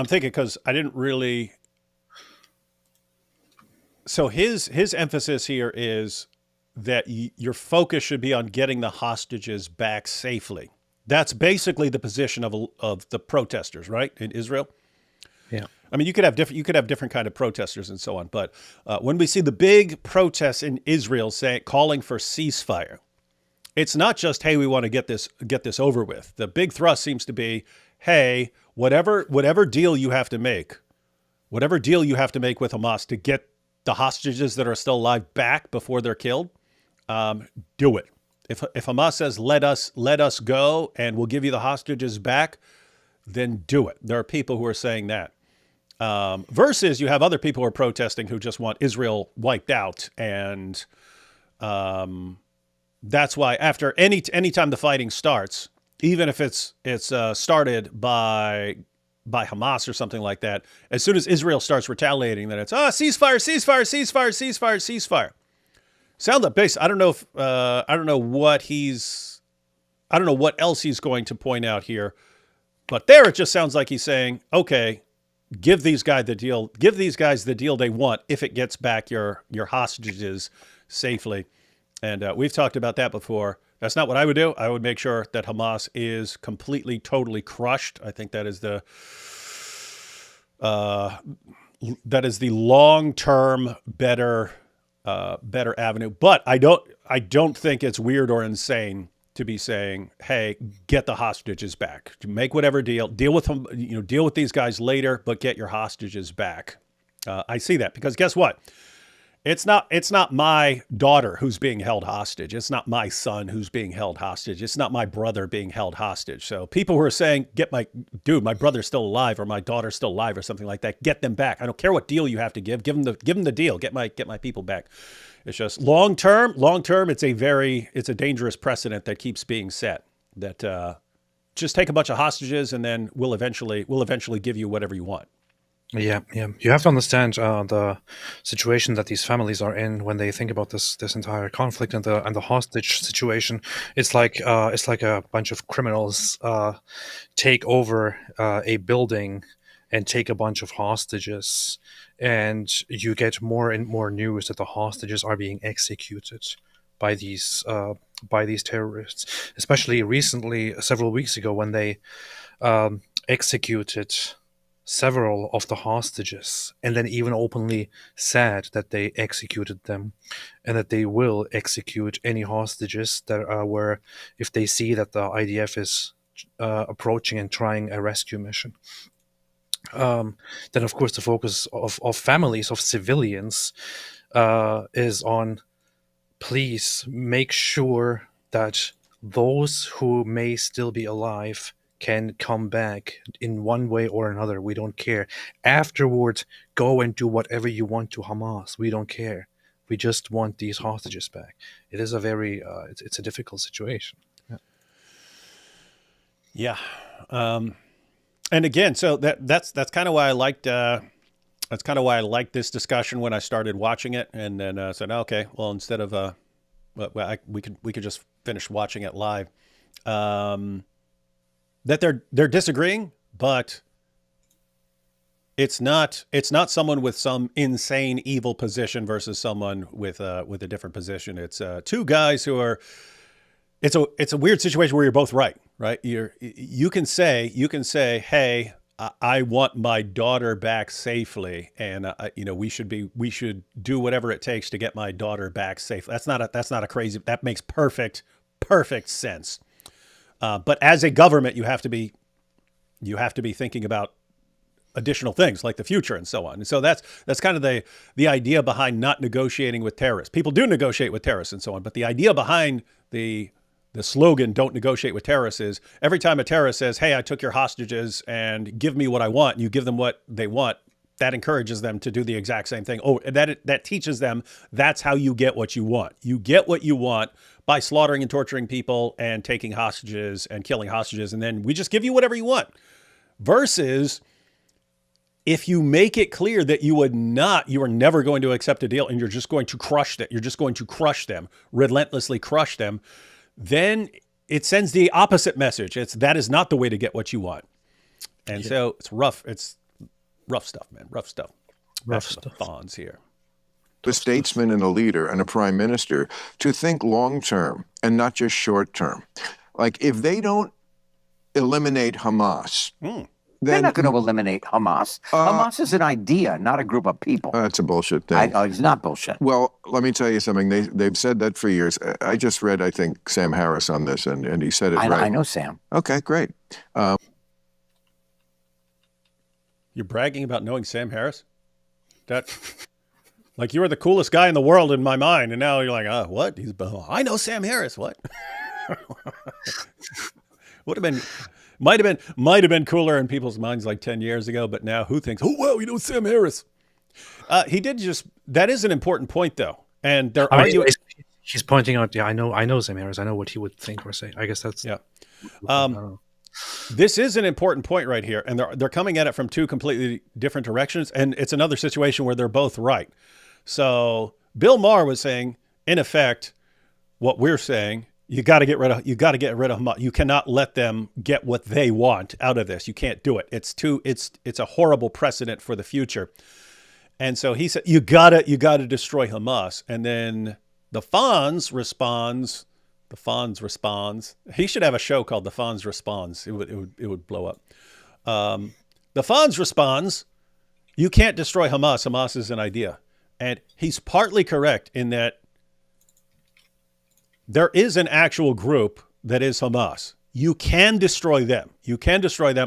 Speaker 1: thinking, because I didn't really So his emphasis here is that your focus should be on getting the hostages back safely. That's basically the position of the protesters, right, in Israel.
Speaker 2: Yeah.
Speaker 1: I mean, you could have different kind of protesters and so on, but when we see the big protests in Israel calling for ceasefire, it's not just, hey, we want to get this over with. The big thrust seems to be, hey, whatever deal you have to make with Hamas to get the hostages that are still alive back before they're killed, do it. If Hamas says let us go and we'll give you the hostages back, then do it. There are people who are saying that. Versus you have other people who are protesting who just want Israel wiped out, and that's why after any time the fighting starts, even if it's started by Hamas or something like that, as soon as Israel starts retaliating, then it's ceasefire. Sound that base. I don't know what else he's going to point out here, but there it just sounds like he's saying, okay, give these guys the deal they want if it gets back your hostages safely. And we've talked about that before. That's not what I would do. I would make sure that Hamas is completely, totally crushed. I think that is the long-term better avenue. But I don't think it's weird or insane to be saying, hey, get the hostages back. Make whatever deal with them. Deal with these guys later, but get your hostages back. I see that because guess what? It's not my daughter who's being held hostage. It's not my son who's being held hostage. It's not my brother being held hostage. So people who are saying, my brother's still alive or my daughter's still alive or something like that, get them back. I don't care what deal you have to give them the deal. Get my people back. It's just long term, it's a dangerous precedent that keeps being set that just take a bunch of hostages and then we'll eventually give you whatever you want.
Speaker 2: Yeah. You have to understand the situation that these families are in when they think about this entire conflict and the hostage situation. It's like a bunch of criminals take over a building and take a bunch of hostages, and you get more and more news that the hostages are being executed by these terrorists. Especially recently, several weeks ago, when they executed several of the hostages, and then even openly said that they executed them and that they will execute any hostages that were, if they see that the IDF is approaching and trying a rescue mission. Then, of course, the focus of families, of civilians, is on, please make sure that those who may still be alive can come back in one way or another. We don't care. Afterwards, go and do whatever you want to Hamas. We don't care. We just want these hostages back. It is a very, it's a difficult situation.
Speaker 1: Yeah. And again, so that's kind of why I liked this discussion when I started watching it, and then said, okay, well, instead of we could just finish watching it live. That they're disagreeing, but it's not someone with some insane evil position versus someone with a different position. It's two guys who are. It's a weird situation where you're both right? You can say, hey, I want my daughter back safely, and we should do whatever it takes to get my daughter back safely. That's not a crazy. That makes perfect sense. But as a government, you have to be thinking about additional things like the future and so on. And so that's kind of the idea behind not negotiating with terrorists. People do negotiate with terrorists and so on, but the idea behind the slogan "Don't negotiate with terrorists" is every time a terrorist says, "Hey, I took your hostages and give me what I want," and you give them what they want, that encourages them to do the exact same thing. Oh, that teaches them that's how you get what you want. You get what you want by slaughtering and torturing people and taking hostages and killing hostages, and then we just give you whatever you want. Versus if you make it clear that you are never going to accept a deal and you're just going to crush them, relentlessly crush them, then it sends the opposite message. That is not the way to get what you want. And so it's rough. It's rough stuff, man. Rough stuff.
Speaker 2: Rough stuff.
Speaker 1: Fonz here.
Speaker 9: a statesman and a leader and a prime minister to think long term and not just short term. Like, if they don't eliminate Hamas,
Speaker 8: They're
Speaker 9: then
Speaker 8: not going to eliminate Hamas. Hamas is an idea, not a group of people.
Speaker 9: that's a bullshit thing.
Speaker 8: It's not bullshit.
Speaker 9: Well, let me tell you something. They've said that for years. I just read, I think, Sam Harris on this, and he said it right.
Speaker 8: I know Sam.
Speaker 9: Okay, great.
Speaker 1: You're bragging about knowing Sam Harris? That, like, you were the coolest guy in the world in my mind, and now you're like, oh, what? I know Sam Harris. What? Would have been, might have been cooler in people's minds like 10 years ago, but now who thinks, oh, wow, you know Sam Harris? He did that is an important point, though. And they're arguing.
Speaker 2: He's pointing out, I know Sam Harris. I know what he would think or say. I guess that's.
Speaker 1: Yeah. This is an important point right here. And they're coming at it from two completely different directions. And it's another situation where they're both right. So Bill Maher was saying, in effect, what we're saying, you got to get rid of Hamas. You cannot let them get what they want out of this. You can't do it. It's a horrible precedent for the future. And so he said, you gotta destroy Hamas. And then the Fonz responds. He should have a show called The Fonz Responds. It would blow up. The Fonz responds, you can't destroy Hamas. Hamas is an idea. And he's partly correct in that there is an actual group that is Hamas. You can destroy them.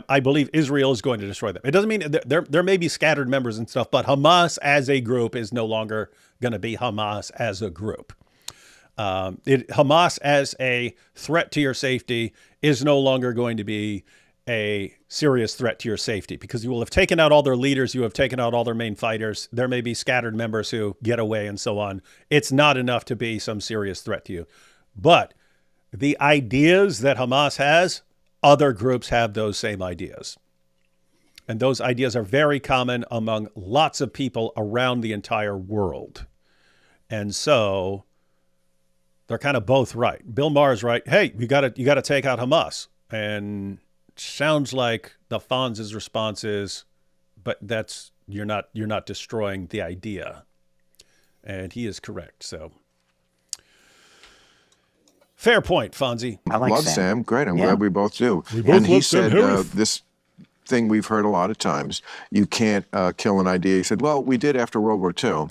Speaker 1: I believe Israel is going to destroy them. It doesn't mean there may be scattered members and stuff, but Hamas as a group is no longer going to be Hamas as a group. Hamas as a threat to your safety is no longer going to be a serious threat to your safety, because you will have taken out all their leaders. You have taken out all their main fighters. There may be scattered members who get away and so on. It's not enough to be some serious threat to you. But the ideas that Hamas has, other groups have those same ideas. And those ideas are very common among lots of people around the entire world. And so they're kind of both right. Bill Maher's right. Hey, you got to take out Hamas. And sounds like the Fonz's response is, but you're not destroying the idea. And he is correct. So fair point, Fonzie.
Speaker 8: I like
Speaker 9: Love
Speaker 8: Sam.
Speaker 9: Sam. Great. I'm glad we both do.
Speaker 1: We both
Speaker 9: and he
Speaker 1: love Sam
Speaker 9: said
Speaker 1: Harris.
Speaker 9: this thing we've heard a lot of times. You can't kill an idea. He said, well, we did after World War II.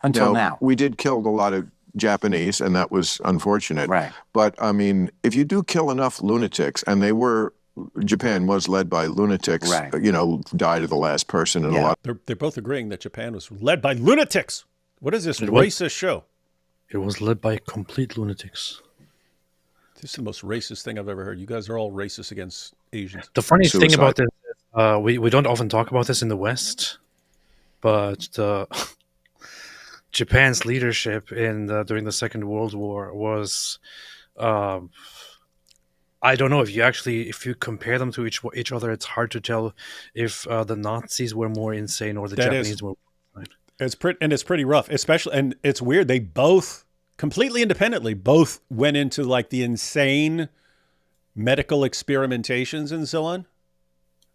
Speaker 8: Until now.
Speaker 9: We did kill a lot of Japanese, and that was unfortunate.
Speaker 8: Right.
Speaker 9: But, I mean, if you do kill enough lunatics, and Japan was led by lunatics,
Speaker 8: right.
Speaker 9: Died to the last person. And a lot.
Speaker 1: They're both agreeing that Japan was led by lunatics. What is this racist show?
Speaker 2: It was led by complete lunatics.
Speaker 1: This is the most racist thing I've ever heard. You guys are all racist against Asians.
Speaker 2: The funny thing about this is we don't often talk about this in the West, but Japan's leadership during the Second World War was, I don't know, if you compare them to each other, it's hard to tell if the Nazis were more insane or the Japanese were. Right?
Speaker 1: It's pretty rough, especially, and it's weird. They both completely independently went into like the insane medical experimentations and so on.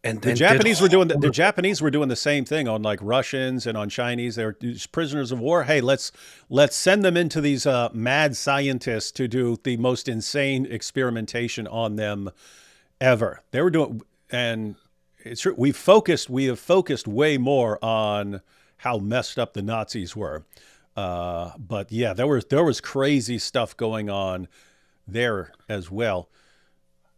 Speaker 1: And the Japanese were doing the same thing on like Russians and on Chinese. They were prisoners of war. Hey, let's send them into these mad scientists to do the most insane experimentation on them ever. They were doing, and it's true. We have focused way more on how messed up the Nazis were. But yeah, there was crazy stuff going on there as well.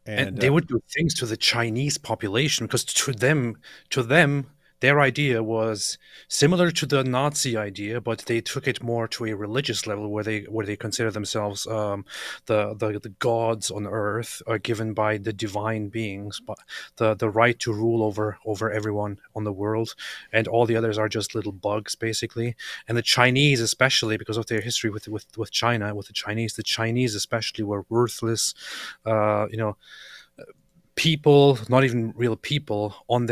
Speaker 2: And they would do things to the Chinese population because to them, their idea was similar to the Nazi idea, but they took it more to a religious level where they consider themselves the gods on earth are given by the divine beings, but the right to rule over everyone on the world, and all the others are just little bugs basically. And the Chinese, especially because of their history with China, with the Chinese especially were worthless, people, not even real people, on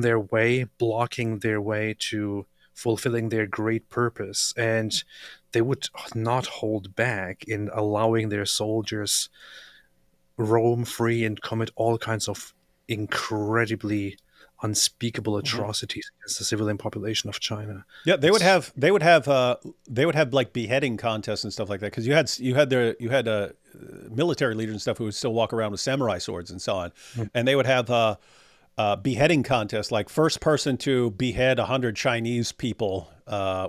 Speaker 2: their way, blocking their way to fulfilling their great purpose. And they would not hold back in allowing their soldiers roam free and commit all kinds of incredibly unspeakable atrocities against the civilian population of China.
Speaker 1: Yeah, they would have like beheading contests and stuff like that, because you had military leaders and stuff who would still walk around with samurai swords and so on, and they would have beheading contests, like first person to behead 100 Chinese people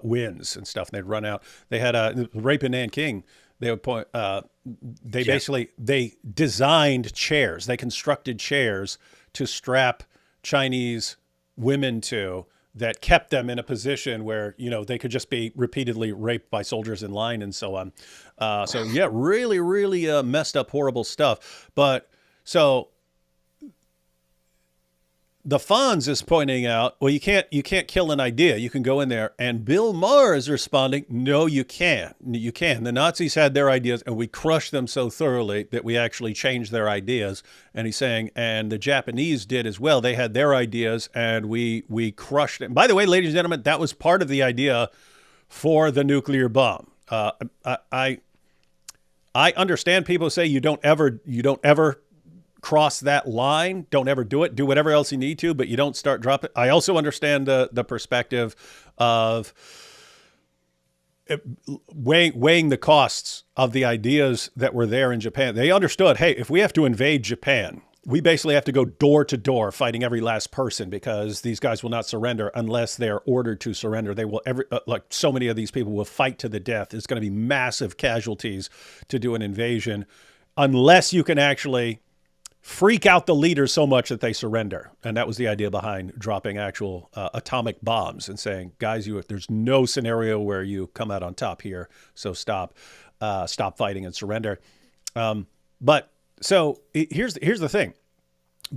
Speaker 1: wins and stuff. And they'd run out. They had a rape in Nanking. They would point. They designed chairs. They constructed chairs to strap Chinese women to, that kept them in a position where, they could just be repeatedly raped by soldiers in line and so on. So yeah, really, really messed up, horrible stuff. But so the Fonz is pointing out, well, you can't kill an idea. You can go in there. And Bill Maher is responding, no, you can't. You can. The Nazis had their ideas, and we crushed them so thoroughly that we actually changed their ideas. And he's saying, and the Japanese did as well. They had their ideas, and we crushed them. By the way, ladies and gentlemen, that was part of the idea for the nuclear bomb. I understand people say you don't ever cross that line. Don't ever do it. Do whatever else you need to, but you don't start dropping. I also understand the perspective of weighing the costs of the ideas that were there in Japan. They understood, hey, if we have to invade Japan, we basically have to go door to door fighting every last person, because these guys will not surrender unless they're ordered to surrender. They will like so many of these people will fight to the death. It's going to be massive casualties to do an invasion unless you can actually freak out the leaders so much that they surrender. And that was the idea behind dropping actual atomic bombs and saying, guys, there's no scenario where you come out on top here. So stop fighting and surrender. But so here's the thing.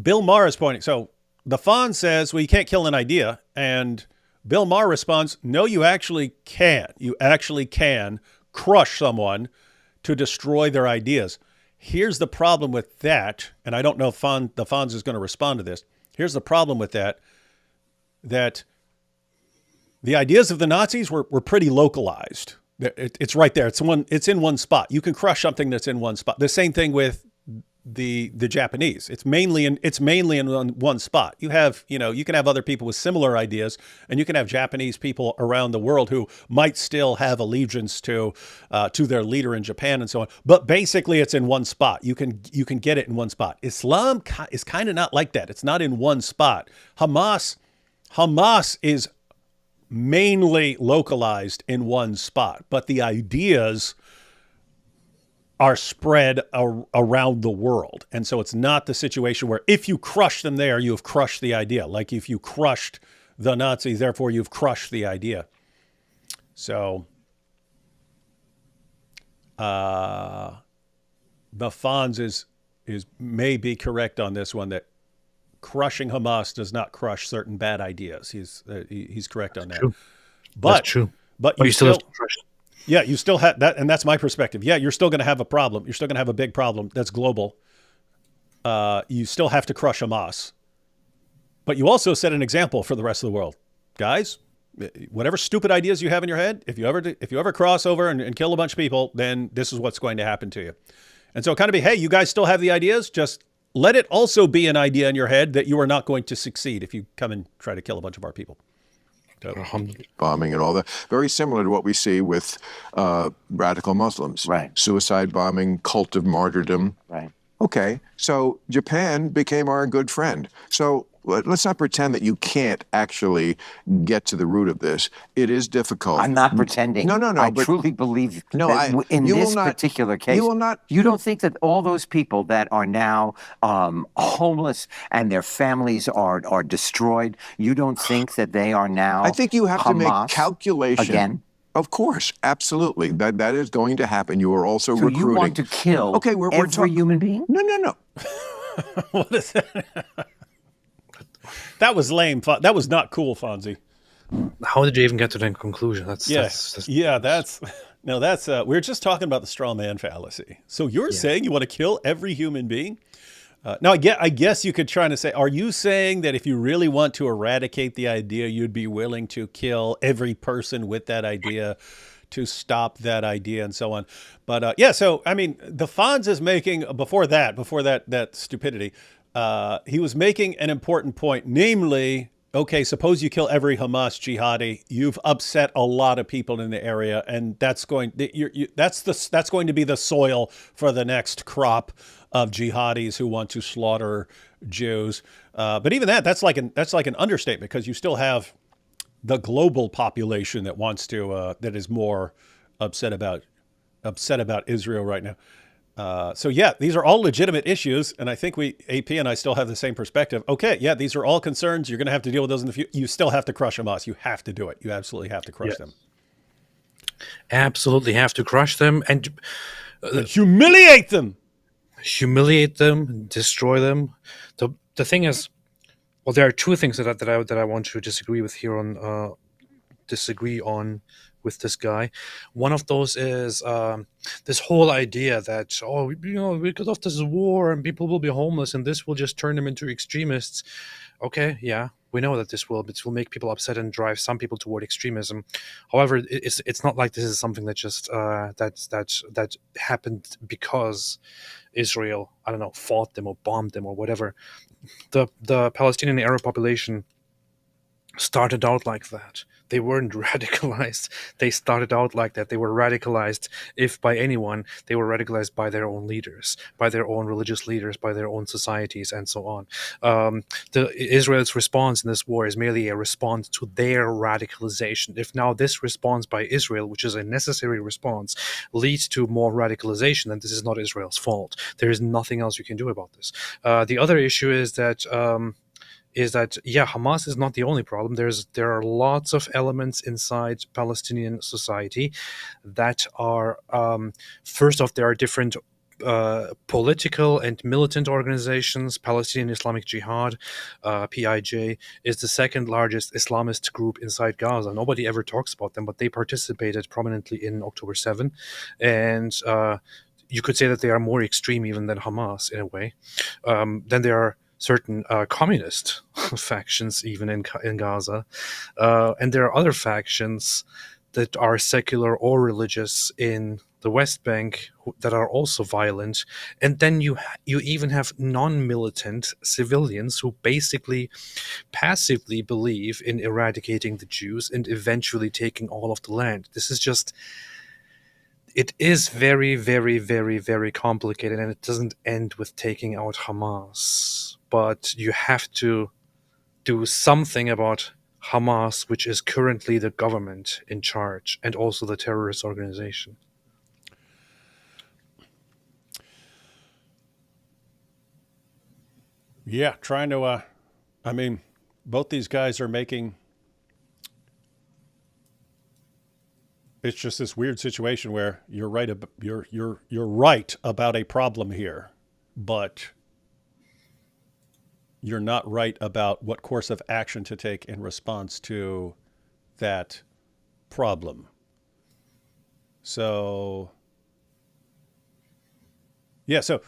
Speaker 1: Bill Maher is pointing. So the Fonz says, well, you can't kill an idea. And Bill Maher responds, no, you actually can. You actually can crush someone to destroy their ideas. Here's the problem with that, and I don't know if the Fonz is going to respond to this. Here's the problem with that the ideas of the Nazis were pretty localized. It's right there. It's in one spot. You can crush something that's in one spot. The same thing with the Japanese. It's mainly in one spot. You can have other people with similar ideas, and you can have Japanese people around the world who might still have allegiance to their leader in Japan and so on. But basically, it's in one spot. You can get it in one spot. Islam is kind of not like that. It's not in one spot. Hamas is mainly localized in one spot, but the ideas are spread around the world. And so it's not the situation where if you crush them there, you have crushed the idea. Like if you crushed the Nazis, therefore you've crushed the idea. So the Fonz is may be correct on this one, that crushing Hamas does not crush certain bad ideas. He's correct on that.
Speaker 2: True.
Speaker 1: But
Speaker 2: that's true.
Speaker 1: But you still have to crush. Yeah, you still have that, and that's my perspective. Yeah, you're still going to have a problem. You're still going to have a big problem that's global. You still have to crush Hamas. But you also set an example for the rest of the world. Guys, whatever stupid ideas you have in your head, if you ever cross over and kill a bunch of people, then this is what's going to happen to you. And so it kind of be, hey, you guys still have the ideas, just let it also be an idea in your head that you are not going to succeed if you come and try to kill a bunch of our people.
Speaker 9: Bombing and all that. Very similar to what we see with radical Muslims.
Speaker 8: Right.
Speaker 9: Suicide bombing, cult of martyrdom.
Speaker 8: Right.
Speaker 9: Okay, so Japan became our good friend. So let's not pretend that you can't actually get to the root of this. It is difficult.
Speaker 8: I'm not pretending.
Speaker 9: No.
Speaker 8: I truly believe that in this particular case, you don't think that all those people that are now homeless and their families are destroyed, you don't think that they are now
Speaker 9: I think you have
Speaker 8: Hamas
Speaker 9: to make calculation.
Speaker 8: Again?
Speaker 9: Of course, absolutely. That is going to happen. You are also
Speaker 8: so
Speaker 9: recruiting.
Speaker 8: You want to kill every human being?
Speaker 9: No.
Speaker 1: What is that? That was lame. That was not cool, Fonzie.
Speaker 2: How did you even get to that conclusion?
Speaker 1: We were just talking about the straw man fallacy. So you're saying you want to kill every human being? Now, I guess you could try to say, are you saying that if you really want to eradicate the idea, you'd be willing to kill every person with that idea to stop that idea and so on? But so, I mean, the Fonz is making, before that stupidity, he was making an important point, namely, okay, suppose you kill every Hamas jihadi, you've upset a lot of people in the area, and that's going to be the soil for the next crop of jihadis who want to slaughter Jews. But even that's like an understatement, because you still have the global population that wants to that is more upset about Israel right now. So yeah, these are all legitimate issues, and I think AP and I still have the same perspective. Okay, yeah, these are all concerns. You're going to have to deal with those in the future. You still have to crush Hamas. You have to do it. You absolutely have to crush them.
Speaker 2: Absolutely have to crush them and
Speaker 1: humiliate them.
Speaker 2: Destroy them. The thing is, well, there are two things that I want to disagree on with this guy. One of those is this whole idea that, because of this war and people will be homeless and this will just turn them into extremists. Okay, yeah, we know that this will make people upset and drive some people toward extremism. However, it's not like this is something that just that happened because Israel, I don't know, fought them or bombed them or whatever. The Palestinian Arab population started out like that. They weren't radicalized. They started out like that. They were radicalized, if by anyone, they were radicalized by their own leaders, by their own religious leaders, by their own societies, and so on. Israel's response in this war is merely a response to their radicalization. If now this response by Israel, which is a necessary response, leads to more radicalization, then this is not Israel's fault. There is nothing else you can do about this. The other issue is that Hamas is not the only problem. There are lots of elements inside Palestinian society that are, first off, there are different political and militant organizations. Palestinian Islamic Jihad, PIJ, is the second largest Islamist group inside Gaza. Nobody ever talks about them, but they participated prominently in October 7. And you could say that they are more extreme even than Hamas in a way. Then there are certain communist factions even in Gaza, and there are other factions that are secular or religious in the West Bank that are also violent. And then you even have non-militant civilians who basically passively believe in eradicating the Jews and eventually taking all of the land. This is just, it is very, very, very, very complicated, and it doesn't end with taking out Hamas. But you have to do something about Hamas, which is currently the government in charge, and also the terrorist organization.
Speaker 1: Yeah, trying to, both these guys are making, it's just this weird situation where you're right, you're right about a problem here, but you're not right about what course of action to take in response to that problem. So, yeah, so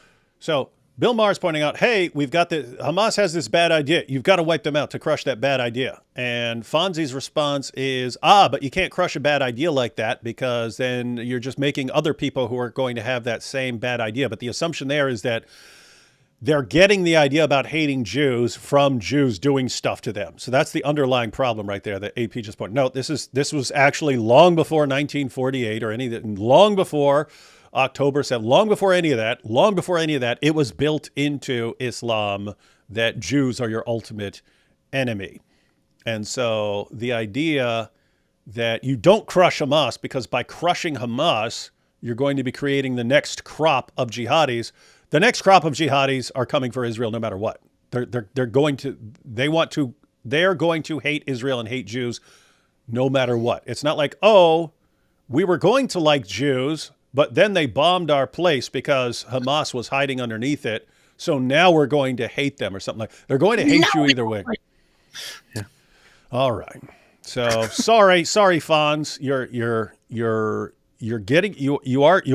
Speaker 1: Bill Maher's pointing out, hey, Hamas has this bad idea. You've got to wipe them out to crush that bad idea. And Fonzie's response is, but you can't crush a bad idea like that, because then you're just making other people who are going to have that same bad idea. But the assumption there is that they're getting the idea about hating Jews from Jews doing stuff to them. So that's the underlying problem right there that AP just pointed. No, this was actually long before 1948 or any of that, long before October 7th, long before any of that, it was built into Islam that Jews are your ultimate enemy. And so the idea that you don't crush Hamas, because by crushing Hamas, you're going to be creating the next crop of jihadis. The next crop of jihadis are coming for Israel no matter what. They're going to hate Israel and hate Jews no matter what. It's not like, we were going to like Jews, but then they bombed our place because Hamas was hiding underneath it. So now we're going to hate them or something like that. They're going to hate you either way.
Speaker 2: Yeah.
Speaker 1: All right. So sorry, Fonz. You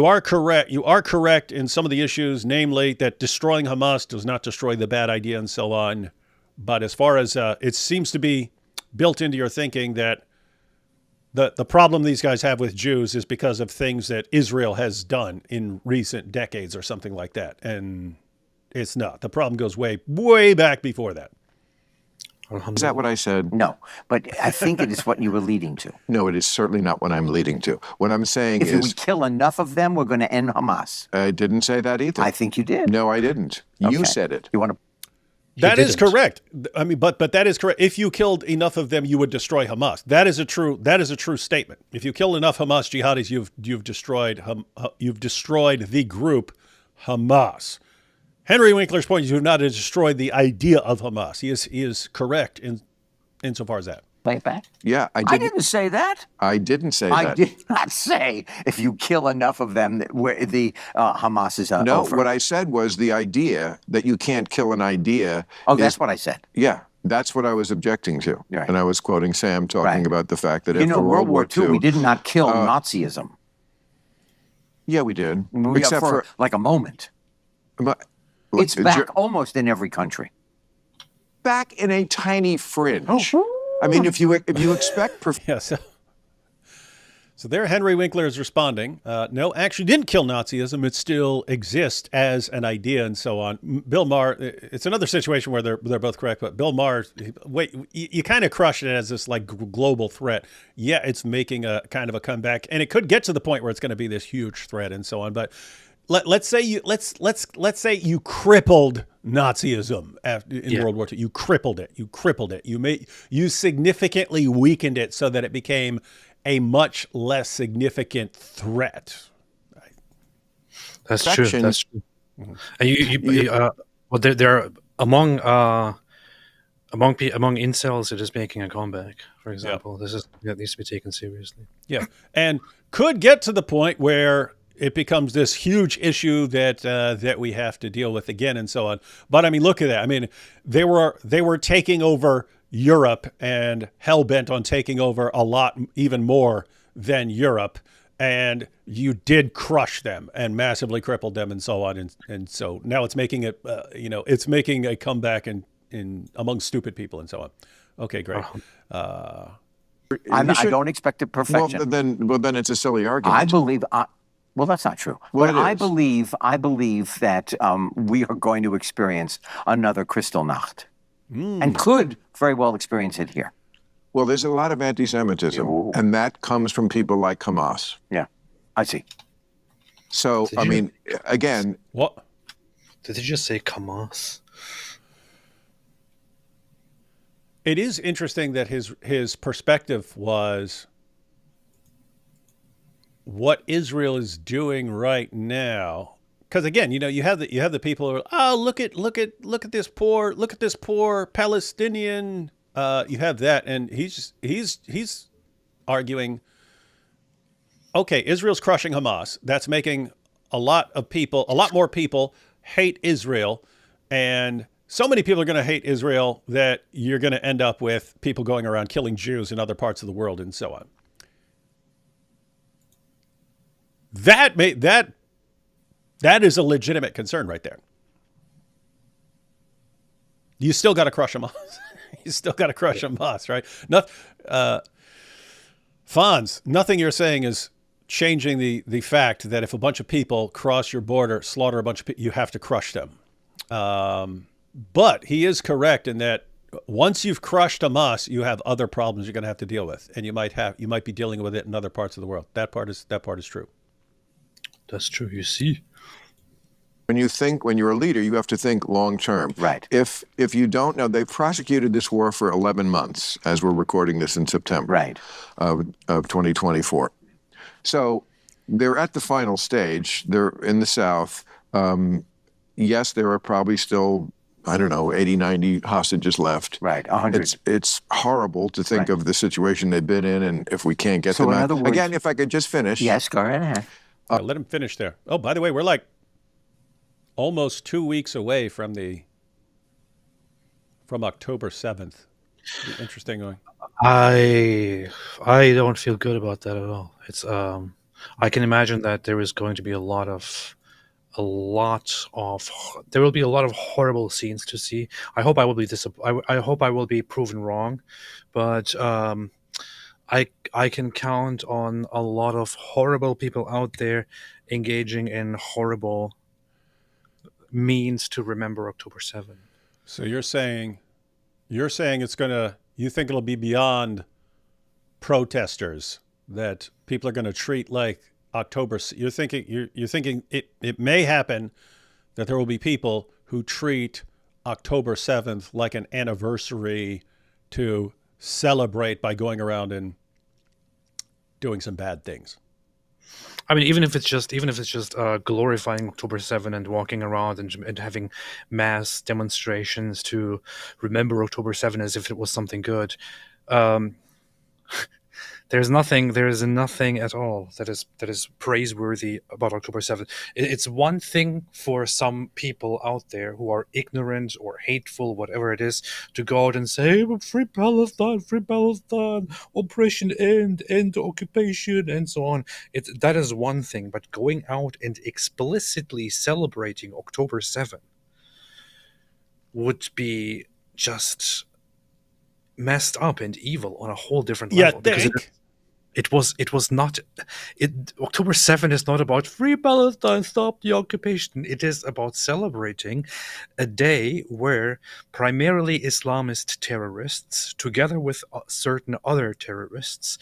Speaker 1: are correct. You are correct in some of the issues, namely that destroying Hamas does not destroy the bad idea and so on. But as far as it seems to be built into your thinking that the problem these guys have with Jews is because of things that Israel has done in recent decades or something like that. And It's not. The problem goes way back before that.
Speaker 9: Is that what I said?
Speaker 8: No, but I think it is what you were leading to.
Speaker 9: No, it is certainly not what I'm leading to. What I'm saying
Speaker 8: If we kill enough of them, we're going to end Hamas.
Speaker 9: I didn't say that either.
Speaker 8: I think you did.
Speaker 9: No, I didn't.
Speaker 8: Okay.
Speaker 9: You said it.
Speaker 8: You want to?
Speaker 1: That is correct. I mean, but that is correct. If you killed enough of them, you would destroy Hamas. That is a true statement. If you kill enough Hamas jihadis, you've destroyed the group Hamas. Henry Winkler's point is you have not destroyed the idea of Hamas. He is correct insofar as that.
Speaker 8: Play it back?
Speaker 9: Yeah,
Speaker 8: I didn't say that.
Speaker 9: I didn't say that.
Speaker 8: I did not say if you kill enough of them, the Hamas is over.
Speaker 9: No, what I said was the idea that you can't kill an idea.
Speaker 8: Oh, that's what I said.
Speaker 9: Yeah, that's what I was objecting to.
Speaker 8: Right.
Speaker 9: And I was quoting Sam talking about the fact that
Speaker 8: after
Speaker 9: World War II,
Speaker 8: we did not kill Nazism.
Speaker 9: Yeah, we did.
Speaker 8: Except for like a moment.
Speaker 9: But,
Speaker 8: it's back almost in every country.
Speaker 9: Back in a tiny fringe. I mean, if you expect...
Speaker 1: Yeah, so there Henry Winkler is responding. No, actually didn't kill Nazism. It still exists as an idea and so on. Bill Maher, it's another situation where they're both correct, but Bill Maher, you kind of crush it as this like global threat. Yeah, it's making a kind of a comeback, and it could get to the point where it's going to be this huge threat and so on, but let's say you crippled Nazism in World War II. You crippled it. You significantly weakened it so that it became a much less significant threat.
Speaker 2: That's true. That's true. Mm-hmm. And well, there among incels, it is making a comeback. For example, that needs to be taken seriously.
Speaker 1: Yeah, and could get to the point where it becomes this huge issue that we have to deal with again and so on. But I mean, look at that. I mean, they were taking over Europe and hell-bent on taking over a lot, even more than Europe. And you did crush them and massively crippled them and so on. And so now it's making it, it's making a comeback in among stupid people and so on. Okay, great.
Speaker 8: I don't expect it perfection.
Speaker 9: Well, then it's a silly argument.
Speaker 8: I believe... Well, that's not true. But I believe that we are going to experience another Kristallnacht, and could very well experience it here.
Speaker 9: Well, there's a lot of anti-Semitism, and that comes from people like Hamas.
Speaker 8: Yeah, I see.
Speaker 9: So, I mean, again...
Speaker 2: What? Did you just say Hamas?
Speaker 1: It is interesting that his perspective was... what Israel is doing right now, because again, you have the people who are, look at this poor Palestinian. You have that, and he's arguing, okay, Israel's crushing Hamas. That's making a lot more people hate Israel, and so many people are going to hate Israel that you're going to end up with people going around killing Jews in other parts of the world and so on. That is a legitimate concern right there. You still got to crush Hamas. Hamas, right? Fonz, nothing you're saying is changing the fact that if a bunch of people cross your border, slaughter a bunch of people, you have to crush them. But he is correct in that once you've crushed Hamas, you have other problems you're going to have to deal with, and you might be dealing with it in other parts of the world. That part is true.
Speaker 2: That's true. You see,
Speaker 9: when you're a leader, you have to think long term.
Speaker 8: Right.
Speaker 9: If you don't know, they've prosecuted this war for 11 months, as we're recording this in September,
Speaker 8: right,
Speaker 9: of 2024. So they're at the final stage. They're in the South. Yes, there are probably still, I don't know, 80, 90 hostages left.
Speaker 8: Right, 100.
Speaker 9: It's horrible to think of the situation they've been in, and if we can't get them out.
Speaker 8: Words,
Speaker 9: again, if I could just finish.
Speaker 8: Yes, go right ahead.
Speaker 1: Let him finish there. Oh, by the way, we're like almost 2 weeks away from October 7th. Interesting going.
Speaker 2: I don't feel good about that at all. It's I can imagine that there is going to be there will be a lot of horrible scenes to see. I hope I will be I hope I will be proven wrong, but I can count on a lot of horrible people out there engaging in horrible means to remember October 7.
Speaker 1: So you're saying it's gonna. You think it'll be beyond protesters, that people are going to treat like October. You're thinking it may happen that there will be people who treat October 7th like an anniversary to celebrate by going around and doing some bad things.
Speaker 2: I mean, even if it's just glorifying October 7 and walking around and having mass demonstrations to remember October 7 as if it was something good. There is nothing at all that is praiseworthy about October 7th. It's one thing for some people out there who are ignorant or hateful, whatever it is, to go out and say, free Palestine, oppression end occupation, and so on. That is one thing, but going out and explicitly celebrating October 7 would be just messed up and evil on a whole different level. Because it was not. October 7 is not about free Palestine, stop the occupation. It is about celebrating a day where primarily Islamist terrorists, together with certain other terrorists,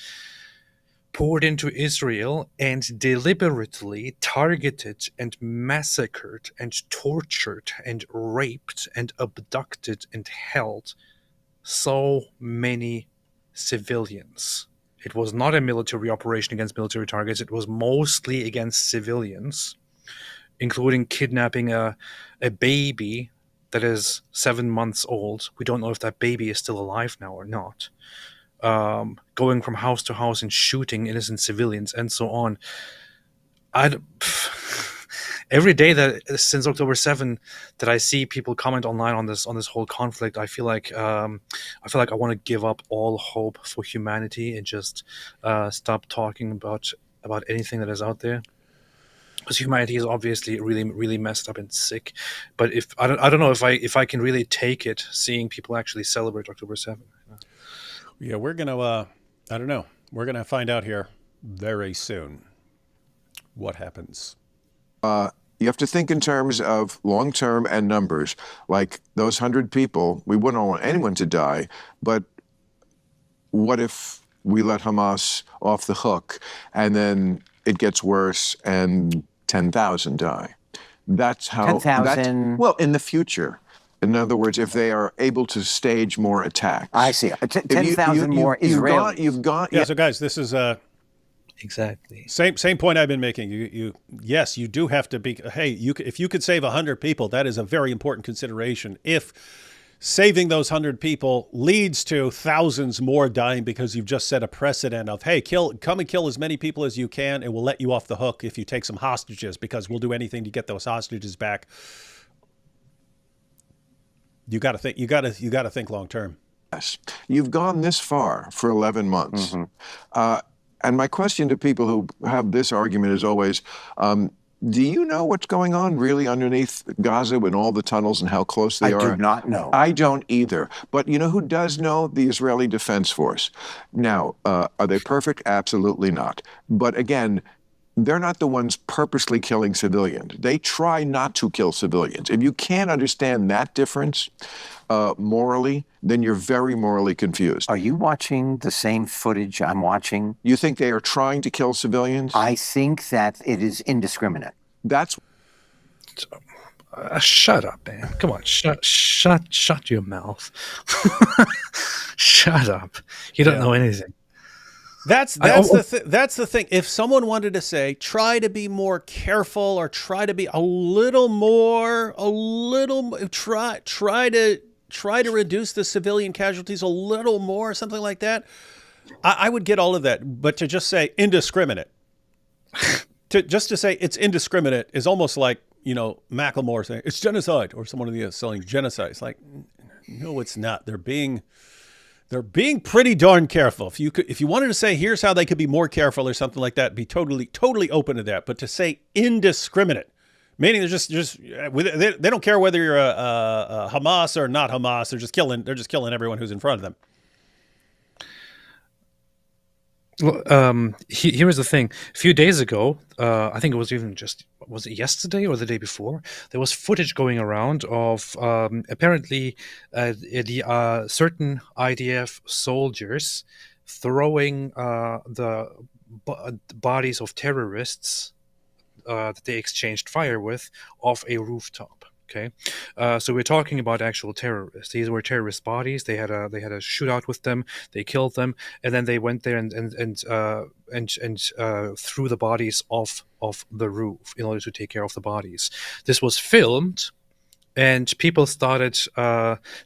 Speaker 2: poured into Israel and deliberately targeted and massacred and tortured and raped and abducted and held so many civilians. It was not a military operation against military targets. It was mostly against civilians, including kidnapping a baby that is 7 months old. We don't know if that baby is still alive now or not. Going from house to house and shooting innocent civilians and so on. Every day that since October 7 that I see people comment online on this whole conflict, I feel like I want to give up all hope for humanity and just stop talking about anything that is out there. Because humanity is obviously really, really messed up and sick. But if I don't know if I can really take it seeing people actually celebrate October 7.
Speaker 1: Yeah, we're gonna I don't know. We're gonna find out here very soon what happens.
Speaker 9: You have to think in terms of long-term and numbers. Like those 100 people, we wouldn't want anyone to die, but what if we let Hamas off the hook and then it gets worse and 10,000 die? That's how...
Speaker 8: 10,000...
Speaker 9: Well, in the future. In other words, if they are able to stage more attacks.
Speaker 8: I see. 10,000 more Israelis.
Speaker 9: You've got...
Speaker 1: Yeah, so guys, this is...
Speaker 2: Exactly.
Speaker 1: Same point I've been making. Yes, you do have to be. Hey, if you could save 100 people, that is a very important consideration. If saving those 100 people leads to thousands more dying because you've just set a precedent of, hey, come and kill as many people as you can, and we'll let you off the hook if you take some hostages because we'll do anything to get those hostages back. You got to think. You got to think long term.
Speaker 9: Yes, you've gone this far for 11 months. Mm-hmm. And my question to people who have this argument is always, do you know what's going on really underneath Gaza in all the tunnels and how close they are?
Speaker 8: I do not know.
Speaker 9: I don't either. But you know who does know? The Israeli Defense Force. Now, are they perfect? Absolutely not. But again, they're not the ones purposely killing civilians. They try not to kill civilians. If you can't understand that difference morally, then you're very morally confused.
Speaker 8: Are you watching the same footage I'm watching?
Speaker 9: You think they are trying to kill civilians?
Speaker 8: I think that it is indiscriminate.
Speaker 9: That's...
Speaker 2: Shut up, man. Come on, shut your mouth. Shut up. You don't know anything.
Speaker 1: That's the thing. If someone wanted to say, try to be more careful or try to be try to reduce the civilian casualties a little more, something like that, I would get all of that. But to just say indiscriminate, to say it's indiscriminate is almost like, Macklemore saying it's genocide, or someone of the selling genocide. It's like, no, it's not. They're being pretty darn careful. If you wanted to say, here's how they could be more careful or something like that, be totally open to that. But to say indiscriminate, meaning they're just they don't care whether you're a Hamas or not Hamas. They're just killing everyone who's in front of them.
Speaker 2: Well, here is the thing. A few days ago, I think it was even was it yesterday or the day before? There was footage going around of apparently the certain IDF soldiers throwing the bodies of terrorists that they exchanged fire with off a rooftop. Okay, so we're talking about actual terrorists. These were terrorist bodies. They had a shootout with them. They killed them, and then they went there and threw the bodies off the roof in order to take care of the bodies. This was filmed, and people started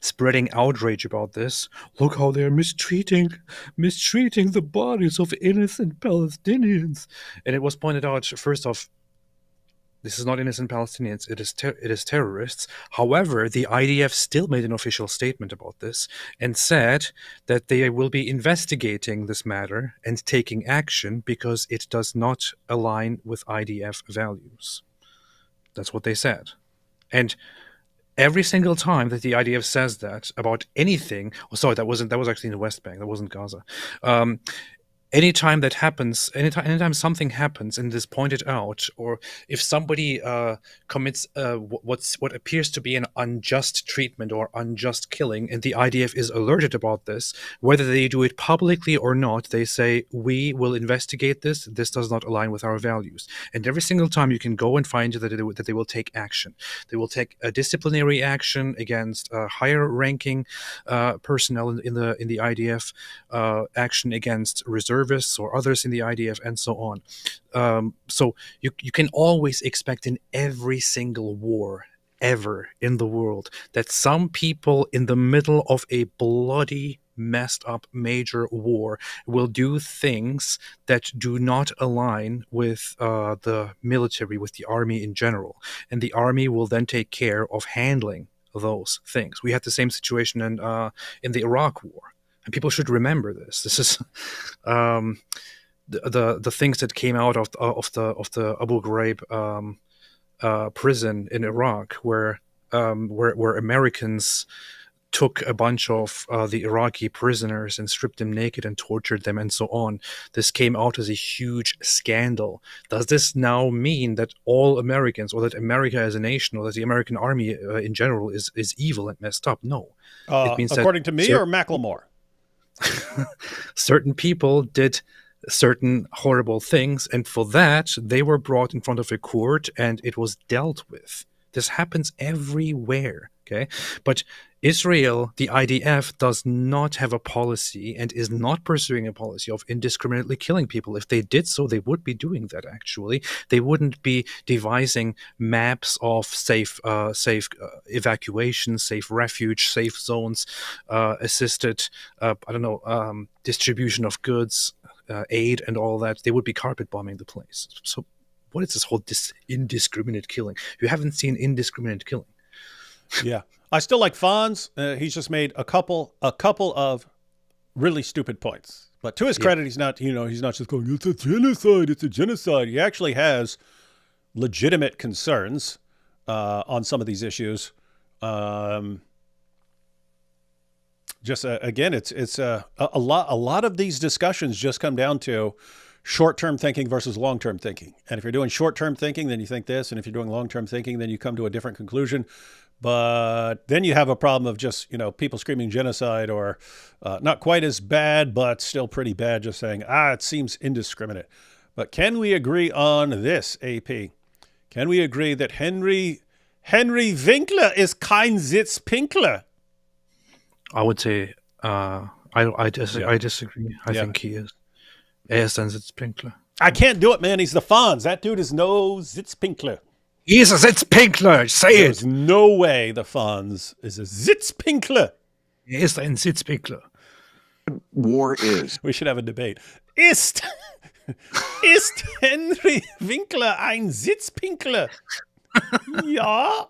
Speaker 2: spreading outrage about this. Look how they're mistreating the bodies of innocent Palestinians. And it was pointed out, first off, this is not innocent Palestinians. It is terrorists. However, the IDF still made an official statement about this and said that they will be investigating this matter and taking action because it does not align with IDF values. That's what they said. And every single time that the IDF says that about anything, that was actually in the West Bank. That wasn't Gaza. Anytime that happens, anytime something happens and is pointed out, or if somebody commits what appears to be an unjust treatment or unjust killing, and the IDF is alerted about this, whether they do it publicly or not, they say, we will investigate this. This does not align with our values. And every single time you can go and find that they will take action. They will take a disciplinary action against higher ranking personnel in the IDF, action against reservists or others in the IDF, and so on. So you can always expect in every single war ever in the world that some people in the middle of a bloody, messed up major war will do things that do not align with the military, with the army in general. And the army will then take care of handling those things. We had the same situation in the Iraq War. And people should remember this. This is the things that came out of the Abu Ghraib prison in Iraq, where Americans took a bunch of the Iraqi prisoners and stripped them naked and tortured them and so on. This came out as a huge scandal. Does this now mean that all Americans, or that America as a nation, or that the American army in general is evil and messed up? No.
Speaker 1: It means according to me or Macklemore?
Speaker 2: Certain people did certain horrible things, and for that they were brought in front of a court and it was dealt with. This happens everywhere, okay? But Israel, the IDF, does not have a policy and is not pursuing a policy of indiscriminately killing people. If they did so, they would be doing that, actually. They wouldn't be devising maps of safe evacuation, safe refuge, safe zones, assisted, distribution of goods, aid, and all that. They would be carpet bombing the place. So what is this whole indiscriminate killing? You haven't seen indiscriminate killing.
Speaker 1: Yeah. I still like Fonz. He's just made a couple of really stupid points. But to his credit, he's not just going, it's a genocide, it's a genocide. He actually has legitimate concerns on some of these issues. Again, it's a lot of these discussions just come down to short-term thinking versus long-term thinking. And if you're doing short-term thinking, then you think this. And if you're doing long-term thinking, then you come to a different conclusion. But then you have a problem of just, people screaming genocide, or not quite as bad, but still pretty bad, just saying, it seems indiscriminate. But can we agree on this, AP? Can we agree that Henry Winkler is kein Sitzpinkler?
Speaker 2: I would say I disagree. I think he is. Er ist ein Sitzpinkler.
Speaker 1: I can't do it, man. He's the Fonz. That dude is no Sitzpinkler.
Speaker 2: He is a Sitzpinkler. Say
Speaker 1: There's it. There's no way the Fonz is a Sitzpinkler.
Speaker 2: Er ist ein Sitzpinkler.
Speaker 9: War is.
Speaker 1: We should have a debate. Ist Henry Winkler ein Sitzpinkler? Ja.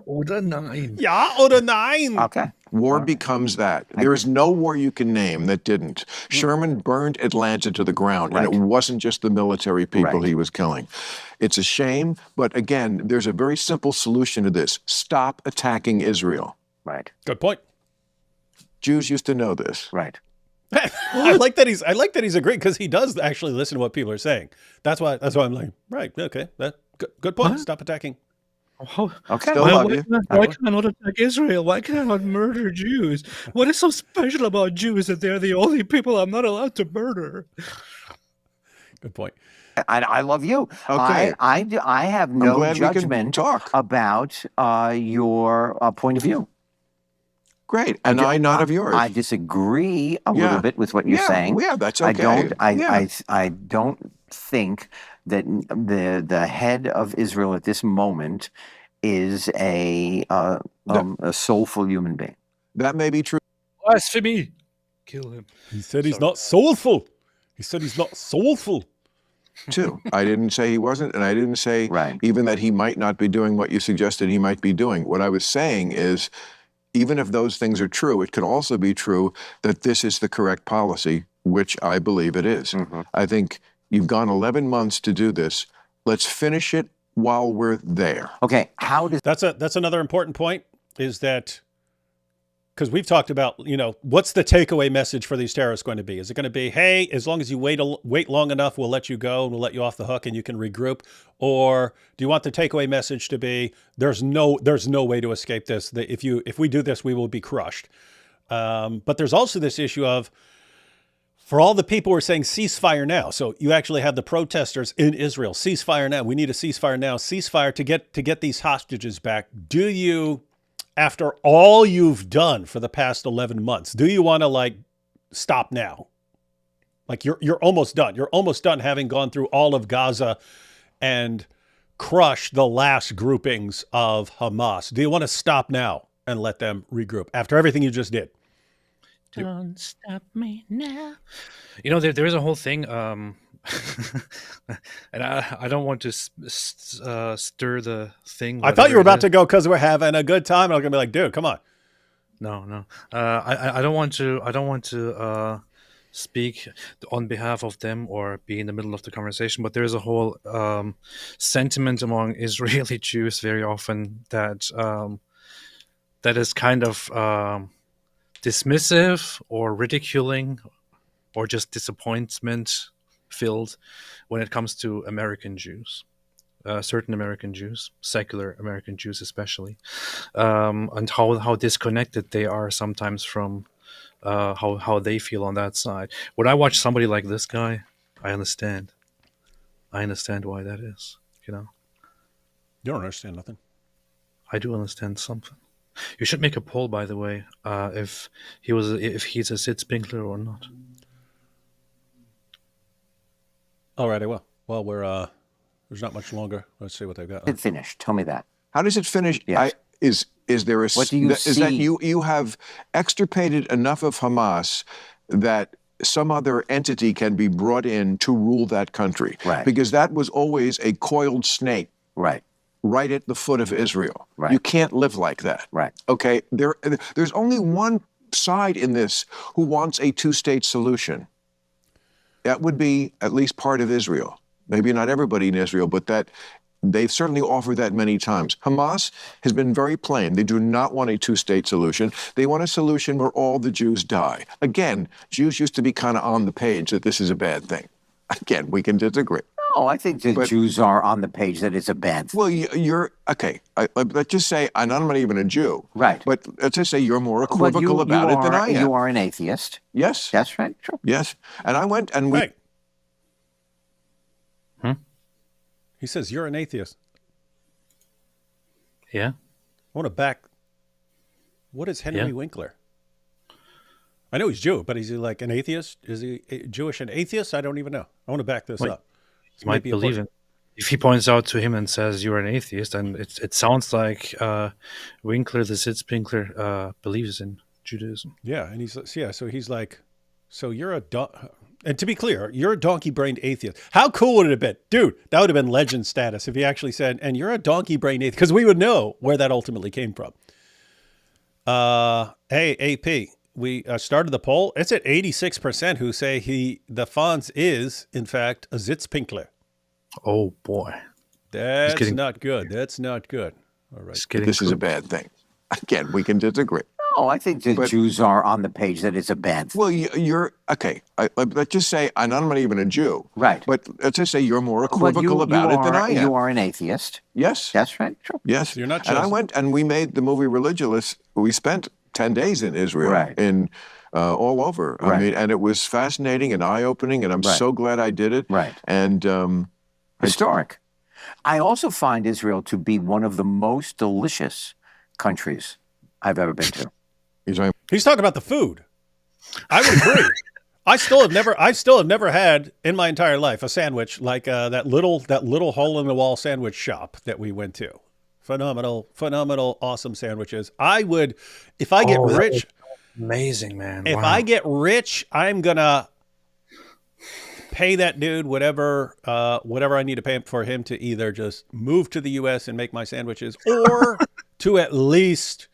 Speaker 2: Oder nein.
Speaker 1: Ja oder nein.
Speaker 8: Okay.
Speaker 9: War becomes that. There is no war you can name that didn't. Sherman burned Atlanta to the ground, and it wasn't just the military people he was killing. It's a shame, but again, there's a very simple solution to this. Stop attacking Israel.
Speaker 8: Right.
Speaker 1: Good point.
Speaker 9: Jews used to know this.
Speaker 8: Right.
Speaker 1: I like that he's agreeing because he does actually listen to what people are saying. That's why I'm like, right, okay, good point.
Speaker 2: What?
Speaker 1: Stop attacking.
Speaker 2: Oh,
Speaker 8: Okay.
Speaker 9: Still love you.
Speaker 2: why can I not attack Israel? Why can I not murder Jews? What is so special about Jews that they're the only people I'm not allowed to murder?
Speaker 1: Good point.
Speaker 8: I love you.
Speaker 9: Okay.
Speaker 8: I have no
Speaker 9: glad we can
Speaker 8: judgment
Speaker 9: talk.
Speaker 8: about your point of view.
Speaker 9: Great. And I not of yours.
Speaker 8: I disagree a
Speaker 9: Yeah.
Speaker 8: little bit with what you're saying.
Speaker 9: Yeah, that's okay.
Speaker 8: I don't think that the head of Israel at this moment is a soulful human being.
Speaker 9: That may be true.
Speaker 2: Blasphemy! Kill him.
Speaker 1: He said he's not soulful. He said he's not soulful.
Speaker 9: Too. I didn't say he wasn't, and I didn't say
Speaker 8: Right.
Speaker 9: even that he might not be doing what you suggested he might be doing. What I was saying is, even if those things are true, it could also be true that this is the correct policy, which I believe it is.
Speaker 8: Mm-hmm.
Speaker 9: I think you've gone 11 months to do this. Let's finish it while we're there.
Speaker 8: Okay, how does
Speaker 1: That's another important point, is that because we've talked about, what's the takeaway message for these terrorists going to be? Is it going to be, hey, as long as you wait long enough, we'll let you go and we'll let you off the hook and you can regroup? Or do you want the takeaway message to be, there's no way to escape this? That if we do this, we will be crushed. But there's also this issue of, for all the people who are saying ceasefire now. So you actually have the protesters in Israel, ceasefire now. We need a ceasefire now. Ceasefire to get these hostages back. Do you, after all you've done for the past 11 months, do you want to stop now? Like you're almost done. You're almost done having gone through all of Gaza and crushed the last groupings of Hamas. Do you want to stop now and let them regroup after everything you just did?
Speaker 5: Don't stop me now.
Speaker 2: There is a whole thing, and I don't want to stir the thing.
Speaker 1: I thought you were about to go because we're having a good time. And I'm gonna be like, dude, come on.
Speaker 2: No. I don't want to speak on behalf of them or be in the middle of the conversation. But there is a whole sentiment among Israeli Jews very often that is kind of dismissive or ridiculing or just disappointment filled when it comes to American Jews, certain American Jews, secular American Jews especially, and how disconnected they are sometimes from how they feel on that side. When I watch somebody like this guy, I understand why that is.
Speaker 1: You don't understand nothing.
Speaker 2: I do understand something. You should make a poll, by the way, if he's a Sitzpinkler or not.
Speaker 1: All right, I will. Well, there's not much longer. Let's see what they've got.
Speaker 8: it finish? Tell me that.
Speaker 9: How does it finish?
Speaker 8: Yes.
Speaker 9: Is there a
Speaker 8: What do you
Speaker 9: is that
Speaker 8: see?
Speaker 9: you have extirpated enough of Hamas that some other entity can be brought in to rule that country?
Speaker 8: Right.
Speaker 9: Because that was always a coiled snake
Speaker 8: Right.
Speaker 9: right at the foot of Israel.
Speaker 8: Right.
Speaker 9: You can't live like that.
Speaker 8: Right.
Speaker 9: Okay. There's only one side in this who wants a two-state solution. That would be at least part of Israel. Maybe not everybody in Israel, but that they've certainly offered that many times. Hamas has been very plain. They do not want a two-state solution. They want a solution where all the Jews die. Again, Jews used to be kind of on the page that this is a bad thing. Again, we can disagree.
Speaker 8: No, I think the Jews are on the page that it's a bad thing.
Speaker 9: Well, you're okay. Let's just say I'm not even a Jew.
Speaker 8: Right.
Speaker 9: But let's just say you're more
Speaker 8: But
Speaker 9: equivocal about it than I am.
Speaker 8: You are an atheist.
Speaker 9: Yes.
Speaker 8: That's right. Sure.
Speaker 9: Yes. And I went and we.
Speaker 1: Right. He says, you're an atheist.
Speaker 2: Yeah.
Speaker 1: I want to back. What is Henry
Speaker 2: Yeah.
Speaker 1: Winkler? I know he's Jew, but is he like an atheist? Is he Jewish and atheist? I don't even know. I want to back this up.
Speaker 2: You might believe it. If he points out to him and says you're an atheist, and it sounds like Winkler, the Sitzpinkler, believes in Judaism.
Speaker 1: Yeah, and so he's like, so you're and to be clear, you're a donkey-brained atheist. How cool would it have been? Dude, that would have been legend status if he actually said, and you're a donkey-brained atheist, because we would know where that ultimately came from. Hey, AP, we started the poll. It's at 86% who say the Fonz is, in fact, a Sitzpinkler.
Speaker 2: Oh, boy.
Speaker 1: That's not good. That's not good. All right.
Speaker 9: This is a bad thing. Again, we can disagree.
Speaker 8: Oh, I think the Jews are on the page that it's a bad thing.
Speaker 9: Well, you're okay. Let's just say, and I'm not even a Jew,
Speaker 8: right?
Speaker 9: But let's just say you're more equivocal about it than I am.
Speaker 8: You are an atheist.
Speaker 9: Yes,
Speaker 8: that's right. Sure.
Speaker 9: Yes,
Speaker 1: so you're not.
Speaker 9: And I went and we made the movie Religulous. We spent 10 days in Israel, in all over. I mean, and it was fascinating and eye-opening, and I'm so glad I did it.
Speaker 8: Right.
Speaker 9: And
Speaker 8: historic. I also find Israel to be one of the most delicious countries I've ever been to.
Speaker 1: He's talking about the food. I would agree. I still have never had in my entire life a sandwich like that little hole in the wall sandwich shop that we went to. Phenomenal, awesome sandwiches. I would, if I get rich,
Speaker 2: amazing, man.
Speaker 1: If I get rich, I'm gonna pay that dude whatever I need to pay him for him to either just move to the U.S. and make my sandwiches, or to at least.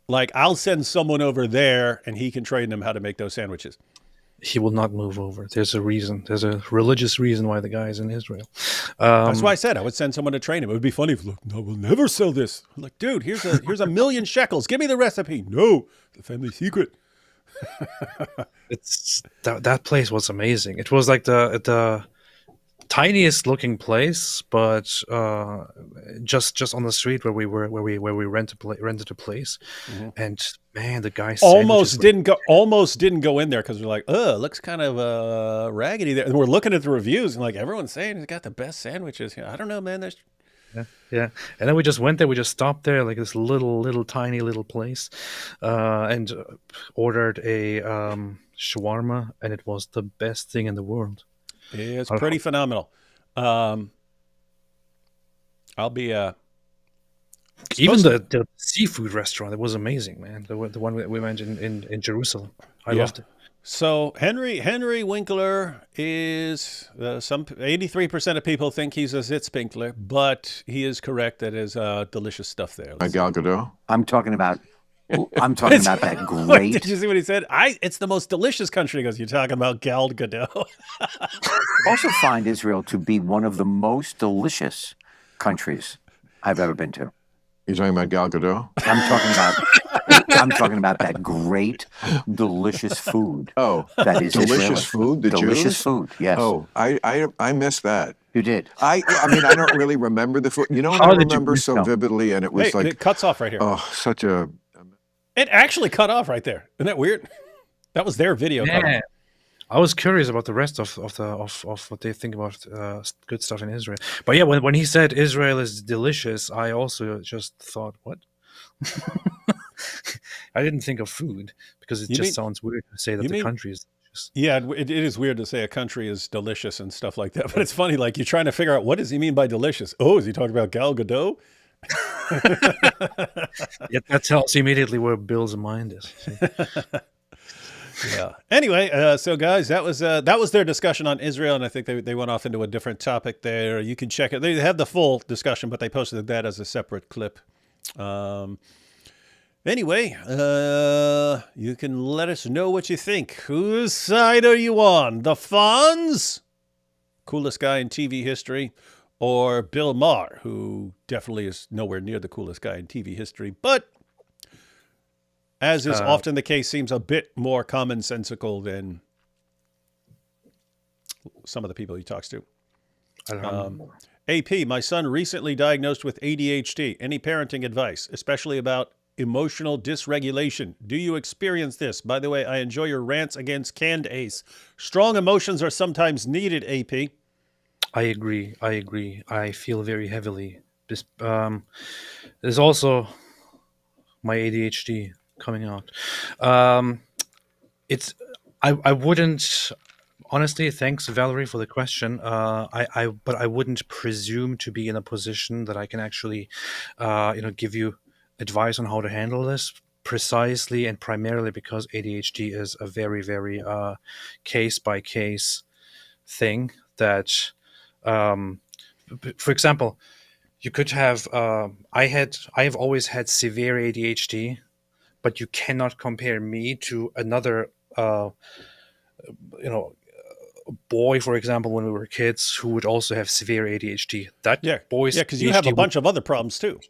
Speaker 1: Like, I'll send someone over there and he can train them how to make those sandwiches.
Speaker 2: He will not move over. There's a reason. There's a religious reason why the guy is in Israel.
Speaker 1: That's why I said I would send someone to train him. It would be funny if, look, no, we'll never sell this. I'm like, dude, here's a million shekels. Give me the recipe. No, the family secret.
Speaker 2: It's that place was amazing. It was like the tiniest looking place, but just on the street where we rented a place, and man, the guy
Speaker 1: almost didn't go in there because we're like, it looks kind of raggedy there, and we're looking at the reviews and like everyone's saying it's got the best sandwiches here. I don't know, man. There's
Speaker 2: yeah, and then we just went there. We just stopped there, like this little tiny little place, and ordered a shawarma, and it was the best thing in the world.
Speaker 1: Yeah, it's pretty phenomenal. I'll be
Speaker 2: even the seafood restaurant. It was amazing, man. The one we went in Jerusalem. I loved it.
Speaker 1: So Henry Winkler is 83% of people think he's a Zitzpinkler, but he is correct that is delicious stuff there.
Speaker 9: Gal Gadot.
Speaker 8: I'm talking about that great.
Speaker 1: Wait, did you see what he said? It's the most delicious country. He goes, you're talking about Gal Gadot.
Speaker 8: Also find Israel to be one of the most delicious countries I've ever been to.
Speaker 9: You're talking about Gal Gadot?
Speaker 8: I'm talking about that great, delicious food.
Speaker 9: Oh,
Speaker 8: that is
Speaker 9: delicious food. The
Speaker 8: delicious
Speaker 9: Jews?
Speaker 8: Food. Yes.
Speaker 9: Oh, I missed that.
Speaker 8: You did.
Speaker 9: I mean, I don't really remember the food. You know what I remember so vividly, and it was
Speaker 1: it cuts off right here.
Speaker 9: Oh, such a.
Speaker 1: It actually cut off right there. Isn't that weird? That was their video.
Speaker 2: Yeah. I was curious about the rest of what they think about good stuff in Israel. But yeah, when he said Israel is delicious, I also just thought, what? I didn't think of food because it sounds weird to say that the country is delicious.
Speaker 1: Yeah, it is weird to say a country is delicious and stuff like that. But it's funny, like you're trying to figure out what does he mean by delicious? Oh, is he talking about Gal Gadot?
Speaker 2: Yeah, that tells you immediately where Bill's mind is.
Speaker 1: Yeah. Anyway, so guys, that was their discussion on Israel, and I think they went off into a different topic there. You can check it. They have the full discussion, but they posted that as a separate clip. Anyway, you can let us know what you think. Whose side are you on? The Fonz, coolest guy in TV history, or Bill Maher, who definitely is nowhere near the coolest guy in TV history, but as is often the case, seems a bit more commonsensical than some of the people he talks to.
Speaker 2: I don't know.
Speaker 1: AP, my son recently diagnosed with ADHD. Any parenting advice, especially about emotional dysregulation? Do you experience this? By the way, I enjoy your rants against canned ace. Strong emotions are sometimes needed, AP.
Speaker 2: I agree. I feel very heavily. There's also my ADHD coming out. I wouldn't honestly. Thanks, Valerie, for the question. But I wouldn't presume to be in a position that I can actually, give you advice on how to handle this precisely and primarily because ADHD is a very, very case by case thing. That, for example, you could have. I have always had severe ADHD. But you cannot compare me to another, boy, for example, when we were kids, who would also have severe ADHD. Boy's
Speaker 1: because you have a bunch of other problems too.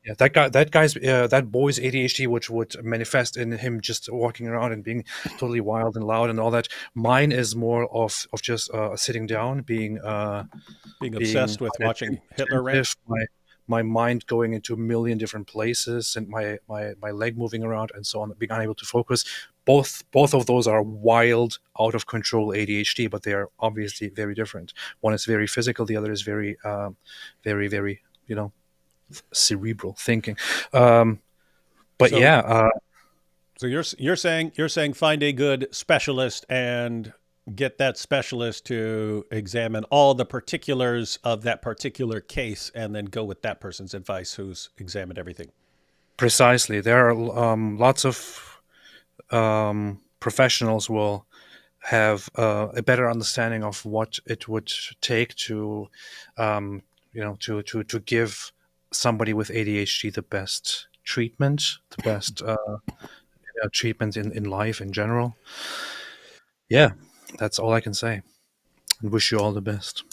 Speaker 2: Yeah, that boy's ADHD, which would manifest in him just walking around and being totally wild and loud and all that. Mine is more of just sitting down, being
Speaker 1: obsessed with watching Hitler rant.
Speaker 2: My mind going into a million different places, and my leg moving around and so on, being unable to focus. Both of those are wild, out of control ADHD, but they are obviously very different. One is very physical, the other is very, very, cerebral thinking. So
Speaker 1: you're saying find a good specialist and get that specialist to examine all the particulars of that particular case, and then go with that person's advice who's examined everything.
Speaker 2: Precisely. There are lots of professionals will have a better understanding of what it would take to to give somebody with ADHD the best treatment, the best treatment in life in general. Yeah, that's all I can say. And wish you all the best.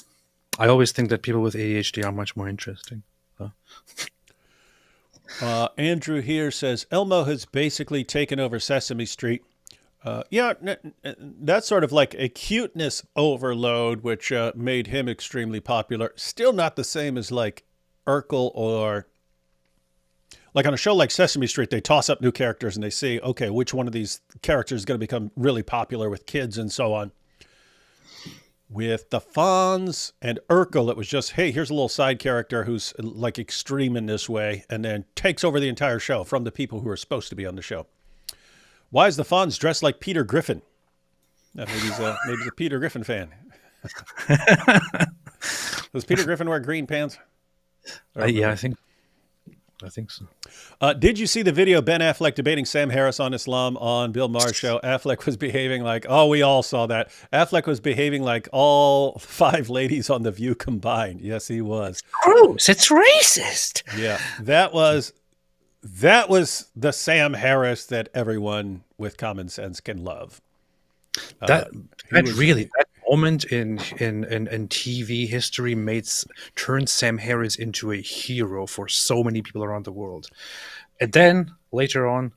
Speaker 2: I always think that people with ADHD are much more interesting.
Speaker 1: Andrew here says Elmo has basically taken over Sesame Street. That's sort of like a cuteness overload, which made him extremely popular. Still not the same as like Urkel, or like on a show like Sesame Street, they toss up new characters and they see, okay, which one of these characters is going to become really popular with kids and so on. With the Fonz and Urkel, it was just, hey, here's a little side character who's like extreme in this way, and then takes over the entire show from the people who are supposed to be on the show. Why is the Fonz dressed like Peter Griffin? Maybe he's a Peter Griffin fan. Does Peter Griffin wear green pants?
Speaker 2: Yeah, I think so.
Speaker 1: Did you see the video Ben Affleck debating Sam Harris on Islam on Bill Maher's show? Affleck was behaving like, we all saw that. Affleck was behaving like all 5 ladies on The View combined. Yes, he was.
Speaker 5: Gross. It's racist.
Speaker 1: Yeah, that was the Sam Harris that everyone with common sense can love.
Speaker 2: That moment in TV history turned Sam Harris into a hero for so many people around the world. And then later on,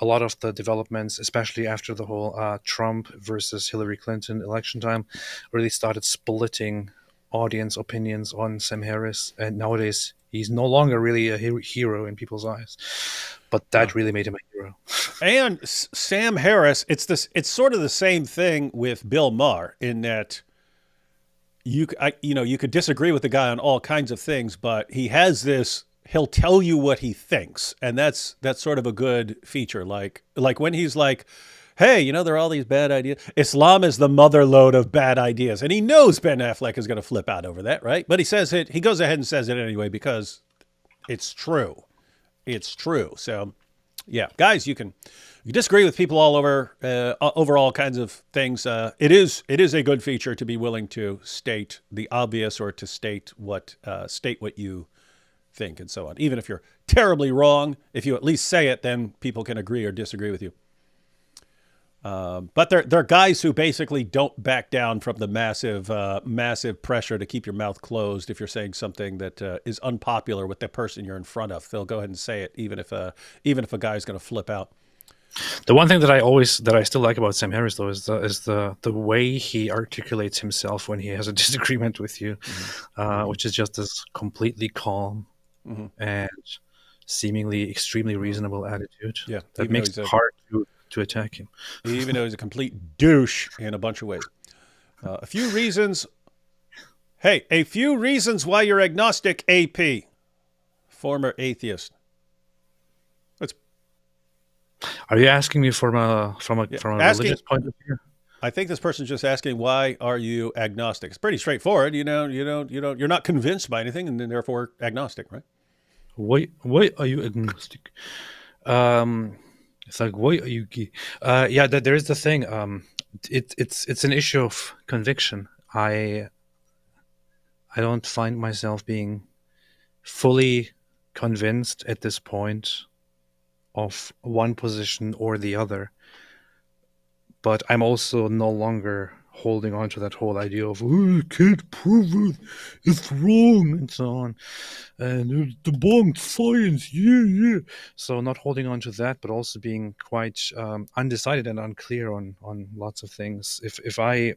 Speaker 2: a lot of the developments, especially after the whole Trump versus Hillary Clinton election time, really started splitting audience opinions on Sam Harris. And nowadays, he's no longer really a hero in people's eyes. But that really made him a hero.
Speaker 1: And Sam Harris, it's sort of the same thing with Bill Maher, in that you could disagree with the guy on all kinds of things, but he has this, he'll tell you what he thinks. And that's sort of a good feature. Like when he's like, hey, there are all these bad ideas. Islam is the mother lode of bad ideas. And he knows Ben Affleck is going to flip out over that, right? But he says it, he goes ahead and says it anyway, because it's true. It's true. So, yeah, guys, you disagree with people all over all kinds of things. It is a good feature to be willing to state the obvious, or to state what you think and so on. Even if you're terribly wrong, if you at least say it, then people can agree or disagree with you. But they're guys who basically don't back down from the massive pressure to keep your mouth closed if you're saying something that is unpopular with the person you're in front of. They'll go ahead and say it, even if a guy's going to flip out.
Speaker 2: The one thing that I still like about Sam Harris, though, is the way he articulates himself when he has a disagreement with you, which is just this completely calm and seemingly extremely reasonable attitude.
Speaker 1: Yeah,
Speaker 2: that makes it hard to attack him.
Speaker 1: Even though he's a complete douche in a bunch of ways. A few reasons why you're agnostic, AP. Former atheist.
Speaker 2: Are you asking me from a religious point of view?
Speaker 1: I think this person's just asking, why are you agnostic? It's pretty straightforward. You're not convinced by anything, and then therefore agnostic, right?
Speaker 2: Why are you agnostic? It's like, why are you gay? There is the thing. It's an issue of conviction. I don't find myself being fully convinced at this point of one position or the other. But I'm also no longer holding on to that whole idea of, oh, you can't prove it, it's wrong, and so on, and it's debunked science, yeah. So not holding on to that, but also being quite undecided and unclear on lots of things. If I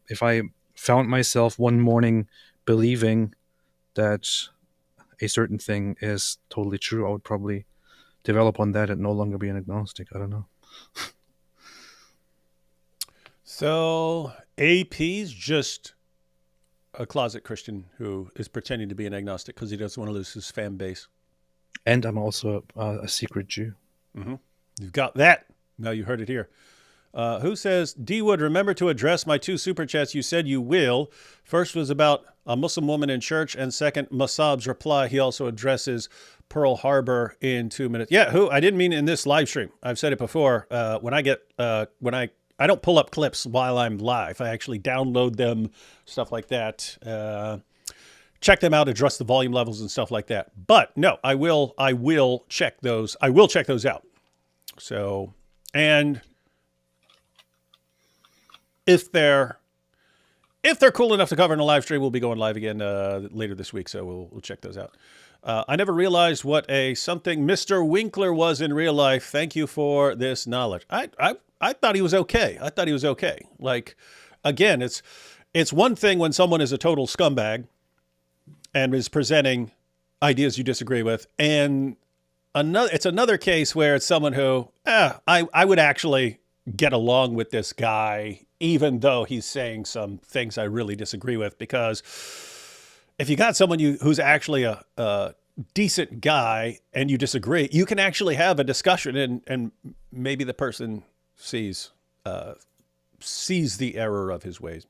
Speaker 2: found myself one morning believing that a certain thing is totally true, I would probably develop on that and no longer be an agnostic. I don't know.
Speaker 1: So AP's just a closet Christian who is pretending to be an agnostic because he doesn't want to lose his fan base.
Speaker 2: And I'm also a secret Jew.
Speaker 1: Mm-hmm. You've got that. Now you heard it here. Who says, D Wood, remember to address my 2 super chats. You said you will. First was about a Muslim woman in church, and second, Masab's reply. He also addresses Pearl Harbor in 2 minutes. Yeah, I didn't mean in this live stream. I've said it before. When I don't pull up clips while I'm live. I actually download them, stuff like that. Check them out, adjust the volume levels and stuff like that. But no, I will check those. I will check those out. So, and if they're cool enough to cover in a live stream, we'll be going live again later this week. So we'll check those out. I never realized what something Mr. Winkler was in real life. Thank you for this knowledge. I thought he was okay. Like, again, it's one thing when someone is a total scumbag and is presenting ideas you disagree with, and it's another case where it's someone who I would actually get along with this guy, even though he's saying some things I really disagree with. Because if you got someone who's actually a decent guy and you disagree, you can actually have a discussion, and maybe the person sees the error of his ways.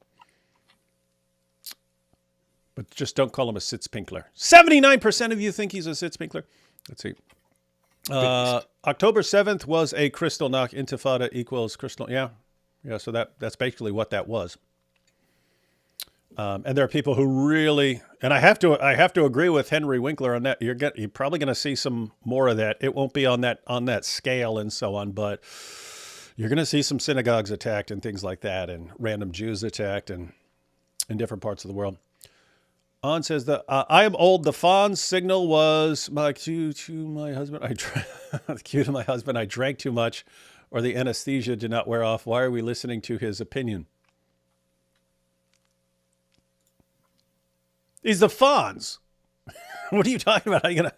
Speaker 1: But just don't call him a Sitzpinkler. 79% of you think he's a Sitzpinkler. Let's see. October 7th was a crystal knock. Intifada equals crystal. Yeah. So that's basically what that was. And there are people who really, and I have to agree with Henry Winkler on that. You're probably going to see some more of that. It won't be on that scale and so on, but you're going to see some synagogues attacked and things like that, and random Jews attacked and in different parts of the world. On says that I am old. The Fonz signal was my cue to my husband. Cue to my husband. I drank too much, or the anesthesia did not wear off. Why are we listening to his opinion? He's the Fonz. What are you talking about? How are you gonna?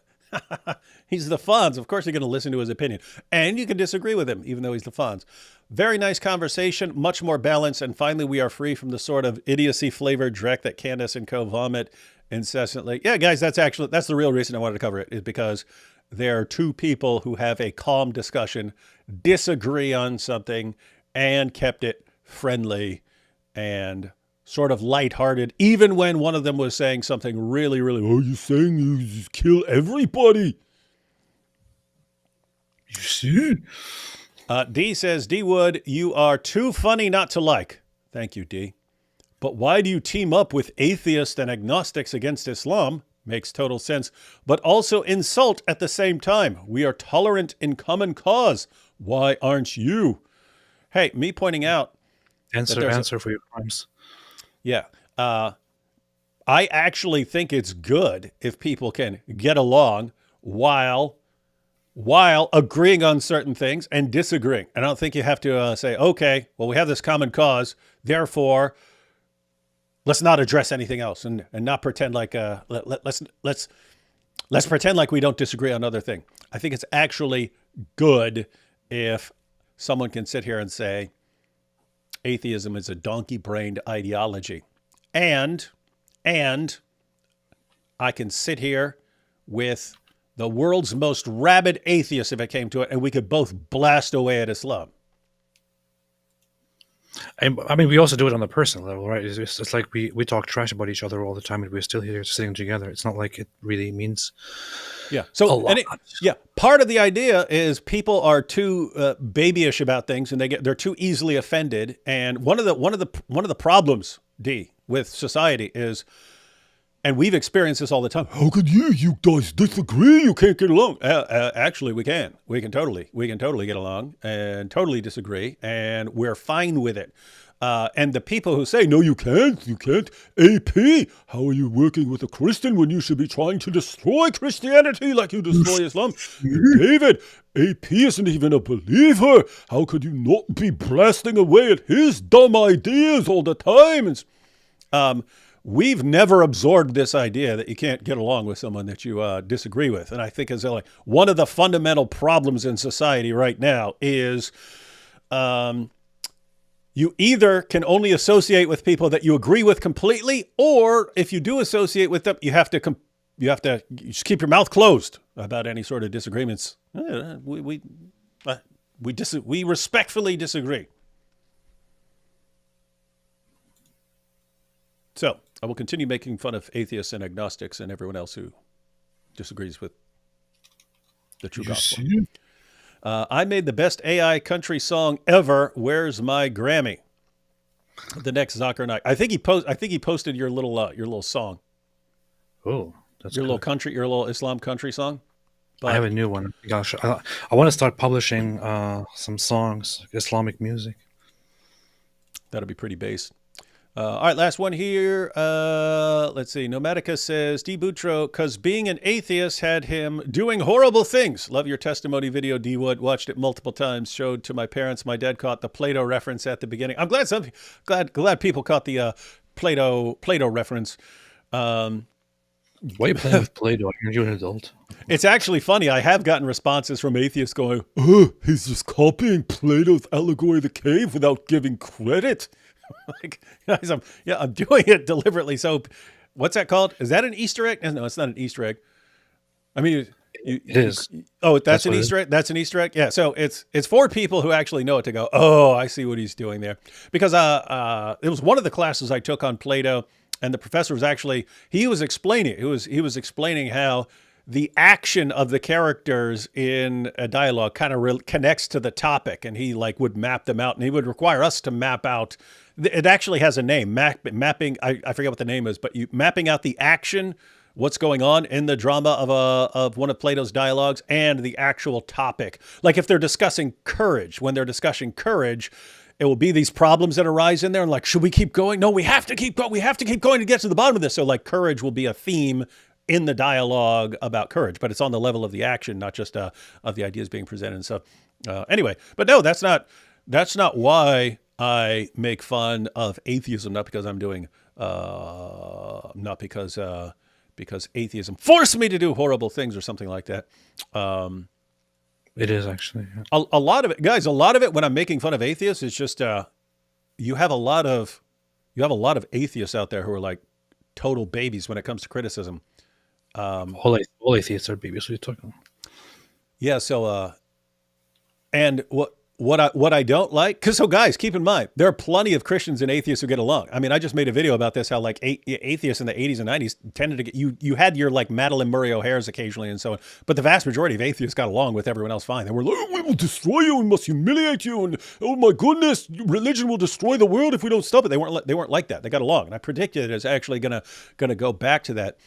Speaker 1: He's the Fonz. Of course, you're going to listen to his opinion, and you can disagree with him, even though he's the Fonz. Very nice conversation, much more balanced, and finally we are free from the sort of idiocy-flavored dreck that Candace and Co. vomit incessantly. Yeah, guys, that's the real reason I wanted to cover it, is because there are 2 people who have a calm discussion, disagree on something, and kept it friendly and sort of lighthearted, even when one of them was saying something really, really, oh, you're saying you just kill everybody. You see? D says, D Wood, you are too funny not to like. Thank you, D. But why do you team up with atheists and agnostics against Islam? Makes total sense. But also insult at the same time. We are tolerant in common cause. Why aren't you? Hey, me pointing out.
Speaker 2: Answer for your crimes.
Speaker 1: Yeah. I actually think it's good if people can get along while agreeing on certain things and disagreeing. I don't think you have to say, okay, well, we have this common cause, therefore, let's not address anything else and not pretend like let's pretend like we don't disagree on other things. I think it's actually good if someone can sit here and say atheism is a donkey-brained ideology, and I can sit here with the world's most rabid atheist if it came to it, and we could both blast away at Islam.
Speaker 2: I mean, we also do it on the personal level, right? It's like we talk trash about each other all the time, and we're still here sitting together. It's not like it really means
Speaker 1: So
Speaker 2: a lot.
Speaker 1: Part of the idea is people are too babyish about things, and they're too easily offended. And one of the problems, D, with society is, and we've experienced this all the time. How could you guys disagree? You can't get along. Actually, we can. We can totally get along and totally disagree, and we're fine with it. And the people who say, no, you can't, AP, how are you working with a Christian when you should be trying to destroy Christianity like you destroy Islam? David, AP isn't even a believer. How could you not be blasting away at his dumb ideas all the time? We've never absorbed this idea that you can't get along with someone that you disagree with. And I think is like one of the fundamental problems in society right now is you either can only associate with people that you agree with completely, or if you do associate with them, you have to just keep your mouth closed about any sort of disagreements. We respectfully disagree. So I will continue making fun of atheists and agnostics and everyone else who disagrees with the true gospel. I made the best AI country song ever. Where's my Grammy? The next Zakir Naik. I think he posted your little song.
Speaker 2: Oh, that's
Speaker 1: your
Speaker 2: good.
Speaker 1: your little Islam country song. But
Speaker 2: I have a new one. Gosh, I want to start publishing some songs, Islamic music.
Speaker 1: That'll be pretty base. All right, last one here. Let's see. Nomadicus says, D. Boutro, because being an atheist had him doing horrible things. Love your testimony video, D. Wood. Watched it multiple times. Showed to my parents. My dad caught the Plato reference at the beginning. I'm glad people caught the Plato reference.
Speaker 2: Why are you playing with Plato? You're an adult.
Speaker 1: It's actually funny. I have gotten responses from atheists going, "Oh, he's just copying Plato's allegory of the cave without giving credit." Like, guys, I'm doing it deliberately. So, what's that called? Is that an Easter egg? No, it's not an Easter egg. I mean,
Speaker 2: it is.
Speaker 1: Oh, that's an Easter egg. That's an Easter egg. Yeah. So it's for people who actually know it to go, oh, I see what he's doing there. Because it was one of the classes I took on Plato, and the professor was actually he was explaining how the action of the characters in a dialogue kind of connects to the topic, and he would map them out, and he would require us to map out. It actually has a name, mapping. I forget what the name is, but mapping out the action, what's going on in the drama of one of Plato's dialogues, and the actual topic. Like if they're discussing courage, when they're discussing courage, it will be these problems that arise in there, and like, should we keep going? No, we have to keep going. We have to keep going to get to the bottom of this. So like, courage will be a theme in the dialogue about courage, but it's on the level of the action, not just of the ideas being presented. So anyway, but no, that's not why I make fun of atheism, not because I'm doing, not because atheism forced me to do horrible things or something like that.
Speaker 2: It is actually. Yeah.
Speaker 1: A lot of it, guys, when I'm making fun of atheists, it's just, you have a lot of atheists out there who are like total babies when it comes to criticism.
Speaker 2: All atheists are babies. What are you talking about?
Speaker 1: Yeah. So, and what I don't like, because so guys, keep in mind, there are plenty of Christians and atheists who get along. I mean, I just made a video about this, how like atheists in the 80s and 90s tended to get, you had your like Madeline Murray O'Hare's occasionally and so on, but the vast majority of atheists got along with everyone else fine. They were like, oh, we will destroy you, we must humiliate you, and oh my goodness, religion will destroy the world if we don't stop it. They weren't like that. They got along, and I predicted it's actually gonna go back to that.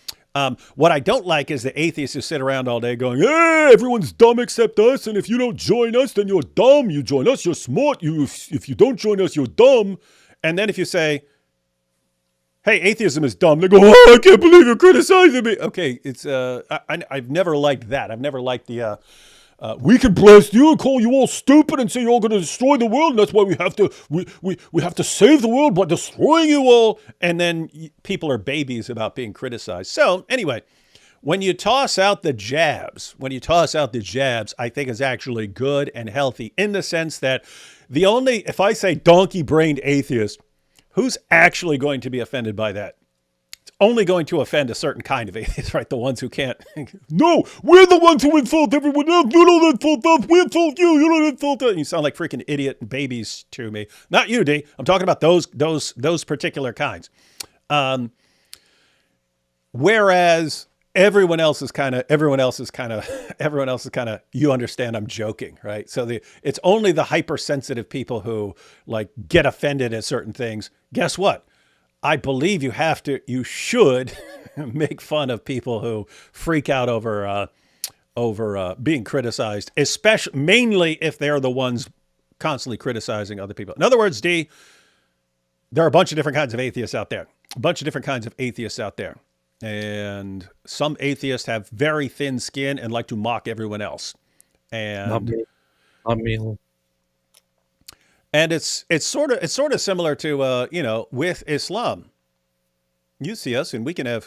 Speaker 1: What I don't like is the atheists who sit around all day going, hey, everyone's dumb except us, and if you don't join us, then you're dumb. You join us, you're smart. If you don't join us, you're dumb. And then if you say, hey, atheism is dumb, they go, oh, I can't believe you're criticizing me. Okay, it's I've never liked that. I've never liked the we can blast you and call you all stupid and say you're all going to destroy the world, and that's why we have to save the world by destroying you all. And then people are babies about being criticized. So anyway, when you toss out the jabs, I think is actually good and healthy in the sense that if I say donkey-brained atheist, who's actually going to be offended by that? Only going to offend a certain kind of atheists, right? The ones who can't. No, we're the ones who insult everyone else. You don't insult us. We insult you. You don't insult us. You sound like freaking idiot babies to me. Not you, D. I'm talking about those particular kinds. Whereas everyone else is kind of. You understand? I'm joking, right? So it's only the hypersensitive people who like get offended at certain things. Guess what? I believe you should make fun of people who freak out over being criticized, mainly if they're the ones constantly criticizing other people. In other words, D, there are a bunch of different kinds of atheists out there. And some atheists have very thin skin and like to mock everyone else. And
Speaker 2: Not me.
Speaker 1: And it's sort of similar to with Islam. You see us, and we can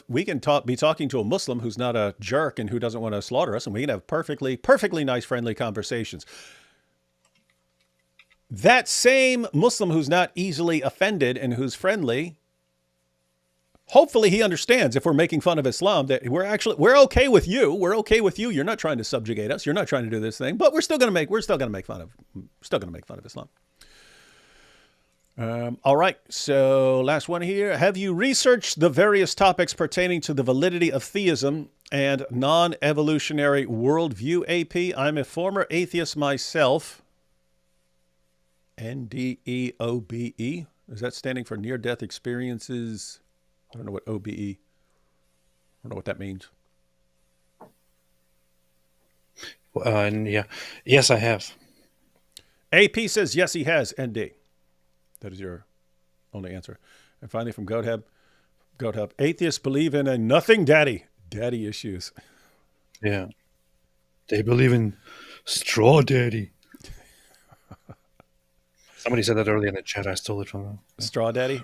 Speaker 1: be talking to a Muslim who's not a jerk and who doesn't want to slaughter us, and we can have perfectly nice, friendly conversations. That same Muslim who's not easily offended and who's friendly, hopefully he understands if we're making fun of Islam that we're okay with you. We're okay with you. You're not trying to subjugate us. You're not trying to do this thing, but we're still going to make fun of Islam. All right. So last one here. Have you researched the various topics pertaining to the validity of theism and non-evolutionary worldview, AP? I'm a former atheist myself. NDEOBE. Is that standing for near-death experiences? I don't know what OBE. I don't know what that means.
Speaker 2: Yeah. Yes, I have.
Speaker 1: AP says yes, he has. ND. That is your only answer. And finally from Goathub, atheists believe in a nothing daddy issues.
Speaker 2: Yeah. They believe in straw daddy. Somebody said that earlier in the chat. I stole it from them.
Speaker 1: Straw daddy?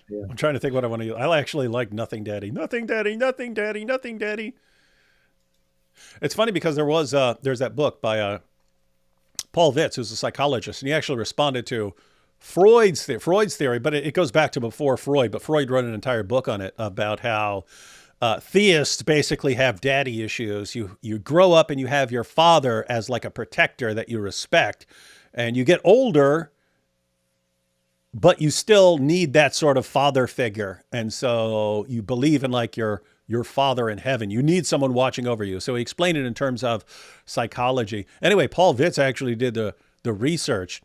Speaker 2: Yeah.
Speaker 1: I'm trying to think what I want to use. I actually like nothing daddy. Nothing daddy, nothing daddy, nothing daddy. It's funny because there's that book by Paul Vitz, who's a psychologist, and he actually responded to Freud's theory, but it goes back to before Freud, but Freud wrote an entire book on it about how theists basically have daddy issues. You grow up and you have your father as like a protector that you respect, and you get older, but you still need that sort of father figure. And so you believe in like your father in heaven. You need someone watching over you. So he explained it in terms of psychology. Anyway, Paul Vitz actually did the research,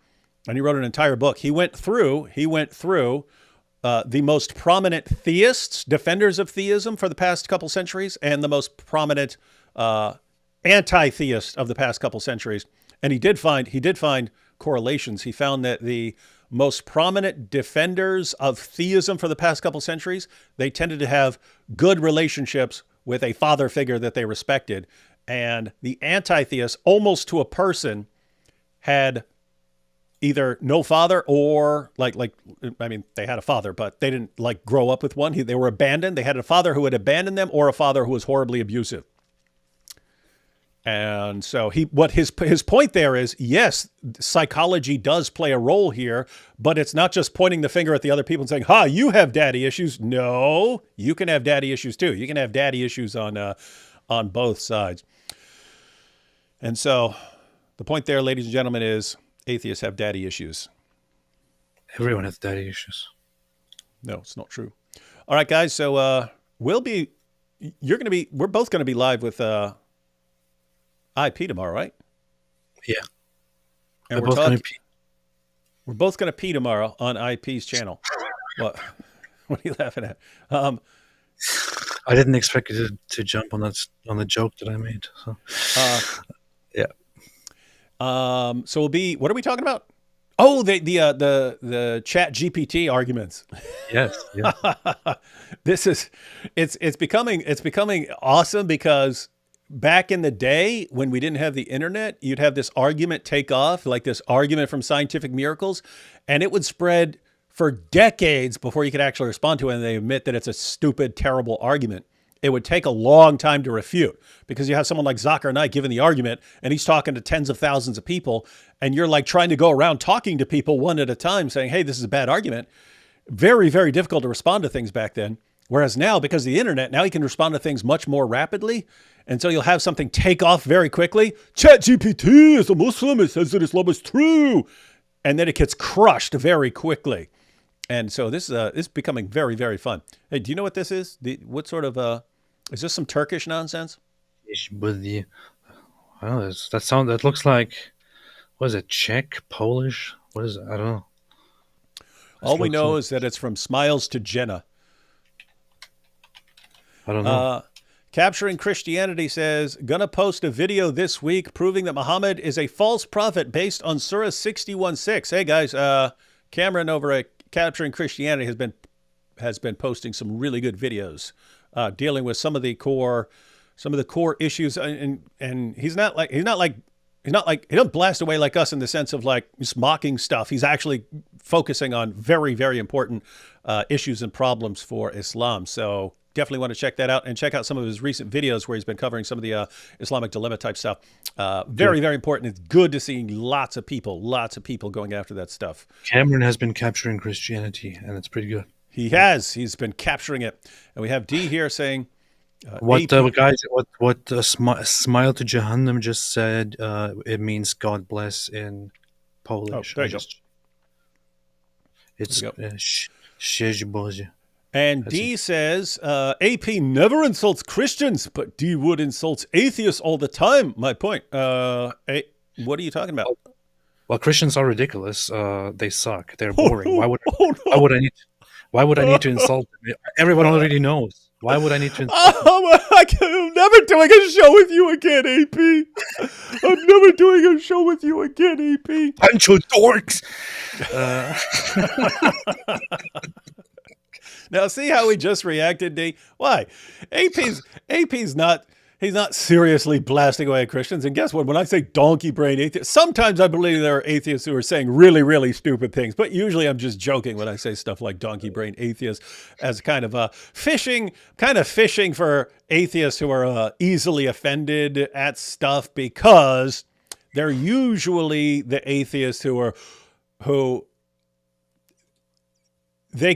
Speaker 1: and he wrote an entire book. He went through the most prominent theists, defenders of theism for the past couple centuries, and the most prominent anti-theists of the past couple centuries. And he did find correlations. He found that the most prominent defenders of theism for the past couple centuries, they tended to have good relationships with a father figure that they respected. And the anti-theists, almost to a person, had either no father or they had a father, but they didn't like grow up with one. They were abandoned. They had a father who had abandoned them or a father who was horribly abusive. And so his point there is, yes, psychology does play a role here, but it's not just pointing the finger at the other people and saying, "Ha, you have daddy issues." No, you can have daddy issues too. You can have daddy issues on both sides. And so the point there, ladies and gentlemen, is atheists have daddy issues.
Speaker 2: Everyone has daddy issues.
Speaker 1: No, it's not true. All right, guys. So we're both going to be live with IP tomorrow, right?
Speaker 2: Yeah.
Speaker 1: And we're both going to pee tomorrow on IP's channel. What are you laughing at?
Speaker 2: I didn't expect you to jump on the joke that I made. So. Yeah.
Speaker 1: So what are we talking about? Oh, the Chat GPT arguments.
Speaker 2: Yes. Yeah.
Speaker 1: It's becoming awesome because back in the day when we didn't have the internet, you'd have this argument take off, like this argument from Scientific Miracles, and it would spread for decades before you could actually respond to it. And they admit that it's a stupid, terrible argument. It would take a long time to refute because you have someone like Zakir Naik giving the argument and he's talking to tens of thousands of people. And you're like trying to go around talking to people one at a time saying, "Hey, this is a bad argument." Very, very difficult to respond to things back then. Whereas now, because of the internet, now you can respond to things much more rapidly. And so you'll have something take off very quickly. ChatGPT is a Muslim. It says that Islam is true. And then it gets crushed very quickly. And so this is becoming very, very fun. Hey, do you know what this is? What sort of, is this some Turkish nonsense?
Speaker 2: That looks like, what is it, Czech, Polish? What is it? I don't know.
Speaker 1: All we know is that it's from Smiles to Jenna.
Speaker 2: I don't know.
Speaker 1: Capturing Christianity says, gonna post a video this week proving that Muhammad is a false prophet based on Surah 61:6. Hey guys, Cameron over at Capturing Christianity has been posting some really good videos dealing with some of the core issues, and he doesn't blast away like us in the sense of like just mocking stuff. He's actually focusing on very, very important issues and problems for Islam. So definitely want to check that out and check out some of his recent videos where he's been covering some of the Islamic dilemma type stuff. Very, very important. It's good to see lots of people going after that stuff.
Speaker 2: Cameron has been capturing Christianity, and it's pretty good.
Speaker 1: He has. He's been capturing it. And we have D here saying,
Speaker 2: Smile to Jahannam just said, it means God bless in Polish.
Speaker 1: Oh, there you go.
Speaker 2: It's Szczęść Boże.
Speaker 1: And D says, AP never insults Christians, but D Wood insults atheists all the time. My point. What are you talking about?
Speaker 2: Well, Christians are ridiculous. They suck. They're boring. Why would I need to insult them? Everyone already knows. Why would I need to insult them?
Speaker 1: I'm never doing a show with you again, AP. I'm never doing a show with you again, AP.
Speaker 2: Bunch of dorks.
Speaker 1: Now, see how we just reacted, D? Why? AP's not... He's not seriously blasting away at Christians. And guess what? When I say donkey brain atheists, sometimes I believe there are atheists who are saying really, really stupid things. But usually I'm just joking when I say stuff like donkey brain atheists as kind of fishing for atheists who are easily offended at stuff, because they're usually the atheists who they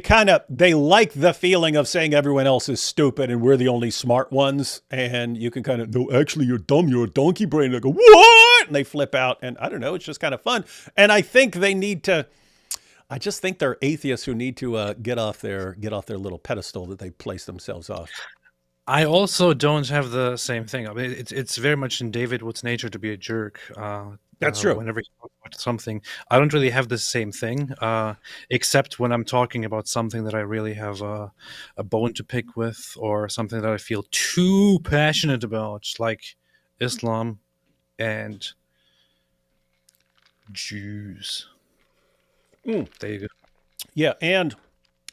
Speaker 1: like the feeling of saying everyone else is stupid and we're the only smart ones. And you can kind of, no, actually you're dumb. You're a donkey brain. And they go, what? And they flip out. And I don't know. It's just kind of fun. And I think I just think they're atheists who need to get off their little pedestal that they place themselves off.
Speaker 2: I also don't have the same thing. I mean, it's very much in David Wood's nature to be a jerk.
Speaker 1: That's true.
Speaker 2: Whenever he talks about something, I don't really have the same thing, except when I'm talking about something that I really have a bone to pick with, or something that I feel too passionate about, like Islam and Jews. There you go.
Speaker 1: Yeah, and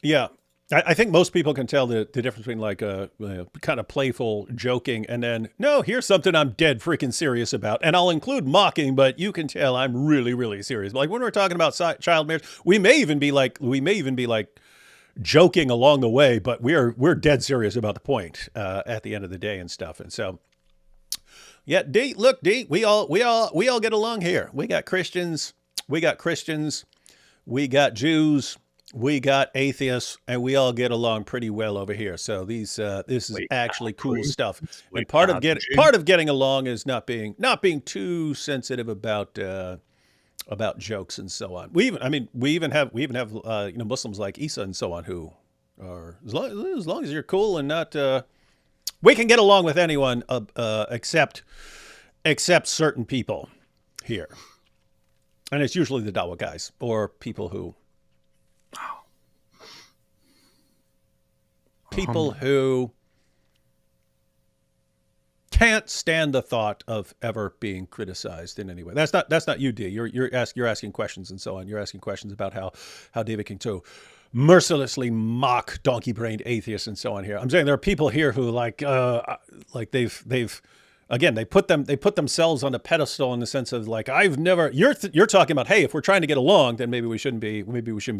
Speaker 1: yeah. I think most people can tell the difference between like a kind of playful joking and then, no, here's something I'm dead freaking serious about. And I'll include mocking, but you can tell I'm really, really serious. Like when we're talking about child marriage, we may even be like joking along the way, but we're dead serious about the point at the end of the day and stuff. And so, yeah, D, we all get along here. We got Christians, we got Jews, we got atheists, and we all get along pretty well over here. So this is actually cool stuff. And part of getting along is not being too sensitive about jokes and so on. We even have Muslims like Isa and so on who are as long as you're cool and not we can get along with anyone except certain people here. And it's usually the dawah guys or people who can't stand the thought of ever being criticized in any way. That's not you, D. You're asking questions and so on. You're asking questions about how David King too mercilessly mock donkey-brained atheists and so on here. I'm saying there are people here who like they've again, they put themselves on a pedestal in the sense of like, I've never, you're talking about, hey, if we're trying to get along, then maybe we shouldn't be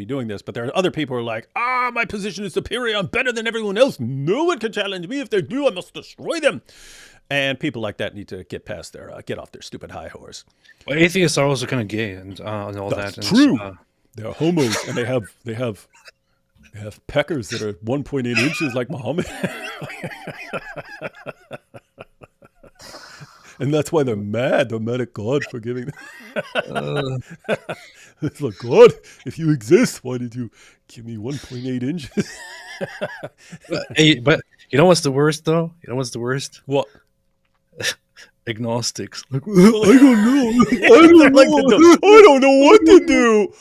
Speaker 1: doing this. But there are other people who are like, my position is superior. I'm better than everyone else. No one can challenge me. If they do, I must destroy them. And people like that need to get off their stupid high horse.
Speaker 2: Well, atheists are also kind of gay and all that.
Speaker 1: That's true. They're homos and they have peckers that are 1.8 inches like Muhammad. And that's why they're mad. They're mad at God for giving them. It's like, God, if you exist, why did you give me 1.8 inches?
Speaker 2: But you know what's the worst, though? You know what's the worst?
Speaker 1: What?
Speaker 2: Agnostics. Like,
Speaker 1: I don't know. I don't know what to do.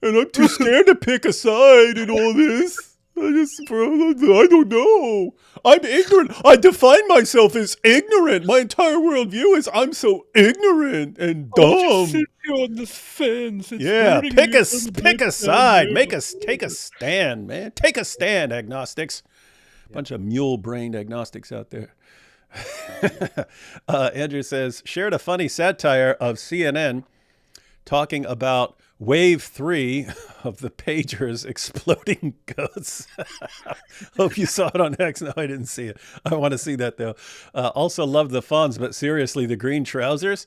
Speaker 1: And I'm too scared to pick a side in all this. I don't know. I'm ignorant. I define myself as ignorant. My entire worldview is I'm so ignorant and dumb.
Speaker 2: Sit here on this fence. It's
Speaker 1: Yeah,
Speaker 2: hurting
Speaker 1: pick
Speaker 2: me
Speaker 1: a
Speaker 2: from the
Speaker 1: pick a
Speaker 2: back
Speaker 1: side.
Speaker 2: down
Speaker 1: Make
Speaker 2: here.
Speaker 1: us take a stand, man. Take a stand, agnostics. Bunch of mule-brained agnostics out there. Andrew says, shared a funny satire of CNN talking about wave 3 of the pagers exploding ghosts. Hope you saw it on X. No, I didn't see it. I want to see that, though. Also love the Fonz, but seriously, the green trousers.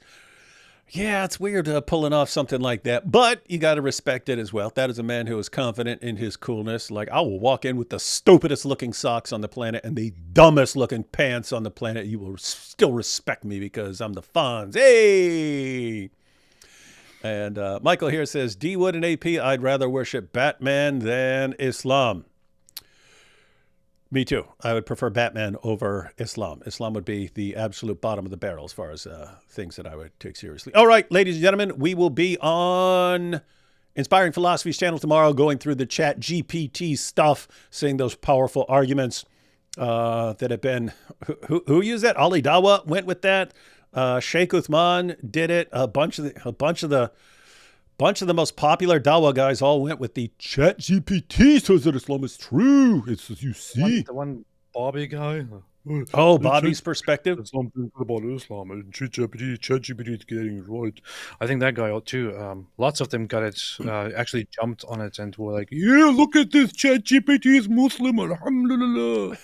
Speaker 1: Yeah, it's weird pulling off something like that, but you got to respect it as well. That is a man who is confident in his coolness. Like, I will walk in with the stupidest looking socks on the planet and the dumbest looking pants on the planet. You will still respect me because I'm the Fonz. Hey! And Michael here says, D Wood and AP, I'd rather worship Batman than Islam. Me too. I would prefer Batman over Islam. Islam would be the absolute bottom of the barrel as far as things that I would take seriously. All right, ladies and gentlemen, we will be on Inspiring Philosophy's channel tomorrow, going through the Chat GPT stuff, seeing those powerful arguments that have been. Who used that? Ali Dawah went with that. Sheikh Uthman did it. A bunch of the most popular Dawah guys all went with the Chat GPT says that Islam is true. It's as you see.
Speaker 2: The one Bobby guy.
Speaker 1: Oh, Bobby's perspective.
Speaker 2: There's something about Islam and ChatGPT is getting it right. I think that guy too. Lots of them got it. Actually jumped on it and were like, "Yeah, look at this ChatGPT is Muslim. Alhamdulillah."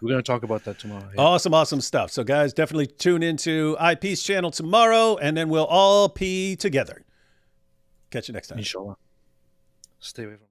Speaker 2: We're going to talk about that tomorrow. Yeah.
Speaker 1: Awesome stuff. So, guys, definitely tune into IP's channel tomorrow, and then we'll all pee together. Catch you next time.
Speaker 2: Inshallah. Stay away from